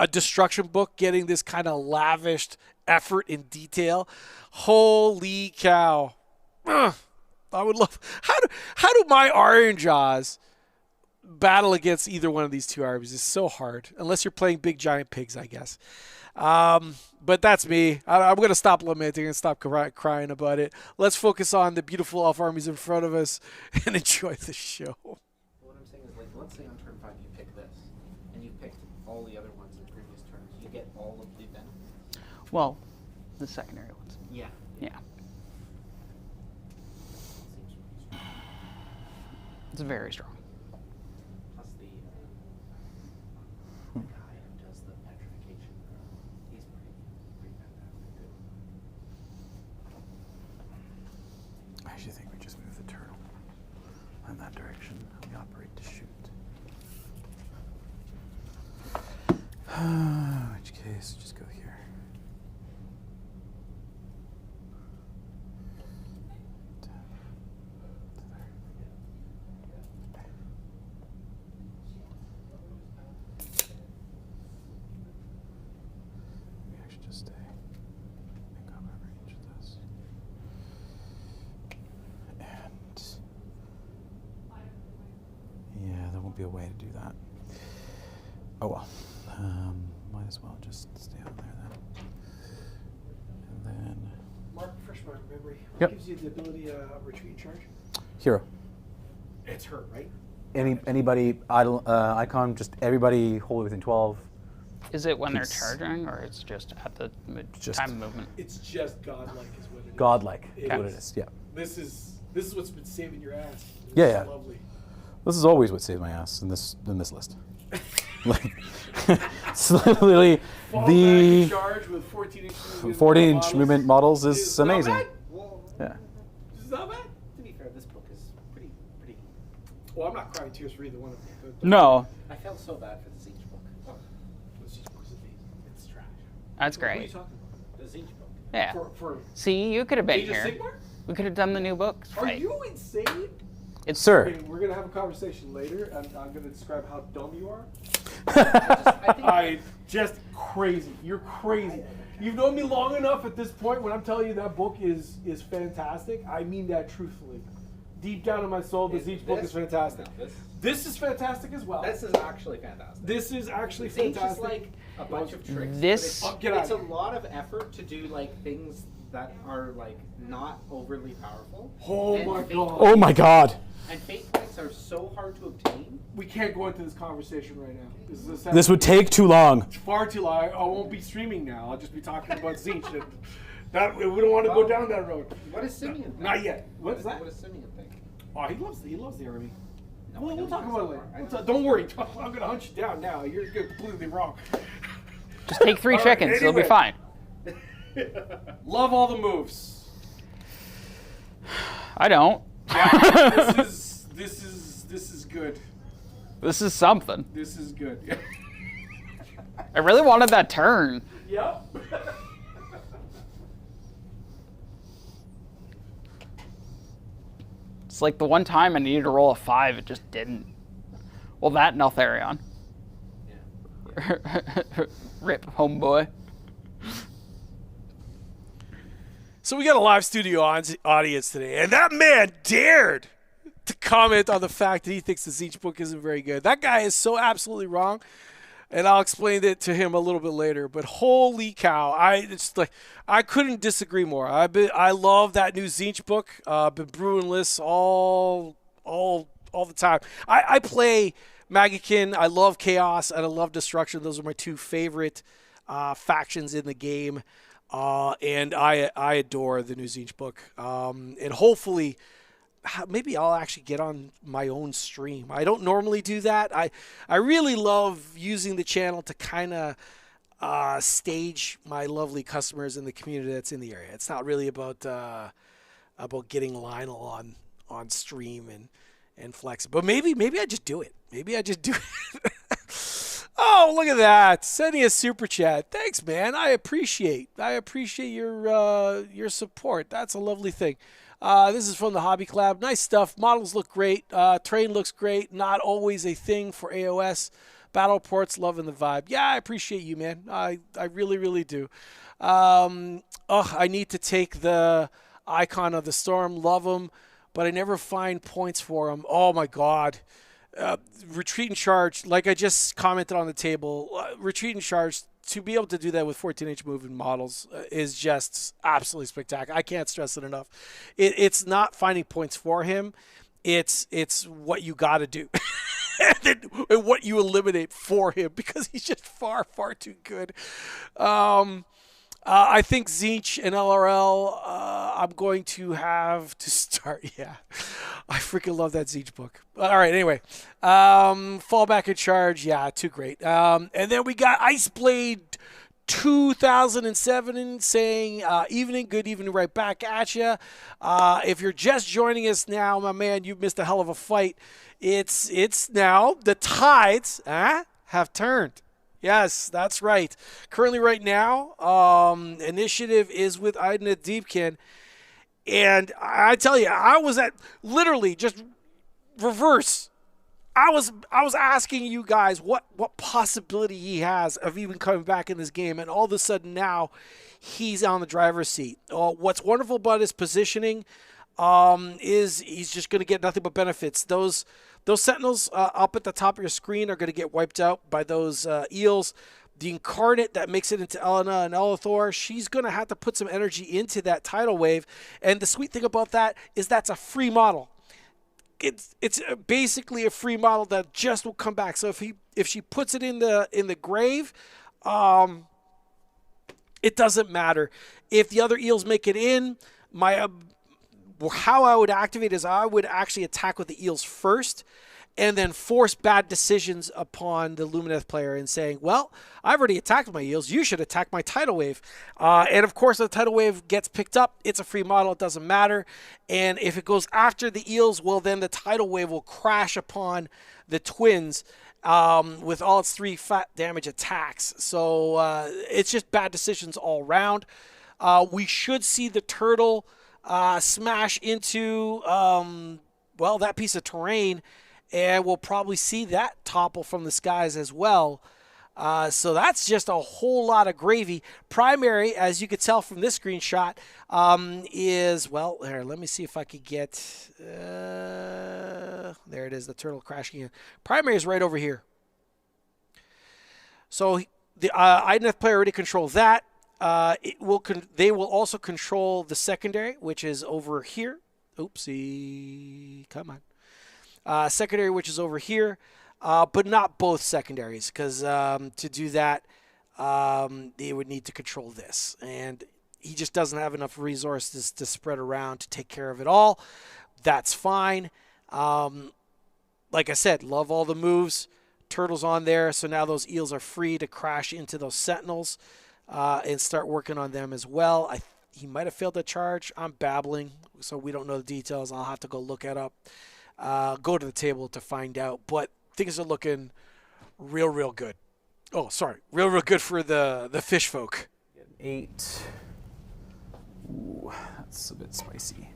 destruction book getting this kind of lavished effort in detail? Holy cow. I would love. How do my Iron Jaws battle against either one of these two armies? It's so hard unless you're playing big giant pigs, I guess. But that's me. I'm going to stop lamenting and stop crying about it. Let's focus on the beautiful elf armies in front of us and enjoy the show. What I'm saying is, like, let's say on turn 5 you pick this, and you picked all the other ones in previous turns. You get all of the venom. Well, the secondary ones. Yeah. Yeah. It's very strong. Plus the guy who does the petrification, he's pretty fantastic too. I actually think we just move the turtle in that direction. We operate to shoot. In which case, just go here. We actually just stay in combat range with this. And yeah, there won't be a way to do that. Oh well. Might as well just stay on there then. And then Mark, refresh my memory. What Yep. gives you the ability to retreat charge? hero. It's her, right? Anybody icon, just everybody wholly within 12. Is it when they're It's- charging, or it's just at the Just- time of movement? It's just godlike is what it is. Godlike is It what it is. is. Yeah. This is what's been saving your ass. This Yeah, is yeah. Lovely. This is always what saved my ass in this list. Like, it's literally Fall the back and charge with 14-inch movement 14-inch models movement models is is not amazing. bad. Well, Yeah. It's not bad. to be fair, this book is pretty. Well, I'm not crying tears for either one of them. No, I felt so bad for the Siege book. Oh, it's trash. that's What are you great. talking about? The Siege book. Yeah. For See, you could have been Age of here. Sigmar? We could have done the new books. Are Right. you insane? It's Sir. Okay, we're gonna have a conversation later, and I'm gonna describe how dumb you are. I think Just crazy. You're crazy. You've known me long enough at this point when I'm telling you that book is fantastic. I mean that truthfully. deep down in my soul, the Tzeentch book is fantastic. No, This is fantastic as well. this is actually fantastic. This is actually Tzeentch fantastic. is like a bunch of tricks. This- but it's a lot of effort to do like things that are like not overly powerful. Oh And my fate God. Oh my god. And fate points are so hard to obtain. We can't go into this conversation right now. This would take too long. It's far too long. I won't be streaming now. I'll just be talking about Tzeentch. And that we don't want to go down that road. What does Simeon think? Not yet. What's that? What does Simeon think? Oh, he loves the army. No, We'll talk about it I later. know. Don't worry. I'm gonna hunt you down now. You're completely wrong. Just take 3 All right, chickens. It'll be anyway. fine. Love all the moves. I don't. This is good. This is something. This is good. I really wanted that turn. Yep. It's like the one time I needed to roll a 5, it just didn't. Well, that and Altherion. Yeah. Rip, homeboy. So we got a live studio audience today, and that man dared to comment on the fact that he thinks the Tzeentch book isn't very good. That guy is so absolutely wrong, and I'll explain it to him a little bit later. But holy cow, I couldn't disagree more. I love that new Tzeentch book. Been brewing lists all the time. I play Magikin. I love Chaos and I love Destruction. Those are my 2 favorite factions in the game. And I adore the new Tzeentch book. And hopefully, maybe I'll actually get on my own stream. I don't normally do that. I really love using the channel to kind of stage my lovely customers in the community that's in the area. It's not really about getting Lionel on stream and flex. But maybe I just do it. Maybe I just do it. Oh, look at that. Sending a super chat. Thanks, man. I appreciate your support. That's a lovely thing. This is from the Hobby Club. Nice stuff. Models look great. Terrain looks great. Not always a thing for AoS. Battle reports, loving the vibe. Yeah, I appreciate you, man. I really, really do. I need to take the Ikon of the Storm. Love him, but I never find points for him. Oh, my God. Retreat and charge, like I just commented on the table, retreat and charge, to be able to do that with 14-inch moving models is just absolutely spectacular. I can't stress it enough. It's not finding points for him. It's what you got to do. and what you eliminate for him, because he's just far, far too good. I think Tzeentch and LRL, I'm going to have to start. Yeah, I freaking love that Tzeentch book. All right, anyway. Fallback and charge. Yeah, too great. And then we got Iceblade 2007 saying, evening, good evening, right back at you. If you're just joining us now, my man, you've missed a hell of a fight. It's now the tides have turned. Yes, that's right. Currently right now, initiative is with Idoneth Deepkin. And I tell you, I was at literally just reverse. I was asking you guys what possibility he has of even coming back in this game, and all of a sudden now he's on the driver's seat. What's wonderful about his positioning is he's just going to get nothing but benefits. Those sentinels up at the top of your screen are going to get wiped out by those eels. The incarnate that makes it into Elena and Elithor, she's going to have to put some energy into that tidal wave. And the sweet thing about that is that's a free model. It's basically a free model that just will come back. So if she puts it in the grave, it doesn't matter. If the other eels make it in, how I would activate is I would actually attack with the eels first, and then force bad decisions upon the Lumineth player and saying, well, I've already attacked my eels. You should attack my tidal wave. And, of course, the tidal wave gets picked up. It's a free model. It doesn't matter. And if it goes after the eels, well, then the tidal wave will crash upon the twins with all its 3 fat damage attacks. So it's just bad decisions all around. We should see the turtle smash into, that piece of terrain, and we'll probably see that topple from the skies as well. So that's just a whole lot of gravy. Primary, as you could tell from this screenshot, is, well, here, let me see if I could get, there it is, the turtle crashing in. Primary is right over here. So the Idoneth player already controls that. They will also control the secondary, which is over here. Oopsie, come on. Secondary, which is over here. But not both secondaries, because to do that, they would need to control this. And he just doesn't have enough resources to spread around to take care of it all. That's fine. Like I said, love all the moves. Turtle's on there, so now those eels are free to crash into those sentinels and start working on them as well. He might have failed the charge. I'm babbling, so we don't know the details. I'll have to go look it up. Go to the table to find out. But things are looking real good. Oh, sorry. Real good for the fish folk. 8. Ooh, that's a bit spicy.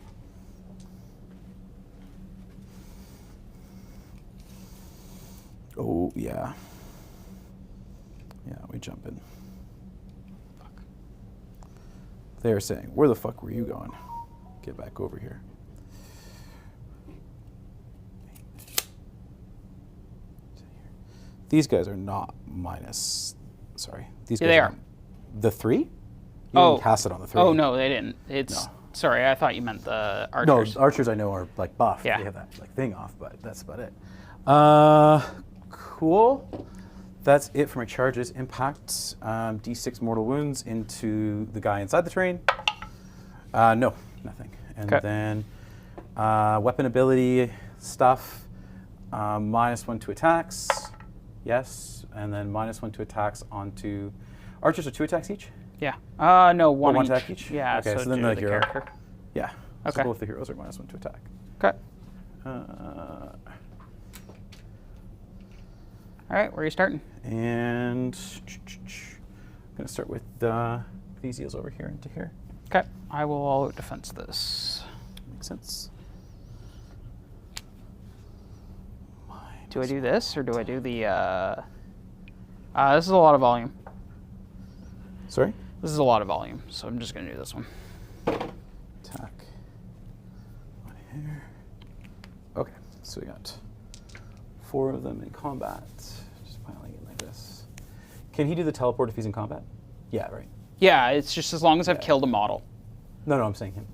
Oh, yeah. Yeah, we jump in. Fuck. They're saying, where the fuck were you going? Get back over here. These guys are not minus. Sorry. These guys they are. The 3? You didn't cast it on the 3. Oh, no, they didn't. It's. No. Sorry, I thought you meant the archers. No, archers I know are like buff. Yeah. They have that like thing off, but that's about it. Cool. That's it for my charges. Impact, D6 mortal wounds into the guy inside the train. No, nothing. And then weapon ability stuff, -1 to attacks. Yes. And then -1 to attacks onto... Archers are 2 attacks each? Yeah. No, one each. Attack each? Yeah, okay, so then do the the hero. character. Yeah. Okay. So both the heroes are -1 to attack. Okay. All right, where are you starting? And I'm going to start with these eels over here into here. Okay, I will all out defense this. Makes sense. Do I do this, or do I do the... this is a lot of volume. Sorry? This is a lot of volume, so I'm just going to do this one. Attack. One here. Okay, so we got 4 of them in combat. Just piling in like this. Can he do the teleport if he's in combat? Yeah, right. Yeah, it's just as long as I've killed a model. No, I'm saying him.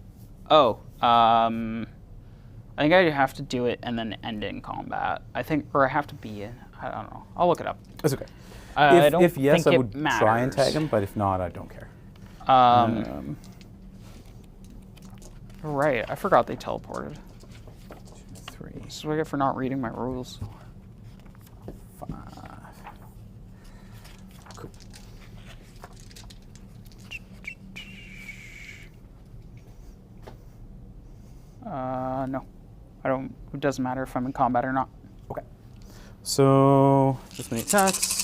Oh, I think I have to do it and then end in combat. I think, or I have to be in. I don't know. I'll look it up. That's okay. If yes, I would try and tag him, but if not, I don't care. Right, I forgot they teleported. 2, 3. This is what I get for not reading my rules. 5. Cool. No. I don't. It doesn't matter if I'm in combat or not. Okay. So, this many attacks.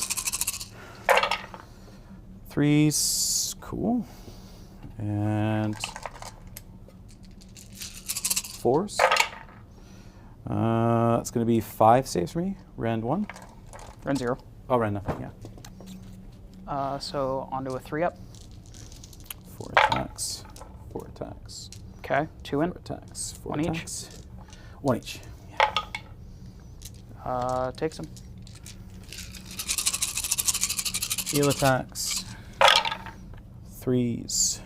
3s. Cool. And 4s. That's going to be 5 saves for me. Rend 1. Rend 0. Oh, rend nothing, yeah. So onto a 3-up. 4 attacks. 4 attacks. Okay, 2 in. 4 attacks. 4 1 attacks. Each. 1 each. Yeah. Takes him. Heal attacks. 3s.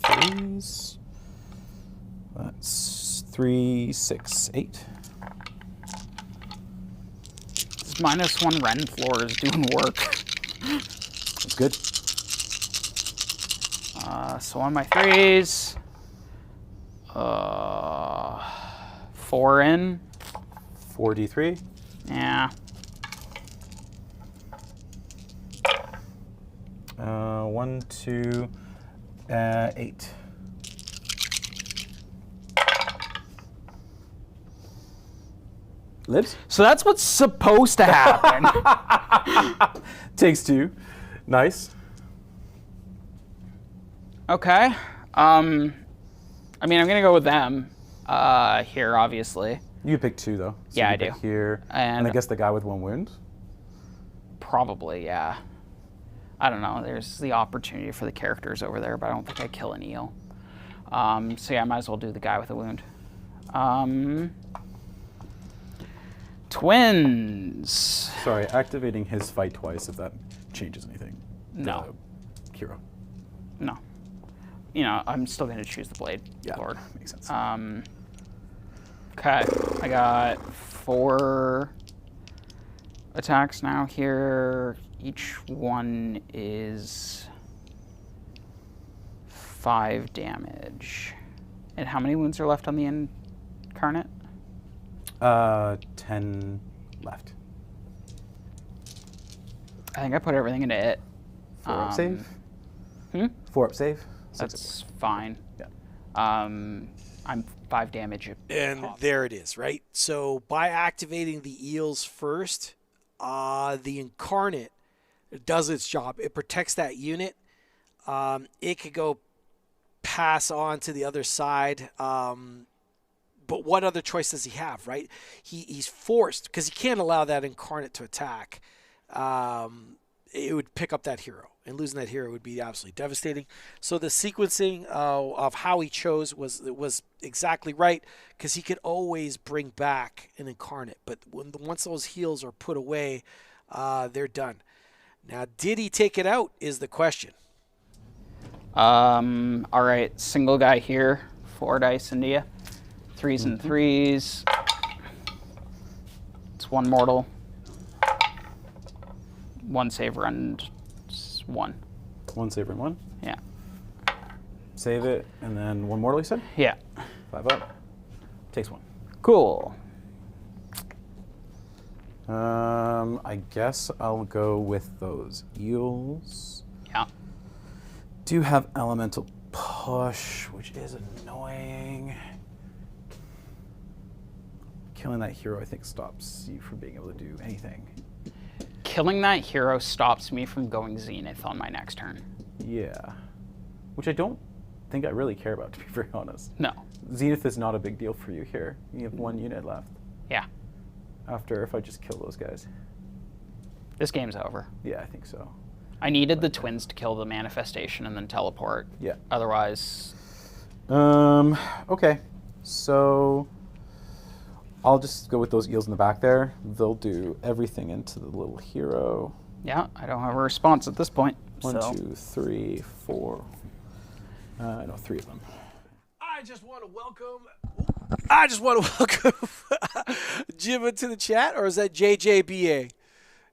3s. That's 3, 6, 8. This -1 rend floor is doing work. That's good. So on my 3s, 4 in. 4d3. Yeah. 1, 2, 8. Lives? So that's what's supposed to happen. Takes 2. Nice. Okay. I mean, I'm gonna go with them. Here, obviously. You pick 2 though. So Yeah, you I do. pick Here, And I guess the guy with 1 wound. Probably, yeah. I don't know. There's the opportunity for the characters over there, but I don't think I kill an eel. So yeah, I might as well do the guy with a wound. Twins. Sorry, activating his fight twice if that changes anything. No. The hero. No. You know, I'm still going to choose the Blade Yeah, Lord. makes sense. Okay, I got 4 attacks now here. Each one is 5 damage. And how many wounds are left on the incarnate? 10 left. I think I put everything into it. 4 up save? 4 up save? 6 up That's fine. Yeah. I'm 5 damage. And there it is, right? So by activating the eels first, the incarnate does its job. It protects that unit. It could go pass on to the other side. But what other choice does he have, right? He's forced, because he can't allow that incarnate to attack. It would pick up that hero, and losing that hero would be absolutely devastating. So the sequencing of how he chose was exactly right, because he could always bring back an incarnate. But once those heals are put away, they're done. Now, did he take it out is the question. All right, single guy here. 4 dice into you. 3s and 3s. It's 1 mortal. 1 saver and 1. 1 saver and 1. Yeah. Save it, and then 1 mortal, you said? Yeah. 5 up. Takes 1. Cool. I guess I'll go with those eels. Yeah. Do have elemental push, which is annoying. Killing that hero, I think, stops you from being able to do anything. Killing that hero stops me from going Zenith on my next turn. Yeah. Which I don't think I really care about, to be very honest. No. Zenith is not a big deal for you here. You have 1 unit left. Yeah. After, if I just kill those guys. This game's over. Yeah, I think so. I needed the twins to kill the manifestation and then teleport. Yeah. Otherwise... Okay. So... I'll just go with those eels in the back there. They'll do everything into the little hero. Yeah, I don't have a response at this point. 1, so. 2, 3, 4. No, 3 of them. I just want to welcome Jimma to the chat, or is that JJBA?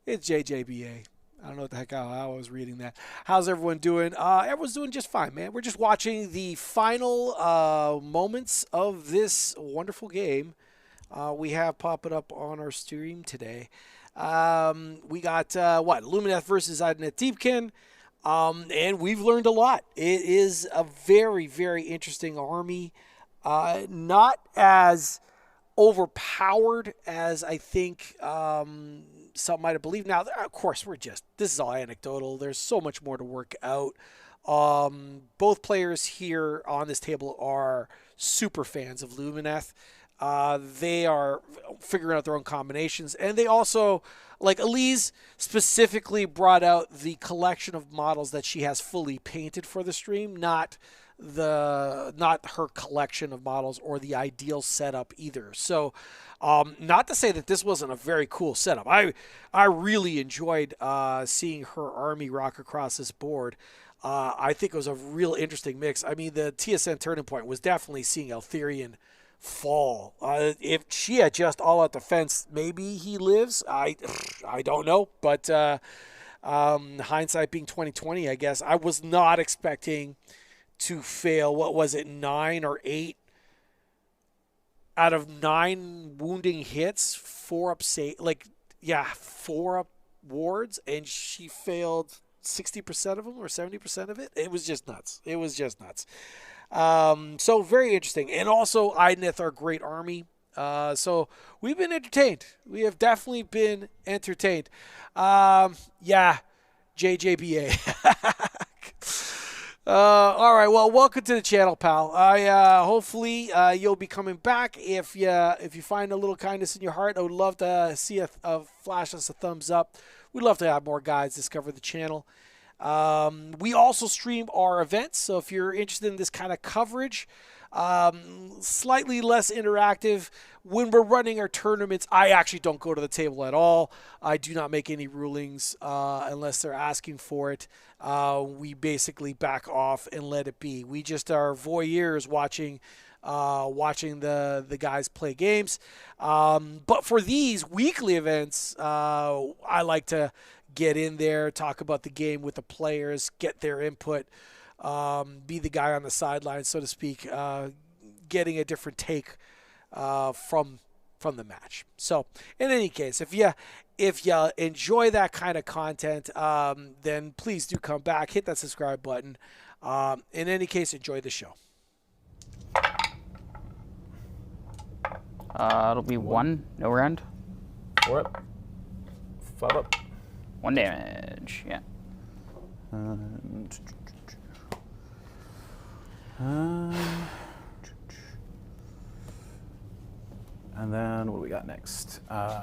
It's JJBA. I don't know what the heck how I was reading that. How's everyone doing? Everyone's doing just fine, man. We're just watching the final moments of this wonderful game. We have popping up on our stream today. We got Lumineth versus Idoneth Deepkin, and we've learned a lot. It is a very, very interesting army. Not as overpowered as I think some might have believed. Now, of course, this is all anecdotal. There's so much more to work out. Both players here on this table are super fans of Lumineth. They are figuring out their own combinations, and they also, like Elise specifically brought out the collection of models that she has fully painted for the stream, not her collection of models or the ideal setup either. So, not to say that this wasn't a very cool setup. I really enjoyed seeing her army rock across this board. I think it was a real interesting mix. I mean, the TSN turning point was definitely seeing Altherion fall. If she had just all out defense, maybe he lives. I don't know, but hindsight being 2020, I guess I was not expecting to fail. What was it, 9 or 8 out of 9 wounding hits, 4 up 4 up wards, and she failed 60% of them or 70% of it. It was just nuts. So very interesting. And also, Idoneth are a great army. So we've been entertained. We have definitely been entertained. JJBA. All right. Well, welcome to the channel, pal. Hopefully you'll be coming back. If you find a little kindness in your heart, I would love to see a flash us a thumbs up. We'd love to have more guys discover the channel. We also stream our events, so if you're interested in this kind of coverage, slightly less interactive. When we're running our tournaments, I actually don't go to the table at all. I do not make any rulings unless they're asking for it. We basically back off and let it be. We just are voyeurs watching the guys play games. But for these weekly events, I like to get in there, talk about the game with the players, get their input, be the guy on the sidelines, so to speak, getting a different take from the match. So in any case, if you enjoy that kind of content, then please do come back, hit that subscribe button. In any case, enjoy the show. It'll be 1, no rend. 4 up. 5 up. 1 damage, yeah. And then what do we got next?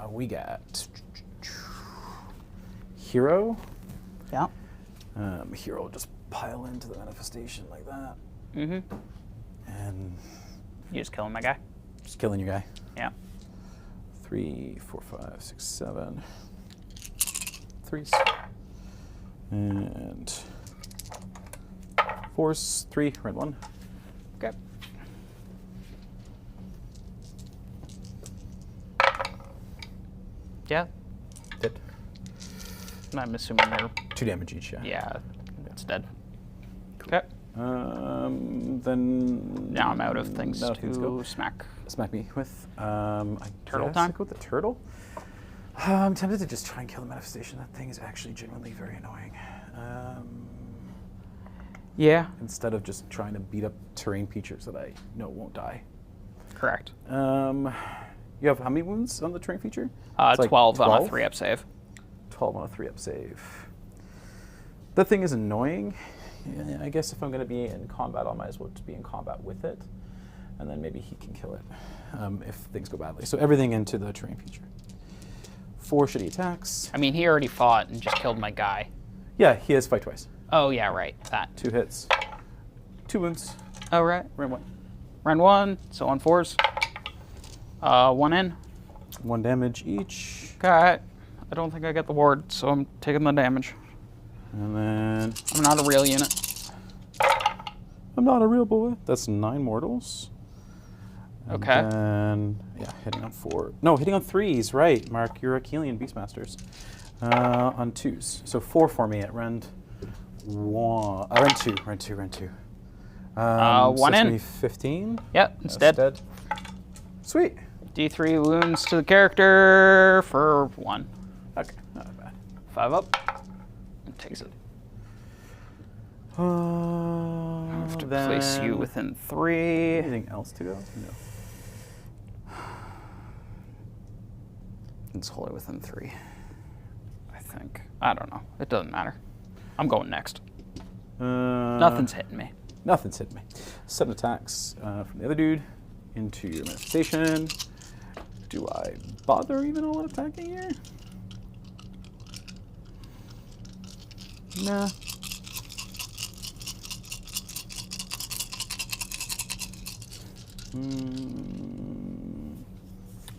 We got Hero. Yeah. Hero will just pile into the manifestation like that. Mm-hmm. And You just killing my guy? just killing your guy. Yeah. 3, 4, 5, 6, 7. 3s. And 4s. 3, red 1. Okay. Yeah. Dead. I'm assuming they're... 2 damage each, yeah. Yeah, it's dead. Okay. Then... Now I'm out of things out of things to to go. smack. Smack me with. Turtle guess time? I go with the turtle. I'm tempted to just try and kill the manifestation. That thing is actually genuinely very annoying. Yeah, Instead of just trying to beat up terrain features that I know won't die. correct. You have how many wounds on the terrain feature? It's 12 on a 3-up save. 12 on a 3-up save. That thing is annoying. Yeah, I guess if I'm going to be in combat, I might as well just be in combat with it. And then maybe he can kill it if things go badly. So everything into the terrain feature. 4 shitty attacks. I mean, he already fought and just killed my guy. Yeah, he has fight twice. Oh, yeah, right. That. 2 hits. 2 wounds. Oh, right. Round 1. Round 1, so on 4s. 1 in. 1 damage each. Okay. I don't think I get the ward, so I'm taking the damage. And then... I'm not a real unit. I'm not a real boy. That's 9 mortals. And Okay. then, yeah, hitting on 4. No, hitting on 3s, right, Mark. You're Akhelian Beastmasters. On 2s. So 4 for me at rend 1. Rend 2. Rend 2. Rend 2. So 1 that's in. gonna be 15. Yep, it's dead. Sweet. D3 wounds to the character for 1. Okay, not bad. 5 up. It takes it. I have to place you within 3. Anything else to go? No. It's wholly within 3. I think. I don't know. It doesn't matter. I'm going next. Nothing's hitting me. Nothing's hitting me. 7 attacks from the other dude into your manifestation. Do I bother even all attacking here? Nah.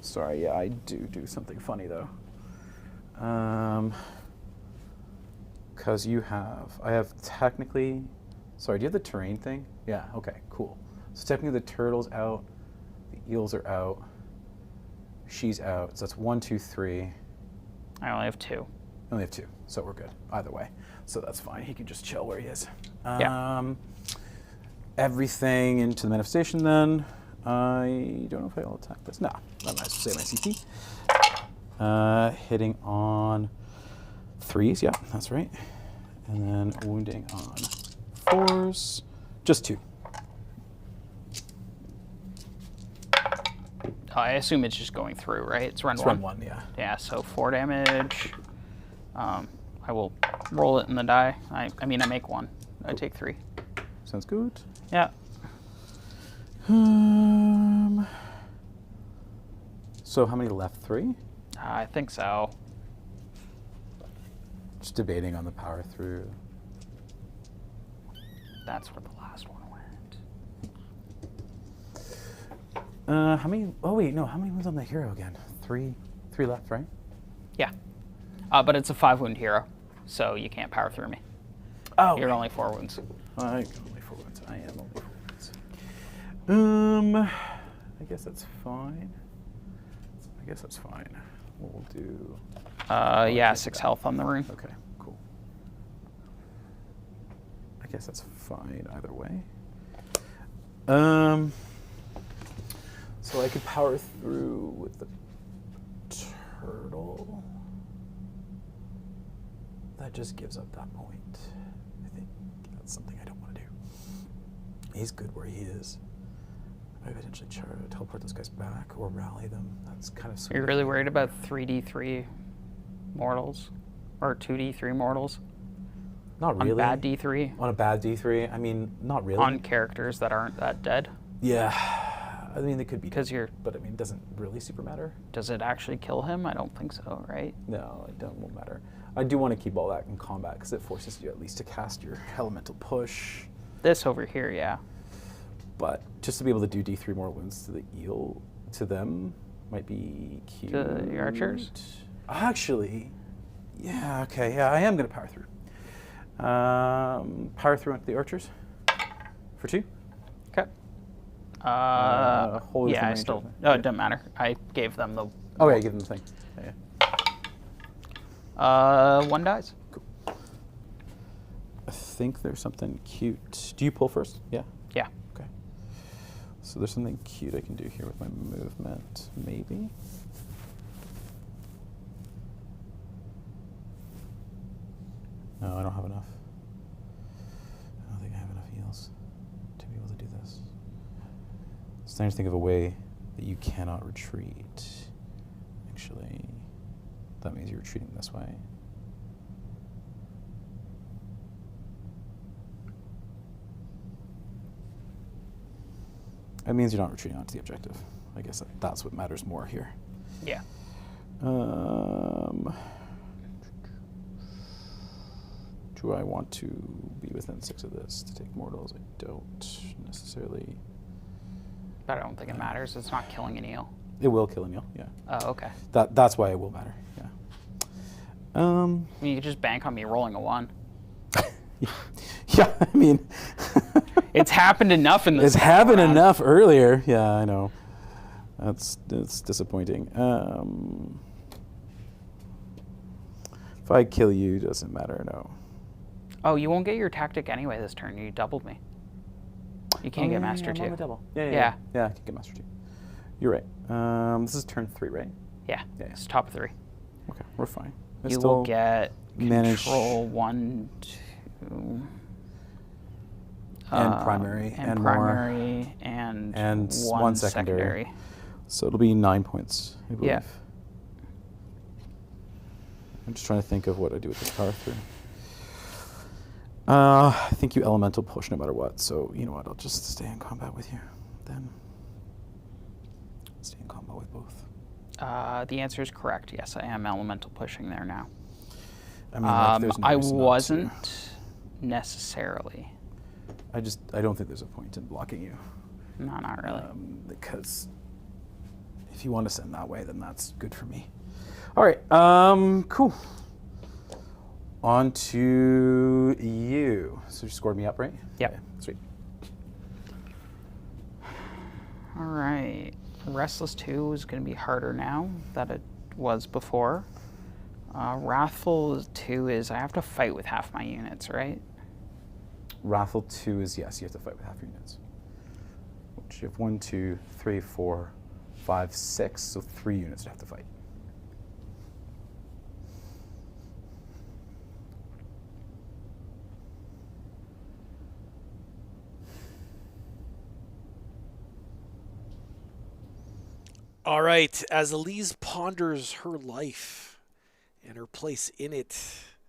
Sorry, yeah, I do something funny though. Because I have technically, sorry, do you have the terrain thing? Yeah, okay, cool. So technically the turtle's out, the eels are out, she's out, so that's 1, 2, 3. I only have 2. I only have 2, so we're good either way. So that's fine, he can just chill where he is. Yeah. Everything into the manifestation then. I don't know if I'll attack this. No, I'm going to save my CP. Hitting on 3s, yeah, that's right. And then wounding on 4s. Just 2. I assume it's just going through, right? It's run 1. Run 1, yeah. Yeah, so 4 damage. I will roll it in the die. I mean, I make 1. I take 3. Sounds good. Yeah. So how many left? 3? I think so. Just debating on the power through. That's where the last one went. How many? Oh wait, no. How many wounds on the hero again? 3 left, right? Yeah. But it's a 5 wound hero, so you can't power through me. Oh, You're only 4 wounds. I am only 4 wounds. I guess that's fine. We'll do. Yeah, 6 health on the rune. Okay, cool. I guess that's fine either way. So I could power through with the turtle. That just gives up that point. I think that's something I don't want to do. He's good where he is. I potentially teleport those guys back or rally them. That's kind of sweet. Are you really worried about 3d3 mortals? Or 2d3 mortals? Not really. On bad d3? On a bad D3? I mean, not really. On characters that aren't that dead? Yeah. I mean, they could be. Because you're... But I mean, it doesn't really super matter. Does it actually kill him? I don't think so, right? No, it won't matter. I do want to keep all that in combat because it forces you at least to cast your elemental push. This over here, yeah. But just to be able to do D3 more wounds to the eel, to them, might be cute. To the archers? Actually, yeah, okay, yeah, I am going to power through. Power through into the archers for 2. Okay. Holy yeah, I range, still... isn't it? No, it doesn't matter. I gave them the... Oh, yeah, give them the thing. Yeah. 1 dies. Cool. I think there's something cute. Do you pull first? Yeah? Yeah. Okay. So there's something cute I can do here with my movement, maybe? No, I don't have enough. I don't think I have enough heals to be able to do this. I'm starting to think of a way that you cannot retreat. Actually, that means you're retreating this way. That means you're not retreating onto the objective. I guess that's what matters more here. Yeah. Do I want to be within 6 of this to take mortals? I don't necessarily. But I don't think it matters. It's not killing an eel. It will kill an eel, yeah. Oh, okay. That's why it will matter, yeah. I mean, you could just bank on me rolling a 1. Yeah, I mean... It's happened enough in this. It's happened enough earlier. Yeah, I know. It's disappointing. If I kill you, doesn't matter, no. Oh, you won't get your tactic anyway this turn. You doubled me. You can't get Master 2. I'm on the double. Yeah, I can get Master 2. You're right. This is turn 3, right? Yeah, Yeah. it's top 3. Okay, we're fine. You will get control 1, 2... and primary and more. primary and one secondary. So it'll be 9 points, I believe. Yeah. I'm just trying to think of what I do with this power through. I think you elemental push no matter what. So you know what? I'll just stay in combat with you then. Stay in combat with both. The answer is correct. Yes, I am elemental pushing there now. I mean, like, there's no I reason not wasn't to. necessarily. I don't think there's a point in blocking you. No, not really. Because if you want to send that way, then that's good for me. All right, cool. On to you. So you scored me up, right? Yep. Okay, sweet. All right. Restless 2 is going to be harder now than it was before. Wrathful 2 is I have to fight with half my units, right? Wrathful 2 is yes, you have to fight with half your units. Which you have 1, 2, 3, 4, 5, 6, so 3 units to have to fight. All right, as Elise ponders her life and her place in it,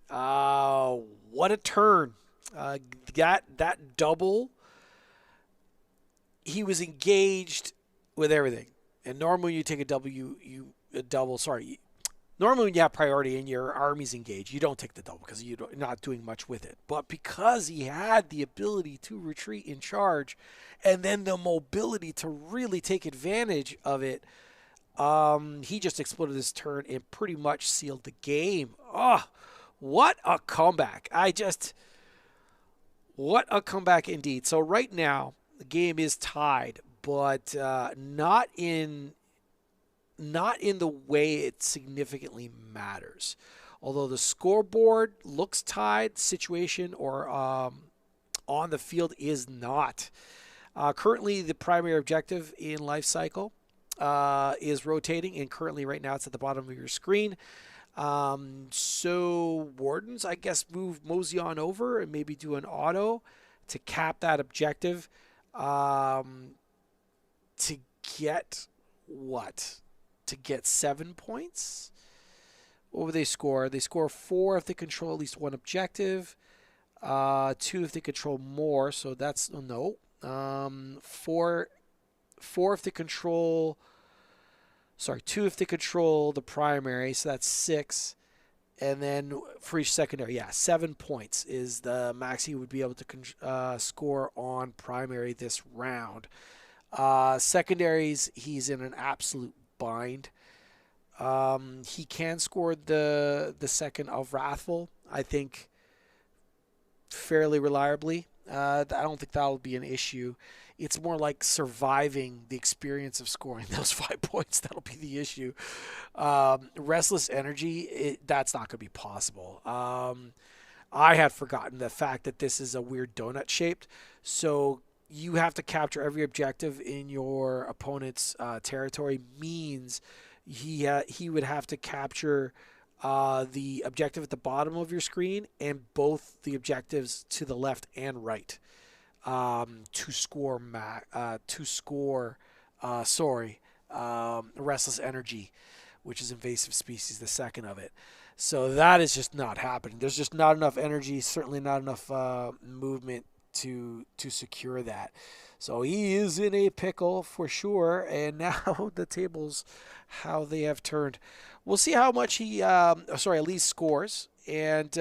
what a turn That double, he was engaged with everything. And normally when you take a double, normally when you have priority and your army's engaged, you don't take the double because you're not doing much with it. But because he had the ability to retreat in charge and then the mobility to really take advantage of it, he just exploded his turn and pretty much sealed the game. Oh, what a comeback. What a comeback indeed. So right now, the game is tied, but not in the way it significantly matters. Although the scoreboard looks tied, situation or on the field is not. Currently, the primary objective in life cycle is rotating, and currently right now it's at the bottom of your screen. So Wardens, I guess, mosey on over and maybe do an auto to cap that objective. To get what? To get 7 points? What would they score? They score 4 if they control at least one objective. 2 if they control more. So that's no. 4 if they control. Sorry, 2 if they control the primary. So that's 6. And then for each secondary, 7 points is the max he would be able to score on primary this round. Secondaries, he's in an absolute bind. He can score the second of Wrathful, I think, fairly reliably. I don't think that'll be an issue. It's more like surviving the experience of scoring those 5 points. That'll be the issue. Restless Energy, that's not going to be possible. I had forgotten the fact that this is a weird donut shaped. So you have to capture every objective in your opponent's territory, means he would have to capture the objective at the bottom of your screen and both the objectives to the left and right to score Restless Energy, which is invasive species, the second of it. So that is just not happening. There's just not enough energy, certainly not enough movement to secure that. So he is in a pickle for sure, and now the tables, how they have turned. We'll see how much he, at least scores. And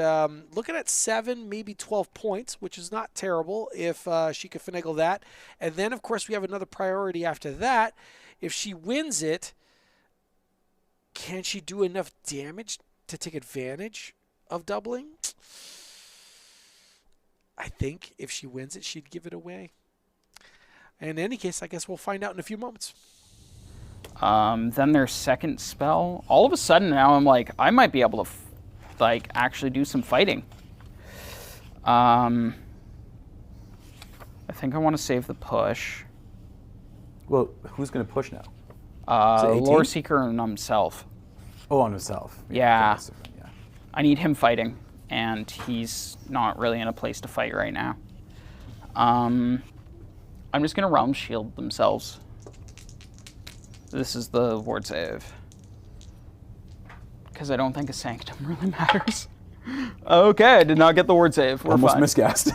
looking at 7, maybe 12 points, which is not terrible if she could finagle that. And then, of course, we have another priority after that. If she wins it, can she do enough damage to take advantage of doubling? I think if she wins it, she'd give it away. In any case, I guess we'll find out in a few moments. Then their second spell. All of a sudden now I'm like, I might be able to actually do some fighting. I think I want to save the push. Well, who's going to push now? Lore Seeker on himself. Oh, on himself. Yeah. I need him fighting, and he's not really in a place to fight right now. I'm just going to Realm Shield themselves. This is the ward save. Because I don't think a Sanctum really matters. Okay, I did not get the ward save. We're almost fine. miscast.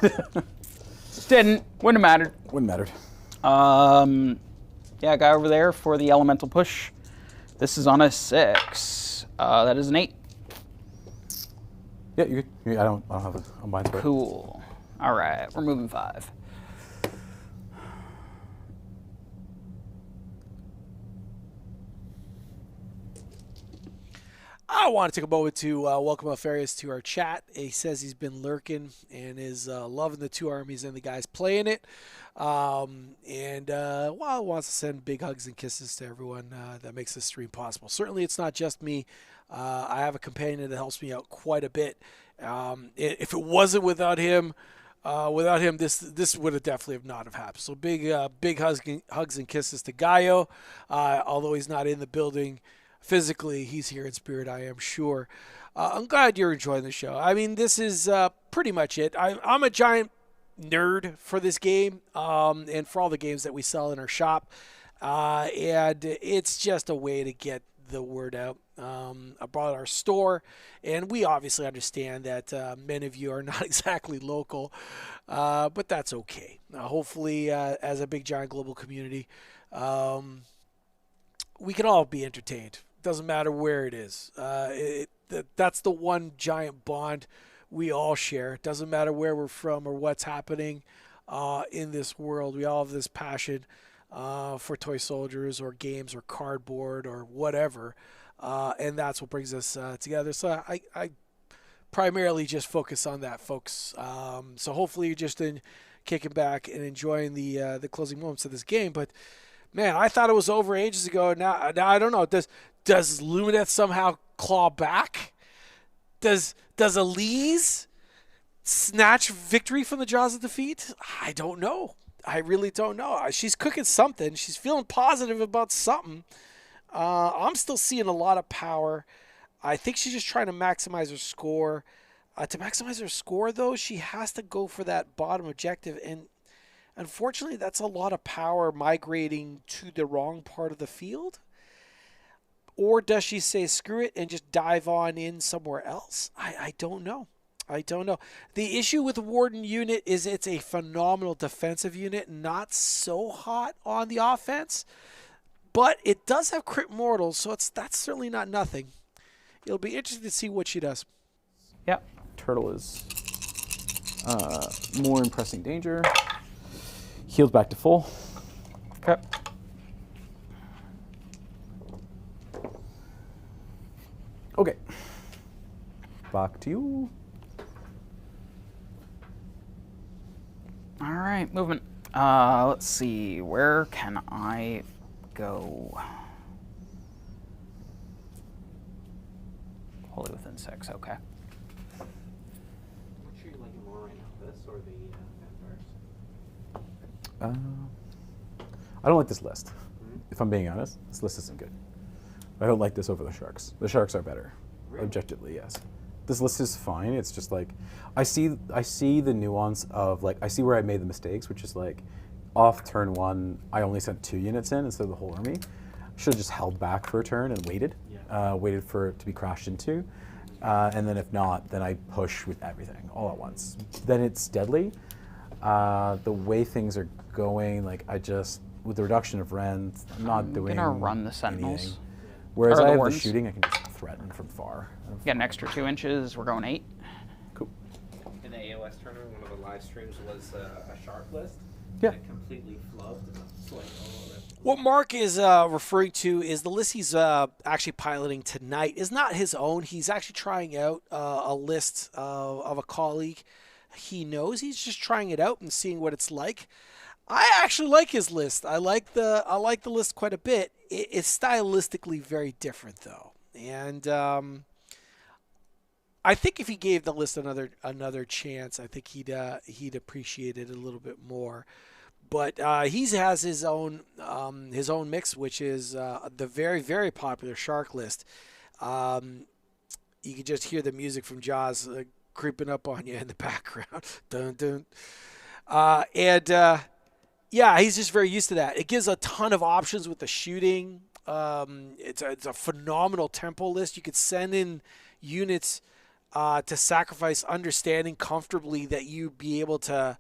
Didn't. Wouldn't have mattered. Wouldn't mattered. Yeah, guy over there for the elemental push. This is on a 6. That is an 8. Yeah, you're good. I don't have a mind for it. Cool. All right, we're moving 5. I want to take a moment to welcome Altherion to our chat. He says he's been lurking and is loving the two armies and the guys playing it. And wants to send big hugs and kisses to everyone that makes this stream possible. Certainly it's not just me. I have a companion that helps me out quite a bit. If it wasn't without him, this would have definitely not have happened. So big hugs and kisses to Gaio. Although he's not in the building physically, he's here in spirit, I am sure. I'm glad you're enjoying the show. I mean, this is pretty much it. I'm a giant nerd for this game and for all the games that we sell in our shop. And it's just a way to get the word out about our store. And we obviously understand that many of you are not exactly local, but that's okay. Hopefully, as a big, giant global community, we can all be entertained. Doesn't matter where it is. That's the one giant bond we all share. It doesn't matter where we're from or what's happening in this world. We all have this passion for toy soldiers or games or cardboard or whatever, and that's what brings us together. So I primarily just focus on that, folks. So hopefully you're just kicking back and enjoying the closing moments of this game. But man, I thought it was over ages ago. Now I don't know. Does Lumineth somehow claw back? Does Elise snatch victory from the jaws of defeat? I don't know. I really don't know. She's cooking something. She's feeling positive about something. I'm still seeing a lot of power. I think she's just trying to maximize her score. To maximize her score, though, she has to go for that bottom objective. And unfortunately, that's a lot of power migrating to the wrong part of the field. Or does she say, screw it, and just dive on in somewhere else? I don't know. I don't know. The issue with the Warden unit is it's a phenomenal defensive unit, not so hot on the offense, but it does have crit mortals, so that's certainly not nothing. It'll be interesting to see what she does. Yep. Turtle is more in pressing danger. Healed back to full. Okay. Okay. Back to you. All right, movement. Let's see. Where can I go? Wholly within 6. Okay. Which are you liking more right now, this or the vampires? I don't like this list. If I'm being honest, this list isn't good. I don't like this over the sharks. The sharks are better, Really? objectively, yes. This list is fine. It's just like I see the nuance of like I see where I made the mistakes, which is like off turn 1, I only sent 2 units in instead of the whole army. Should have just held back for a turn and waited, waited for it to be crashed into, and then if not, then I push with everything all at once. Then it's deadly. The way things are going, like I just with the reduction of rent, I'm not doing. I'm gonna run the sentinels. Anything. Whereas Or the I have wardens. the shooting, I can just threaten from far. Get an extra 2 inches. We're going 8. Cool. In the AoS tournament, one of the live streams was a shark list. Yeah. It completely flubbed. It's like all of it. What Mark is referring to is the list he's actually piloting tonight is not his own. He's actually trying out a list of a colleague he knows. He's just trying it out and seeing what it's like. I actually like his list. I like the list quite a bit. It's stylistically very different though, and I think if he gave the list another chance, I think he'd appreciate it a little bit more. But he has his own mix, which is the very, very popular shark list. You can just hear the music from Jaws creeping up on you in the background. Dun, dun. Yeah, he's just very used to that. It gives a ton of options with the shooting. It's a phenomenal tempo list. You could send in units to sacrifice, understanding comfortably that you'd be able to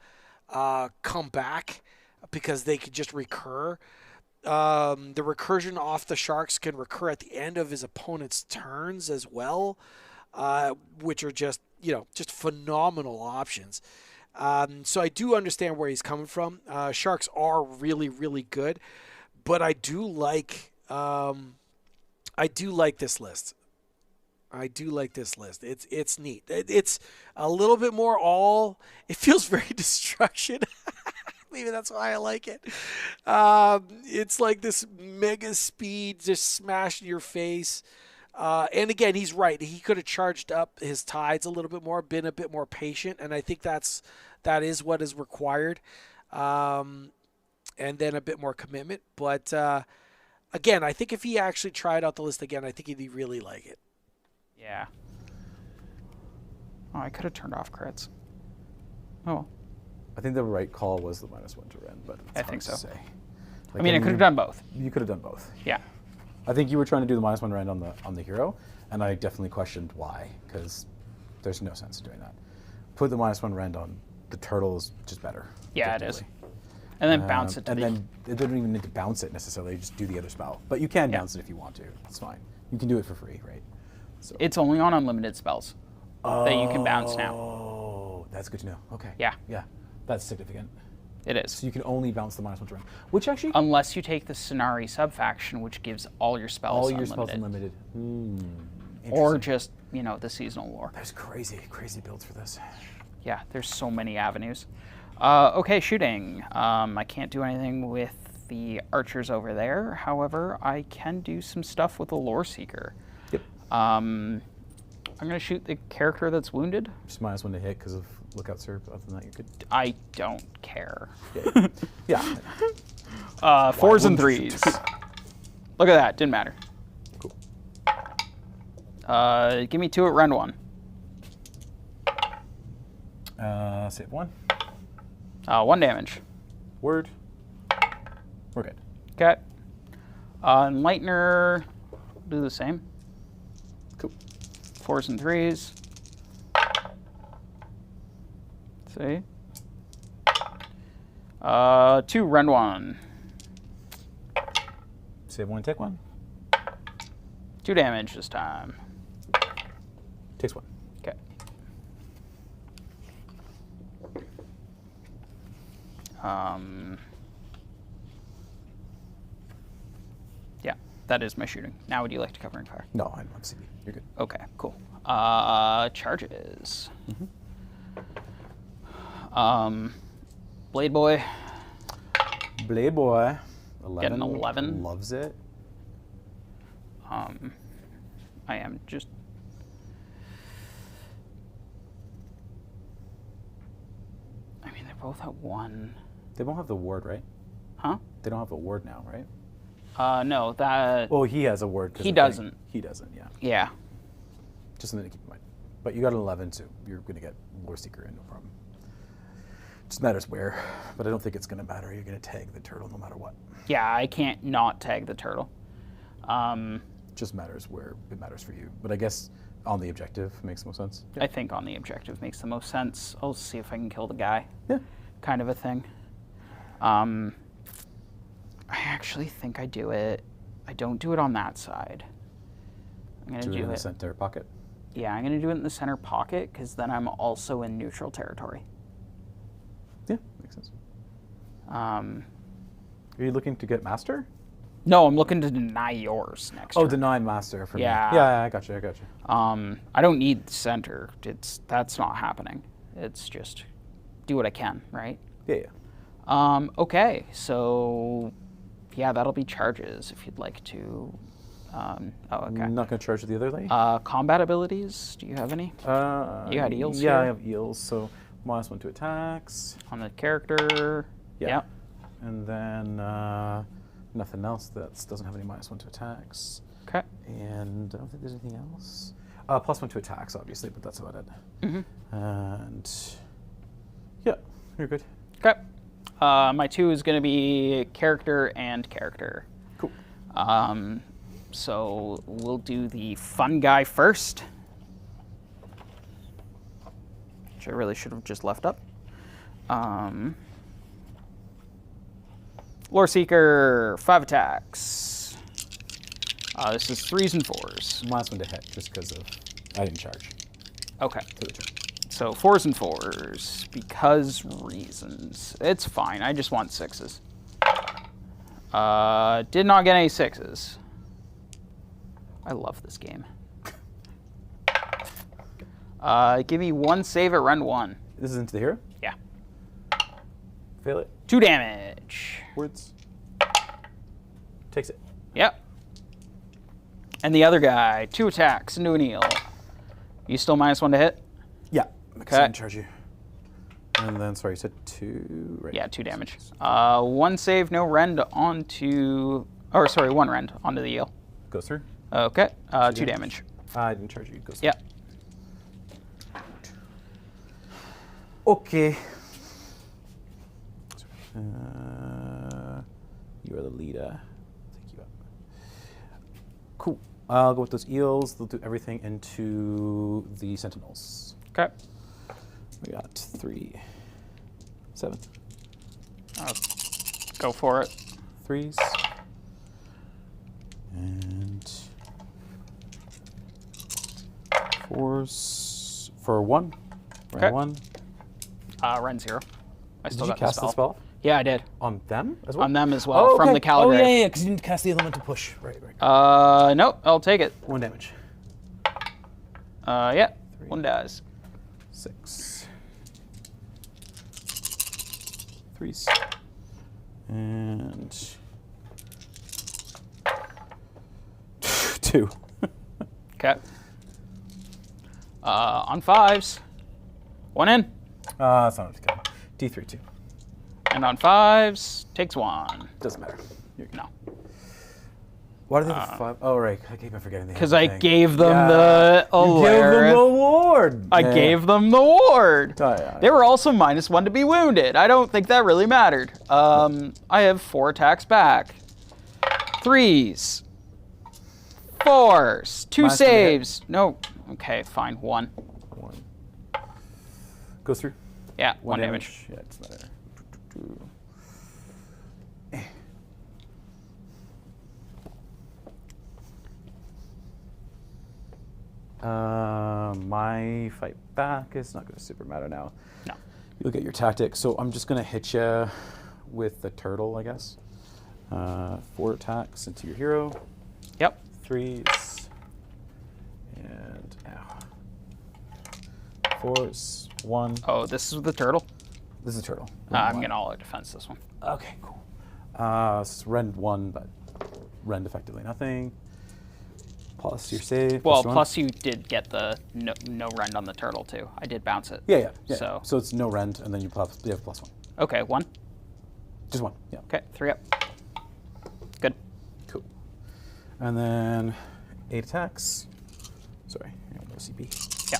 come back because they could just recur. The recursion off the sharks can recur at the end of his opponent's turns as well, which are just phenomenal options. So I do understand where he's coming from. Sharks are really, really good, but I do like this list. I do like this list. It's neat. It's a little bit more it feels very destruction. Maybe that's why I like it. It's like this mega speed just smashed in your face. And again, he's right. He could have charged up his tides a little bit more, been a bit more patient, and I think that is what is required. And then a bit more commitment. But again, I think if he actually tried out the list again, I think he'd really like it. Yeah. Oh, I could have turned off crits. Oh. I think the right call was the -1 to rend, but it's I hard think to so. say. I mean, I could have done both. You could have done both. Yeah. I think you were trying to do the -1 rend on the hero, and I definitely questioned why, because there's no sense in doing that. Put the -1 rend on the turtle is just better. Yeah, it is. And then bounce it to and then it doesn't even need to bounce it necessarily. You just do the other spell, but you can bounce it if you want to. It's fine. You can do it for free, right? So. It's only on unlimited spells that you can bounce now. Oh, that's good to know. Okay. Yeah. Yeah, that's significant. It is. So you can only bounce the -1 rend, which actually Unless you take the Scenari subfaction, which gives all your spells unlimited. Or just, the seasonal lore. There's crazy builds for this. Yeah, there's so many avenues. Okay, shooting. I can't do anything with the archers over there. However, I can do some stuff with the Lore Seeker. Yep. I'm going to shoot the character that's wounded. Just -1 to hit because of Lookout Serve. Other than that, you're good. I don't care. Yeah. 4s and 3s. Look at that. Didn't matter. Cool. Give me 2 at rend 1. Save 1. 1 damage. Word. We're good. Okay. Enlightener, do the same. Cool. 4s and 3s. See? 2 rend 1. Save 1, take 1. 2 damage this time. Takes 1. Okay. Yeah, that is my shooting. Now would you like to cover and fire? No, I'm CB. You're good. Okay, cool. Charges. Blade Boy. Blade Boy. 11. Get an 11. Loves it. I am just... I mean, they're both at 1. They won't have the ward, right? Huh? They don't have a ward now, right? No, that... Well, he has a ward. He doesn't. He doesn't, yeah. Yeah. Just something to keep in mind. But you got an 11, so you're going to get Lore Seeker in, no problem. Just matters where, but I don't think it's going to matter. You're going to tag the turtle no matter what. Yeah, I can't not tag the turtle. Just matters where it matters for you. But I guess on the objective makes the most sense. Yeah. I think on the objective makes the most sense. I'll see if I can kill the guy. Yeah. Kind of a thing. I actually think I do it. I don't do it on that side. I'm going to do it in the it. center pocket. Yeah, I'm going to do it in the center pocket because then I'm also in neutral territory. Yeah, makes sense. Are you looking to get Master? No, I'm looking to deny yours next turn. Deny Master for me. Yeah. Yeah, I got you. I don't need center. That's not happening. It's just do what I can, right? Yeah. Okay, so yeah, that'll be charges if you'd like to. Okay. I'm not going to charge with the other lady. Combat abilities, do you have any? You had eels Yeah, here? I have eels, so -1 to attacks. On the character? Yeah. Yep. And then nothing else that doesn't have any -1 to attacks. Okay. And I don't think there's anything else. +1 to attacks, obviously, but that's about it. And yeah, you're good. Okay. My 2 is going to be character and character. Cool. So we'll do the fun guy first, which I really should have just left up. Lore Seeker, 5 attacks. This is 3s and 4s. -1 to hit, just because of I didn't charge Okay. for the turn. So 4s and 4s, because reasons. It's fine, I just want 6s. Did not get any 6s. I love this game. Give me 1 save at rend 1. This is into the hero? Yeah. Fail it. 2 damage. Words. Takes it. Yep. And the other guy, 2 attacks into an eel. You still -1 to hit? Yeah. Okay. I didn't charge you. And then, sorry, you said 2, right? Yeah, 2 damage. 1 save, no rend onto... Or, sorry, 1 rend onto the eel. Goes through. Okay, 2 damage. I didn't charge you. Goes through. Yep. Okay. You are the leader. I'll take you up. Cool. I'll go with those eels. They'll do everything into the sentinels. Okay. We got 3, 7. Go for it. 3s. And 4s for 1. Okay. 1. Ren 0. I Did still you got cast the spell? Yeah, I did. On them as well? On them as well, from the Caligrave. Oh, yeah, because you didn't cast the elemental push. Right. Nope, I'll take it. 1 damage. Yeah, 3. 1 dies. 6. 3s. And 2. Okay. On 5s. 1 in. That's not enough to kill. D3, 2. And on 5s, takes 1. Doesn't matter. No. Why do they have 5? Oh, right. I keep on forgetting the Because I thing. gave them the You gave them the alert. ward. I gave them the ward. Oh, yeah. They were also -1 to be wounded. I don't think that really mattered. I have 4 attacks back. 3s. 4s. 2 Minus 1 to hit. saves. No. Okay, fine. 1. 1. Goes through. Yeah, 1 damage. Yeah, it's not there. My fight back is not going to super matter now. No. You'll get your tactics. So I'm just going to hit you with the turtle, I guess. 4 attacks into your hero. Yep. 3s. And ow. 4s. 1. Oh, this is the turtle? This is a turtle. I'm going to all-out defense this one. Okay, cool. So it's rend 1, but rend effectively nothing. Plus your save. Well, +1. plus you did get the no rend on the turtle, too. I did bounce it. Yeah. So it's no rend, and then you have +1. Okay, 1. Just 1, yeah. Okay, 3 up. Good. Cool. And then 8 attacks. Sorry, no CP. Yeah.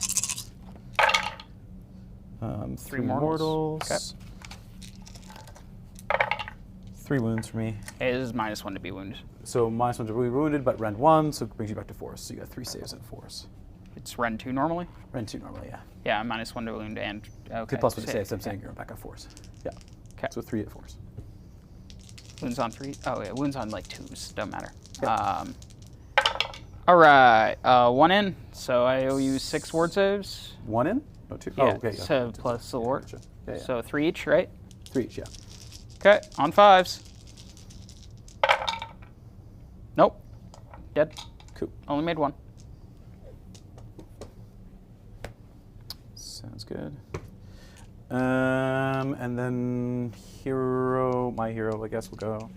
3 mortals. mortals. 3 wounds for me. It is -1 to be wounded. So -1 to be wounded, but rend 1, so it brings you back to 4s. So you got 3 saves and 4s. It's rend 2 normally? Rend 2 normally, yeah. Yeah, -1 to wound and... Okay. Plus 1 to saves, I'm saying you're back at 4s. Yeah. Okay. So 3 at 4s. Wounds on 3? Oh, yeah, wounds on like 2s. Don't matter. Yeah. All right. 1 in, so I owe you 6 ward saves. 1 in? No, 2. Yeah, Oh, okay. Yeah. so plus the ward. Gotcha. Yeah. So 3 each, right? 3 each, yeah. Okay, on 5s. Nope. Dead. Cool. Only made 1. Sounds good. And then my hero, I guess, will go.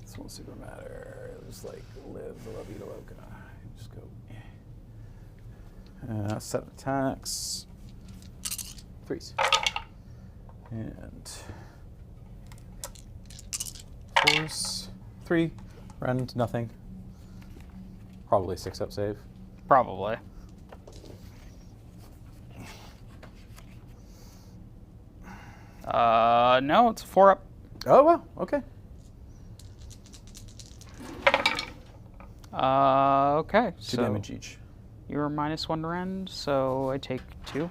This won't super matter. Just like live the La Vida Loca. Just go. 7 attacks. 3s. And 4s. 3. Rend, nothing. Probably 6 up save. Probably. No, it's a 4 up. Oh, well, okay. Okay. 2 damage each. You're -1 to rend, so I take 2.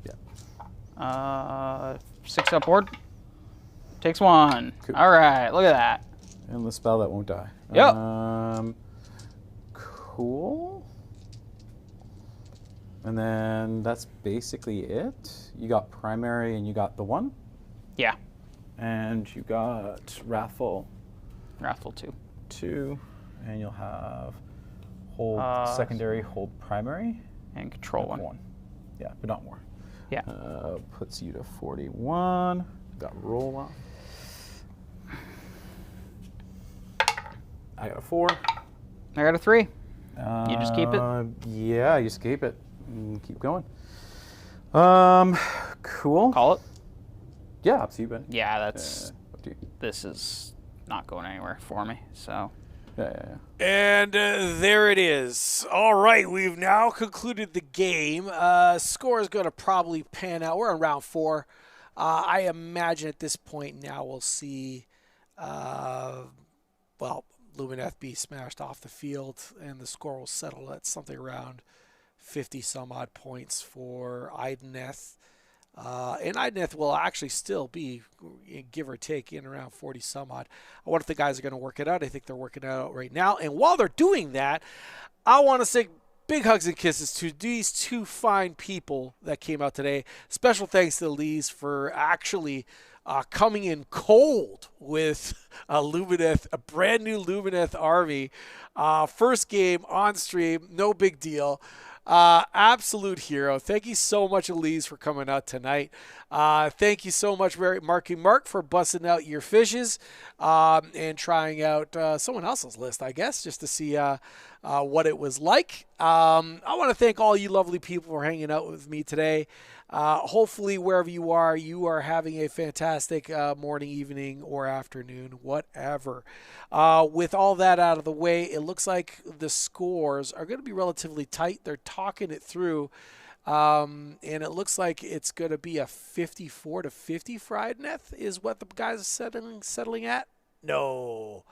Yeah. 6 up ward. Takes 1. Cool. All right, look at that. And the spell that won't die. Yep. Cool. And then that's basically it. You got primary and you got the 1. Yeah. And you got Wrathful Wrathful 2. 2. And you'll have hold secondary, hold primary. And control 1. Yeah, but not more. Yeah. Puts you to 41. Got roll off. I got a 4. I got a 3. You just keep it? Yeah, you just keep it. And keep going. Cool. Call it? Yeah, up to you, Ben. Yeah, that's... Up to you. This is not going anywhere for me, so... Yeah. And there it is. All right, we've now concluded the game. Score is going to probably pan out. We're on round 4. I imagine at this point now we'll see, well, Lumineth be smashed off the field, and the score will settle at something around 50 some odd points for Idoneth. And Idoneth will actually still be, give or take, in around 40 some odd. I wonder if the guys are going to work it out. I think they're working it out right now. And while they're doing that, I want to say big hugs and kisses to these two fine people that came out today. Special thanks to Lees for actually coming in cold with Lumineth, a brand new Lumineth army. First game on stream, no big deal. Absolute hero. Thank you so much, Elise, for coming out tonight. Thank you so much, Mark, for busting out your fishes and trying out someone else's list, I guess, just to see what it was like. I want to thank all you lovely people for hanging out with me today. Hopefully, wherever you are having a fantastic morning, evening, or afternoon, whatever. With all that out of the way, it looks like the scores are going to be relatively tight. They're talking it through, and it looks like it's going to be a 54-50 for Idoneth is what the guys are settling at. No,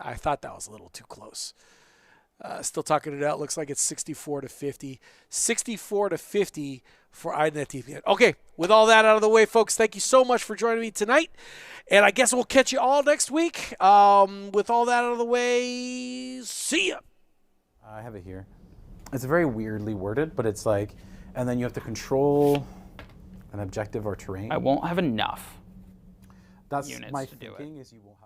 I thought that was a little too close. Still talking it out. Looks like it's 64-50. 64-50 for Idoneth Deepkin. Okay, with all that out of the way, folks, thank you so much for joining me tonight. And I guess we'll catch you all next week. With all that out of the way, see ya. I have it here. It's very weirdly worded, but it's like, and then you have to control an objective or terrain. I won't have enough That's units my to do it. thinking is you won't have